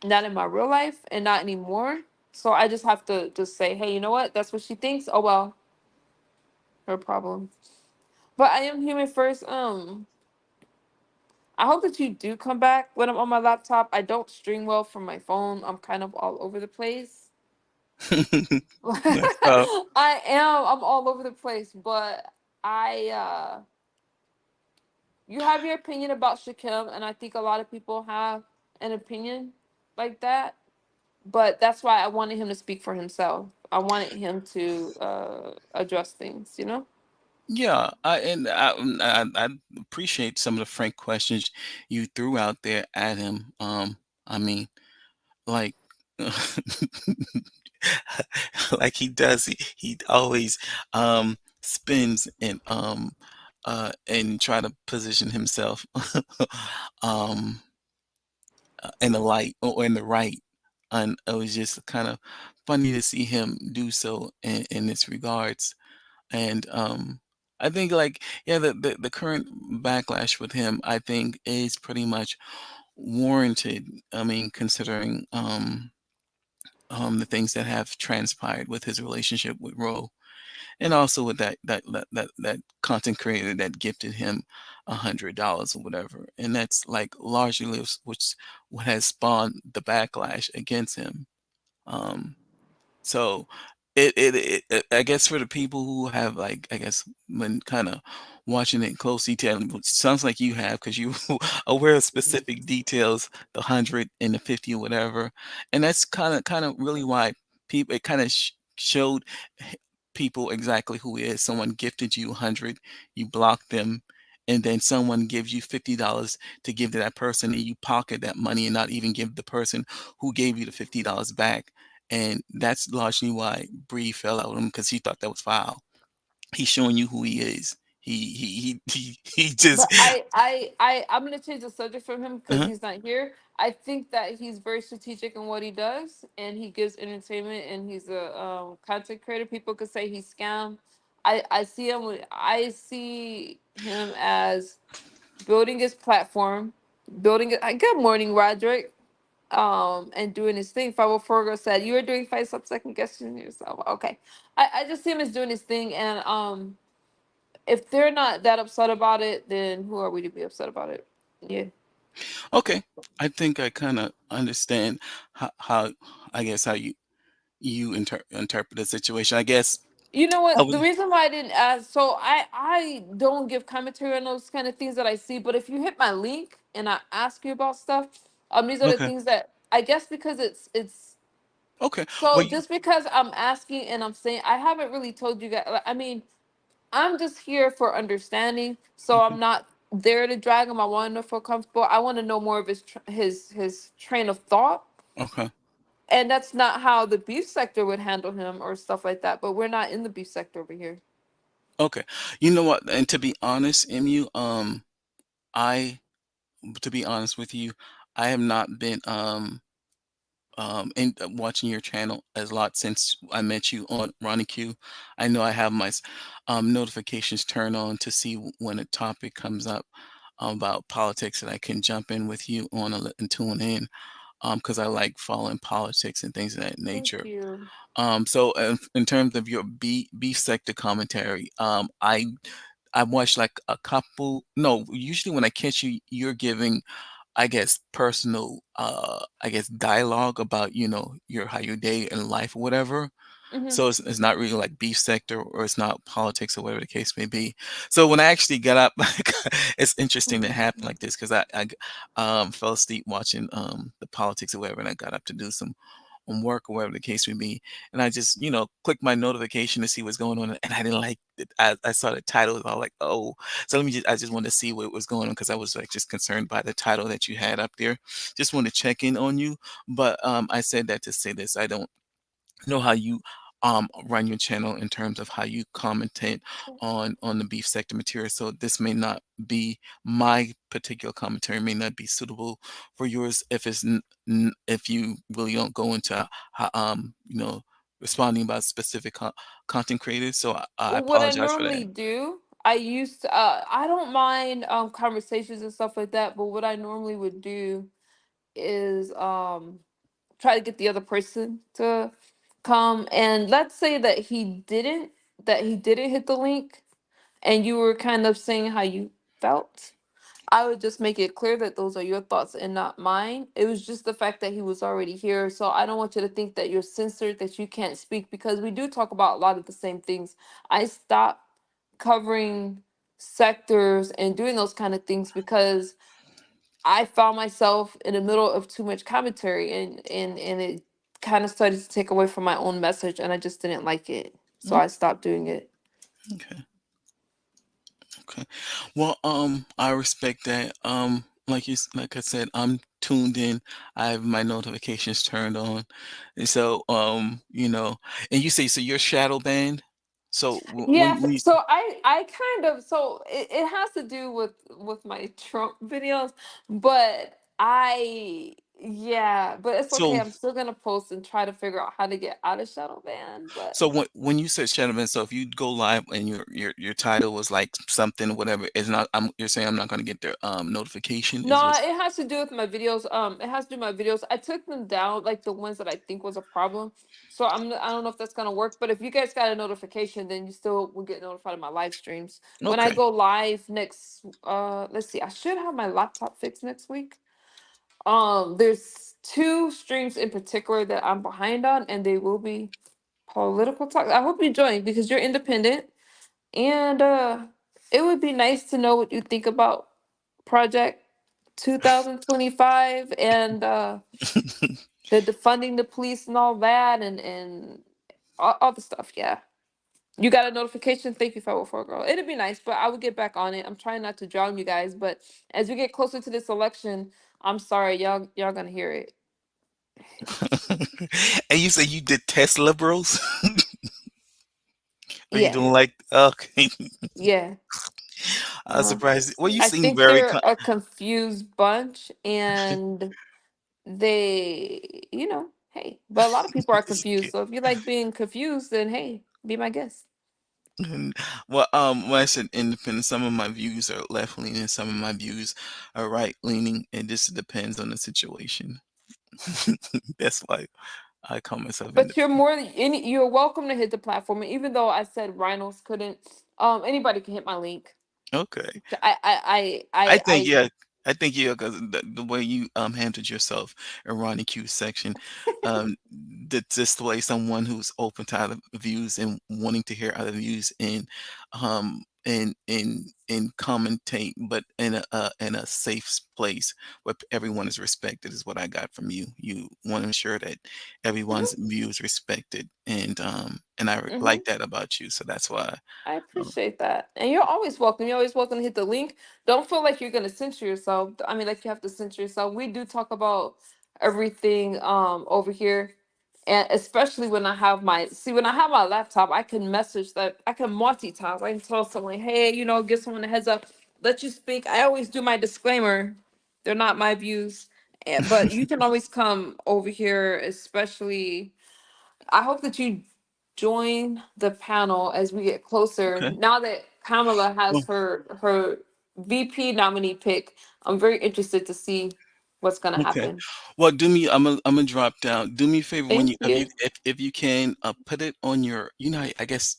not in my real life and not anymore. So I just have to just say, hey, you know what? That's what she thinks. Oh well, her problem. But I am human first. I hope that you do come back when I'm on my laptop. I don't stream well from my phone. I'm kind of all over the place. That's tough. I am. I'm all over the place, but I you have your opinion about Shakim, and I think a lot of people have an opinion like that. But that's why I wanted him to speak for himself. I wanted him to address things, you know? Yeah, I appreciate some of the frank questions you threw out there at him. I mean, like, like he does, he always spins and try to position himself um in the light or in the right. And it was just kind of funny to see him do so in this regards. And I think like yeah, the current backlash with him, I think, is pretty much warranted. I mean, considering the things that have transpired with his relationship with Ro, and also with that content creator that gifted him $100 or whatever, and that's like largely which what has spawned the backlash against him. Um, so I guess for the people who have like I guess been kind of watching it in close detail, which sounds like you have because you aware of specific details, the 100 and the 50 or whatever, and that's kind of really why people it kind of showed people exactly who he is. Someone gifted you 100, you block them. And then someone gives you $50 to give to that person, and you pocket that money and not even give the person who gave you the $50 back. And that's largely why Bree fell out with him because he thought that was foul. He's showing you who he is. He just But I'm gonna change the subject from him because uh he's not here. I think that he's very strategic in what he does, and he gives entertainment, and he's a content creator. People could say he's scam. I see him as building his platform, building it. Good morning, Roderick. And doing his thing. 504 girl said, you were doing 5 sub-second guessing yourself. Okay. I just see him as doing his thing, and if they're not that upset about it, then who are we to be upset about it? Yeah. okay. I think I kind of understand how I guess how you interpret the situation. I guess You know I what? The would reason why I didn't ask, so I don't give commentary on those kind of things that I see, but if you hit my link and I ask you about stuff, these are the okay. things that I guess because it's Okay. so Well, just because I'm asking and I'm saying I haven't really told you guys. I mean, I'm just here for understanding, so okay. I'm not there to drag him. I want to know if feel comfortable. I want to know more of his train of thought, Okay. and that's not how the beef sector would handle him or stuff like that. But we're not in the beef sector over here. Okay. You know what? And to be honest, MU, I to be honest with you, I have not been and watching your channel as a lot since I met you on Ronnie Q. I know I have my notifications turned on to see when a topic comes up about politics, and I can jump in with you on and tune in because I like following politics and things of that Thank nature. you. So in terms of your beef sector commentary, I watched like a couple. No, usually when I catch you, you're giving, I guess, personal, I guess, dialogue about your how your day and life or whatever. Hmm. So it's not really like beef sector or it's not politics or whatever the case may be. So when I actually got up, it's interesting that it happened like this because I fell asleep watching the politics or whatever, and I got up to do some on work or whatever the case may be, and I just clicked my notification to see what's going on, and I didn't like it. I saw the title, and I was like, oh, so I just wanted to see what was going on because I was like just concerned by the title that you had up there. Just wanted to check in on you, but I said that to say this: I don't know how you run your channel in terms of how you commentate on the beef sector material. So this may not be my particular commentary, may not be suitable for yours if if you really don't go into responding about specific content creators. So I Well, what I apologize for that. normally do, I used to, I don't mind conversations and stuff like that, but what I normally would do is try to get the other person to come, and let's say that he didn't hit the link, and you were kind of saying how you felt. I would just make it clear that those are your thoughts and not mine. It was just the fact that he was already here. So I don't want you to think that you're censored, that you can't speak, because we do talk about a lot of the same things. I stopped covering sectors and doing those kind of things because I found myself in the middle of too much commentary, and it kind of started to take away from my own message, and I just didn't like it. So Mm, I stopped doing it. okay. Okay. Well, I respect that. Like I said, I'm tuned in. I have my notifications turned on, and so, and you say so you're shadow banned. So Yeah, when you so I kind of, so it has to do with my Trump videos, but yeah, but it's okay. so I'm still gonna post and try to figure out how to get out of shadow ban, but so when you said shadow banned, so if you go live and your title was like something whatever, it's not. You're saying I'm not going to get the notification. Is no, what? it has to do with my videos. It has to do with my videos. I took them down, like the ones that I think was a problem. So I don't know if that's gonna work, but if you guys got a notification, then you still will get notified of my live streams. When I Okay. go live next, let's see, I should have my laptop fixed next week. There's two streams in particular that I'm behind on, and they will be political talk. I hope you join because you're independent, and it would be nice to know what you think about Project 2025 and the defunding the police and all that, and all the stuff. Yeah. You got a notification? Thank you, 504 girl. It'd be nice, but I would get back on it. I'm trying not to drown you guys, but as we get closer to this election, I'm sorry, y'all gonna hear it. And you say you detest liberals, or you Yeah, don't like? Okay. yeah. I was surprised. Well, you I seem think very they're a confused bunch, and hey, but a lot of people are confused. So if you like being confused, then hey, be my guest. Well, when I said independent, some of my views are left leaning, some of my views are right leaning. It just depends on the situation. That's why I call myself But you're independent. more than you're welcome to hit the platform. And even though I said rhinos couldn't, anybody can hit my link. Okay. I I I I think, I, yeah, I think, yeah, because the way you handled yourself in Ronnie Q section, that display someone who's open to other views and wanting to hear other views and commentate, but in a safe place where everyone is respected is what I got from you. You want to ensure that everyone's mhm, view is respected, and I mhm. like that about you. So that's why. I Um, appreciate that. And you're always welcome. You're always welcome to hit the link. Don't feel like you're gonna censor yourself. I mean, like you have to censor yourself. We do talk about everything over here. And especially when I have my laptop, I can message that I can multitask. I can tell someone, hey, give someone a heads up, let you speak. I always do my disclaimer. They're not my views. But you can always come over here, especially. I hope that you join the panel as we get closer. Okay. Now that Kamala has Well, her VP nominee pick, I'm very interested to see what's gonna okay. happen. Well, do me. I'm gonna drop down. Do me a favor when Thank you you. if you can put it on your I guess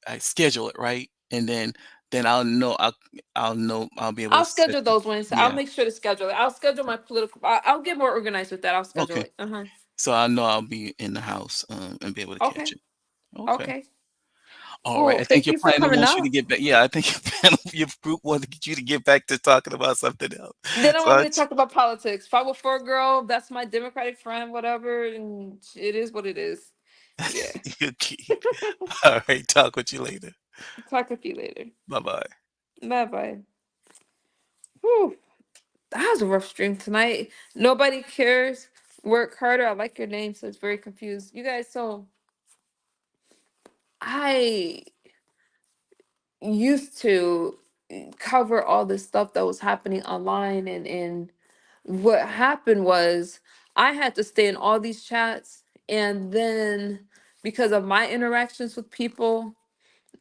I schedule it right, and then I'll be able to I'll set schedule those ones. I'll yeah. make sure to schedule it. I'll schedule my political. I'll get more organized with that. I'll schedule Okay. it. Uh-huh. So I know I'll be in the house and be able to catch Okay. it. Okay. Okay. All right. Cool. I think Thank your you for planner coming wants you to up. get back. Yeah, I think your panel, your group wants to get you to get back to talking about something else. They don't So want me to talk about politics. 504 girl, that's my Democratic friend, whatever, and it is what it is. Yeah. okay. All right. Talk with you later. Talk with you later. Bye bye. Bye bye. Whew. That was a rough stream tonight. Nobody cares. Work harder. I like your name, so it's very confused. You guys, so I used to cover all this stuff that was happening online, and what happened was I had to stay in all these chats, and then because of my interactions with people,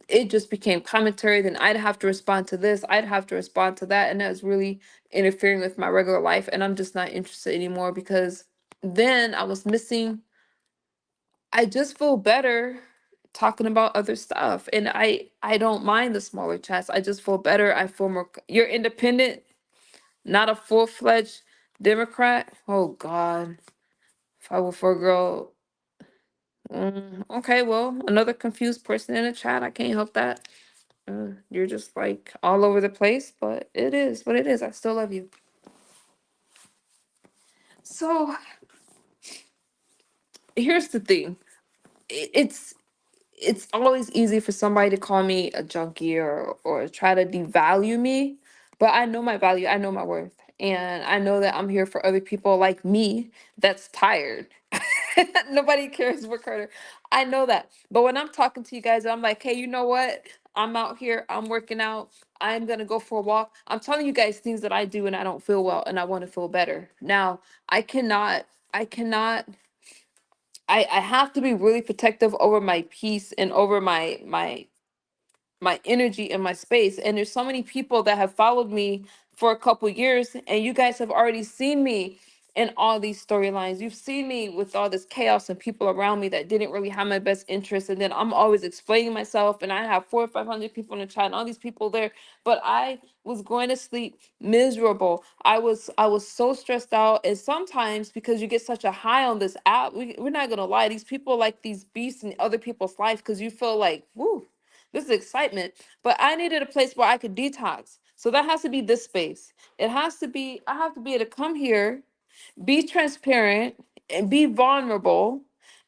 it just became commentary. Then I'd have to respond to this, I'd have to respond to that, and that was really interfering with my regular life, and I'm just not interested anymore because then I was missing. I just feel better talking about other stuff, and I don't mind the smaller chats. I just feel better. I feel more you're independent, not a full-fledged Democrat. Oh God. 504 girl. Okay, well, another confused person in the chat. I can't help that. You're just like all over the place, but it is what it is. I still love you. So here's the thing. It's always easy for somebody to call me a junkie or try to devalue me, but I know my value. I know my worth, and I know that I'm here for other people like me that's tired. Nobody cares what Carter. I know that. But when I'm talking to you guys, I'm like, hey, you know what? I'm out here, I'm working out, I'm gonna go for a walk. I'm telling you guys things that I do and I don't feel well and I want to feel better. Now, I cannot, I have to be really protective over my peace and over my energy and my space. And there's so many people that have followed me for a couple years, and you guys have already seen me in all these storylines. You've seen me with all this chaos and people around me that didn't really have my best interest. And then I'm always explaining myself, and I have 400 or 500 people in the chat, and all these people there. But I was going to sleep miserable. I was so stressed out. And sometimes because you get such a high on this app, we're not gonna lie, these people like these beasts in other people's life because you feel like, woo, this is excitement. But I needed a place where I could detox. So that has to be this space. It has to be, I have to be able to come here, be transparent, and be vulnerable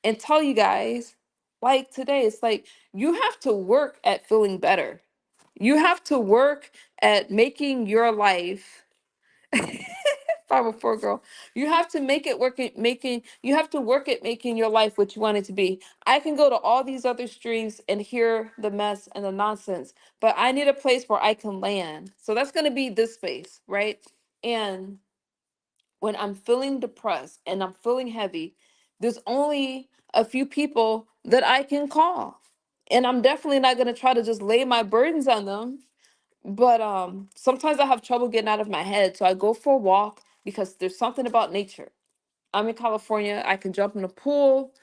and tell you guys, like today, it's like you have to work at feeling better. You have to work at making your life 504 girl. You have to make it work at making you have to work at making your life what you want it to be. I can go to all these other streams and hear the mess and the nonsense, but I need a place where I can land. So that's gonna be this space, right? And when I'm feeling depressed and I'm feeling heavy, there's only a few people that I can call. And I'm definitely not gonna try to just lay my burdens on them, but sometimes I have trouble getting out of my head. So I go for a walk because there's something about nature. I'm in California. I can jump in a pool.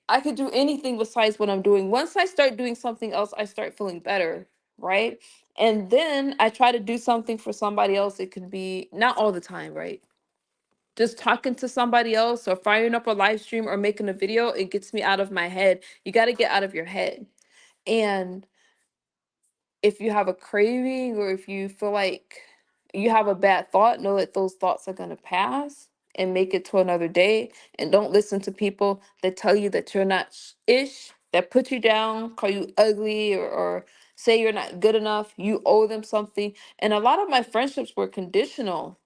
I could do anything besides what I'm doing. Once I start doing something else, I start feeling better, right? And then I try to do something for somebody else. It could be not all the time, right? Just talking to somebody else or firing up a live stream or making a video, it gets me out of my head. You got to get out of your head. And if you have a craving or if you feel like you have a bad thought, know that those thoughts are going to pass and make it to another day. And don't listen to people that tell you that you're not ish, that put you down, call you ugly, or say you're not good enough. You owe them something. And a lot of my friendships were conditional,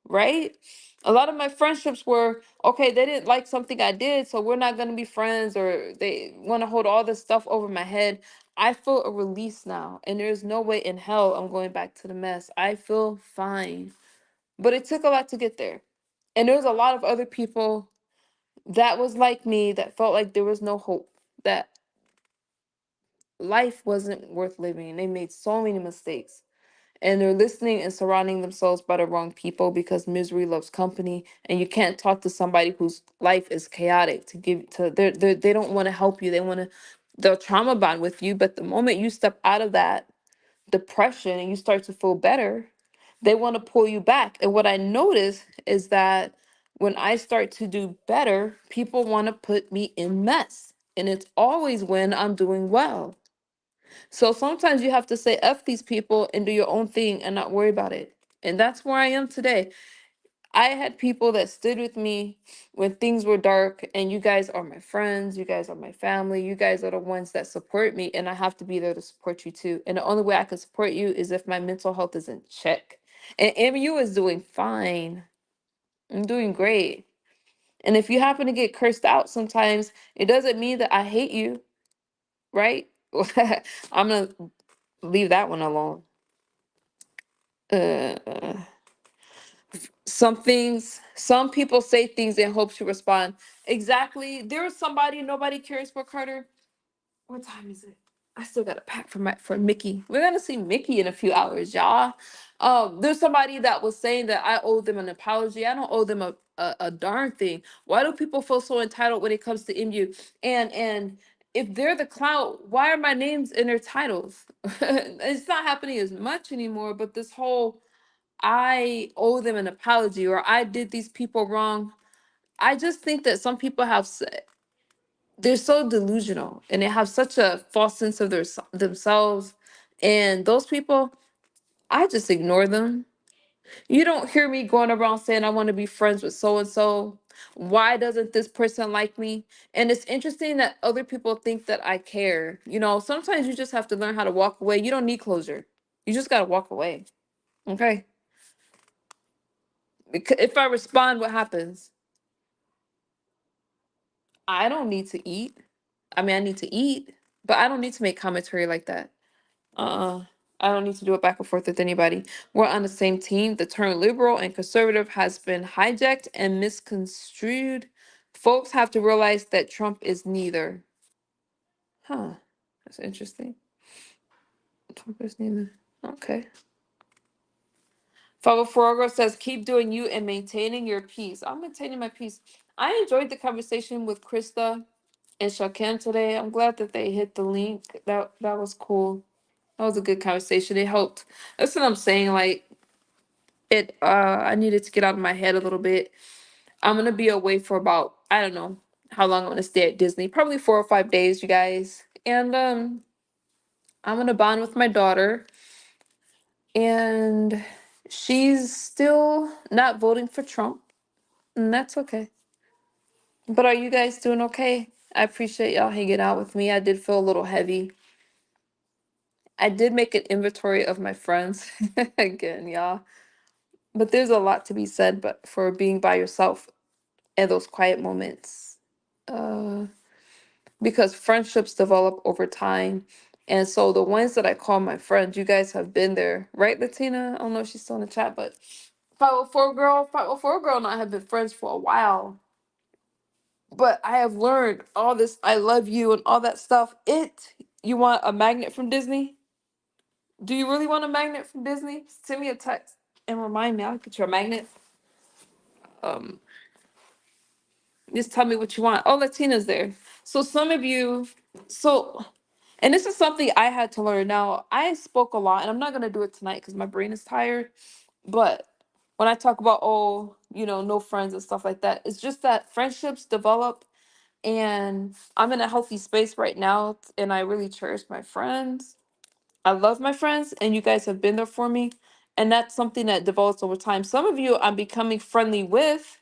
right? A lot of my friendships were okay, they didn't like something I did, so we're not going to be friends, or they want to hold all this stuff over my head. I feel a release now, and there's no way in hell I'm going back to the mess. I feel fine, but it took a lot to get there. And there was a lot of other people that was like me that felt like there was no hope, that life wasn't worth living. And they made so many mistakes. And they're listening and surrounding themselves by the wrong people because misery loves company. And you can't talk to somebody whose life is chaotic to give to they don't want to help you. They want to they'll trauma bond with you. But the moment you step out of that depression and you start to feel better, they want to pull you back. And what I notice is that when I start to do better, people want to put me in mess. And it's always when I'm doing well. So sometimes you have to say F these people and do your own thing and not worry about it. And that's where I am today. I had people that stood with me when things were dark, and you guys are my friends, you guys are my family, you guys are the ones that support me, and I have to be there to support you too. And the only way I can support you is if my mental health is in check. And MU is doing fine. I'm doing great. And if you happen to get cursed out sometimes, it doesn't mean that I hate you, right? I'm gonna leave that one alone. Uh, some people say things in hopes to respond. Exactly. There was somebody nobody cares for, Carter. What time is it? I still got a pack for Mickey. We're gonna see Mickey in a few hours, y'all. There's somebody that was saying that I owe them an apology. I don't owe them a darn thing. Why do people feel so entitled when it comes to MU? And if they're the clout, why are my names in their titles? It's not happening as much anymore, but this whole I owe them an apology or I did these people wrong. I just think that some people they're so delusional and they have such a false sense of themselves. And those people, I just ignore them. You don't hear me going around saying I want to be friends with so and so. Why doesn't this person like me? And it's interesting that other people think that I care. You know, sometimes you just have to learn how to walk away. You don't need closure. You just got to walk away. Okay? Because if I respond, what happens? I don't need to eat. I mean, I need to eat, but I don't need to make commentary like that. Uh-uh. I don't need to do it back and forth with anybody. We're on the same team. The term liberal and conservative has been hijacked and misconstrued. Folks have to realize that Trump is neither. Huh. That's interesting. Trump is neither. Okay. 504 girl says, keep doing you and maintaining your peace. I'm maintaining my peace. I enjoyed the conversation with Krista and Shakem today. I'm glad that they hit the link. That was cool. That was a good conversation. It helped. That's what I'm saying. Like I needed to get out of my head a little bit. I'm gonna be away for about, I don't know how long I'm gonna stay at Disney. Probably 4 or 5 days, you guys. And I'm gonna bond with my daughter. And she's still not voting for Trump. And that's okay. But are you guys doing okay? I appreciate y'all hanging out with me. I did feel a little heavy. I did make an inventory of my friends again, y'all. But there's a lot to be said but for being by yourself in those quiet moments. Uh because friendships develop over time. And so the ones that I call my friends, you guys have been there, right, Latina? I don't know if she's still in the chat, but 504 girl and I have been friends for a while. But I have learned all this I love you and all that stuff. You want a magnet from Disney? Do you really want a magnet from Disney? Send me a text and remind me. I'll get you a magnet. Um, just tell me what you want. Oh, Latina's there. So some of you, so, and this is something I had to learn. Now, I spoke a lot, and I'm not gonna do it tonight because my brain is tired. But when I talk about, oh, no friends and stuff like that, it's just that friendships develop, and I'm in a healthy space right now, and I really cherish my friends. I love my friends, and you guys have been there for me. And that's something that develops over time. Some of you I'm becoming friendly with,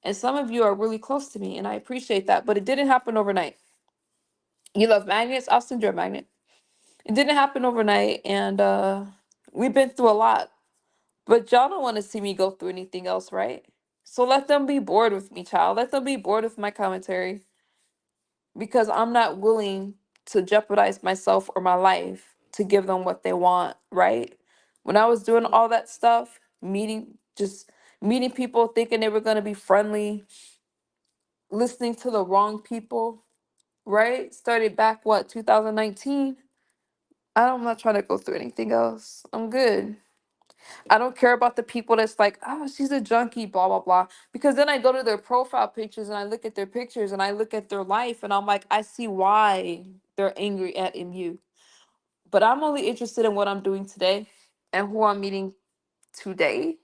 and some of you are really close to me, and I appreciate that. But it didn't happen overnight. You love magnets? I'll send you a magnet. It didn't happen overnight, and we've been through a lot. But y'all don't want to see me go through anything else, right? So let them be bored with me, child. Let them be bored with my commentary. Because I'm not willing to jeopardize myself or my life to give them what they want, right? When I was doing all that stuff, meeting people thinking they were going to be friendly, listening to the wrong people, right? Started back, what, 2019? I'm not trying to go through anything else. I'm good. I don't care about the people that's like, oh, she's a junkie, blah, blah, blah. Because then I go to their profile pictures and I look at their pictures and I look at their life and I'm like, I see why they're angry at MU. But I'm only interested in what I'm doing today and who I'm meeting today.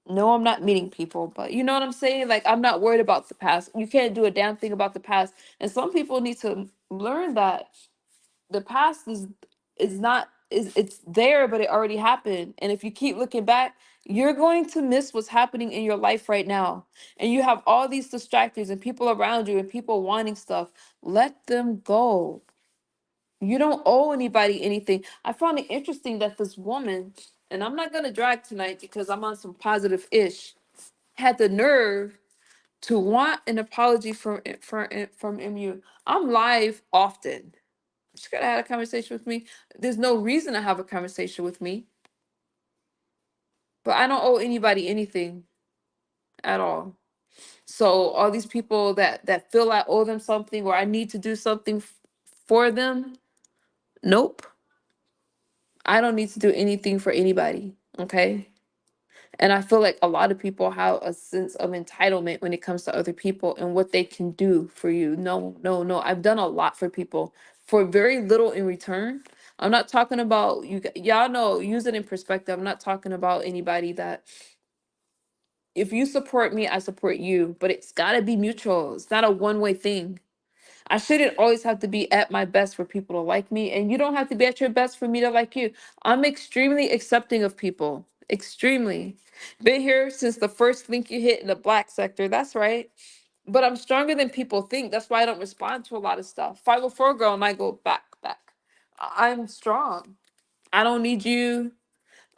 No, I'm not meeting people, but you know what I'm saying? Like, I'm not worried about the past. You can't do a damn thing about the past. And some people need to learn that the past is not is it's there, but it already happened. And if you keep looking back, you're going to miss what's happening in your life right now. And you have all these distractors and people around you and people wanting stuff. Let them go. You don't owe anybody anything. I found it interesting that this woman, and I'm not gonna drag tonight because I'm on some positive ish, had the nerve to want an apology from MU. I'm live often. She could have had a conversation with me. There's no reason to have a conversation with me. But I don't owe anybody anything at all. So all these people that feel I owe them something or I need to do something for them, nope. I don't need to do anything for anybody. Okay. And I feel like a lot of people have a sense of entitlement when it comes to other people and what they can do for you. No, no, no. I've done a lot for people for very little in return. I'm not talking about you. Y'all know, use it in perspective. I'm not talking about anybody that if you support me, I support you, but it's got to be mutual. It's not a one-way thing. I shouldn't always have to be at my best for people to like me, and you don't have to be at your best for me to like you. I'm extremely accepting of people. Extremely. Been here since the first link you hit in the black sector. That's right. But I'm stronger than people think. That's why I don't respond to a lot of stuff. 504 girl and I go back, back. I'm strong. I don't need you.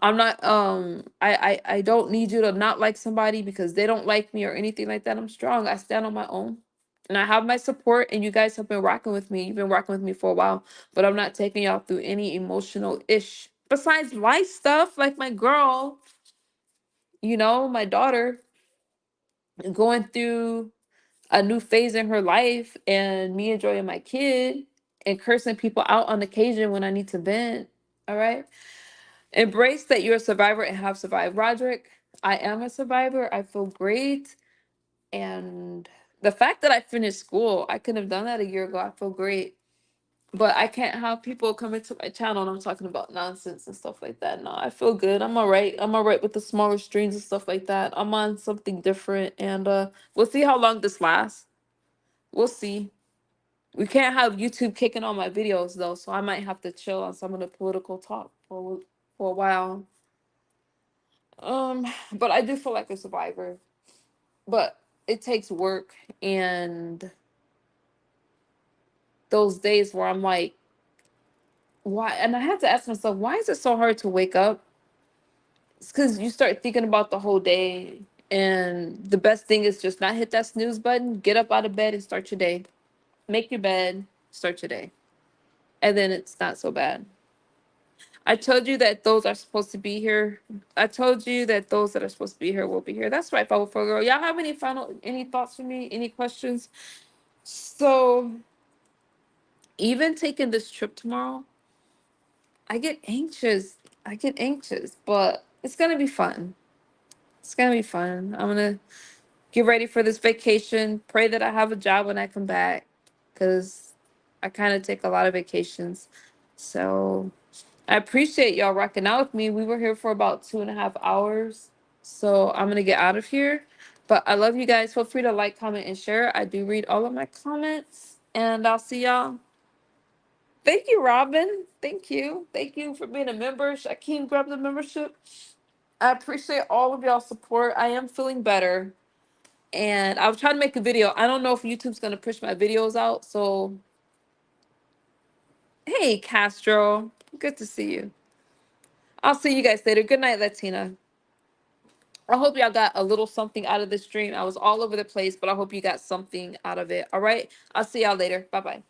I'm not I don't need you to not like somebody because they don't like me or anything like that. I'm strong. I stand on my own. And I have my support and you guys have been rocking with me. You've been rocking with me for a while, but I'm not taking y'all through any emotional ish. Besides life stuff, like my girl, my daughter going through a new phase in her life and me enjoying my kid and cursing people out on occasion when I need to vent. All right. Embrace that you're a survivor and have survived. Roderick, I am a survivor. I feel great. And the fact that I finished school, I couldn't have done that a year ago. I feel great. But I can't have people come into my channel and I'm talking about nonsense and stuff like that. No, I feel good. I'm all right. I'm all right with the smaller streams and stuff like that. I'm on something different. And we'll see how long this lasts. We'll see. We can't have YouTube kicking on my videos though, so I might have to chill on some of the political talk for a while. But I do feel like a survivor. But it takes work and those days where I'm like, why? And I had to ask myself, why is it so hard to wake up? It's because you start thinking about the whole day. And the best thing is just not hit that snooze button, get up out of bed and start your day. Make your bed, start your day. And then it's not so bad. I told you that those are supposed to be here. I told you that those that are supposed to be here will be here. That's right, 504 girl. Y'all have any thoughts for me? Any questions? So even taking this trip tomorrow, I get anxious. But it's gonna be fun. It's gonna be fun. I'm gonna get ready for this vacation. Pray that I have a job when I come back, because I kind of take a lot of vacations. So I appreciate y'all rocking out with me. We were here for about 2.5 hours. So I'm gonna get out of here. But I love you guys. Feel free to like, comment, and share. I do read all of my comments. And I'll see y'all. Thank you, Robin. Thank you. Thank you for being a member. Shakeem grabbed the membership. I appreciate all of y'all support. I am feeling better. And I was trying to make a video. I don't know if YouTube's gonna push my videos out. So hey, Castro. Good to see you. I'll see you guys later. Good night, Latina. I hope y'all got a little something out of this stream. I was all over the place, but I hope you got something out of it. All right. I'll see y'all later. Bye bye.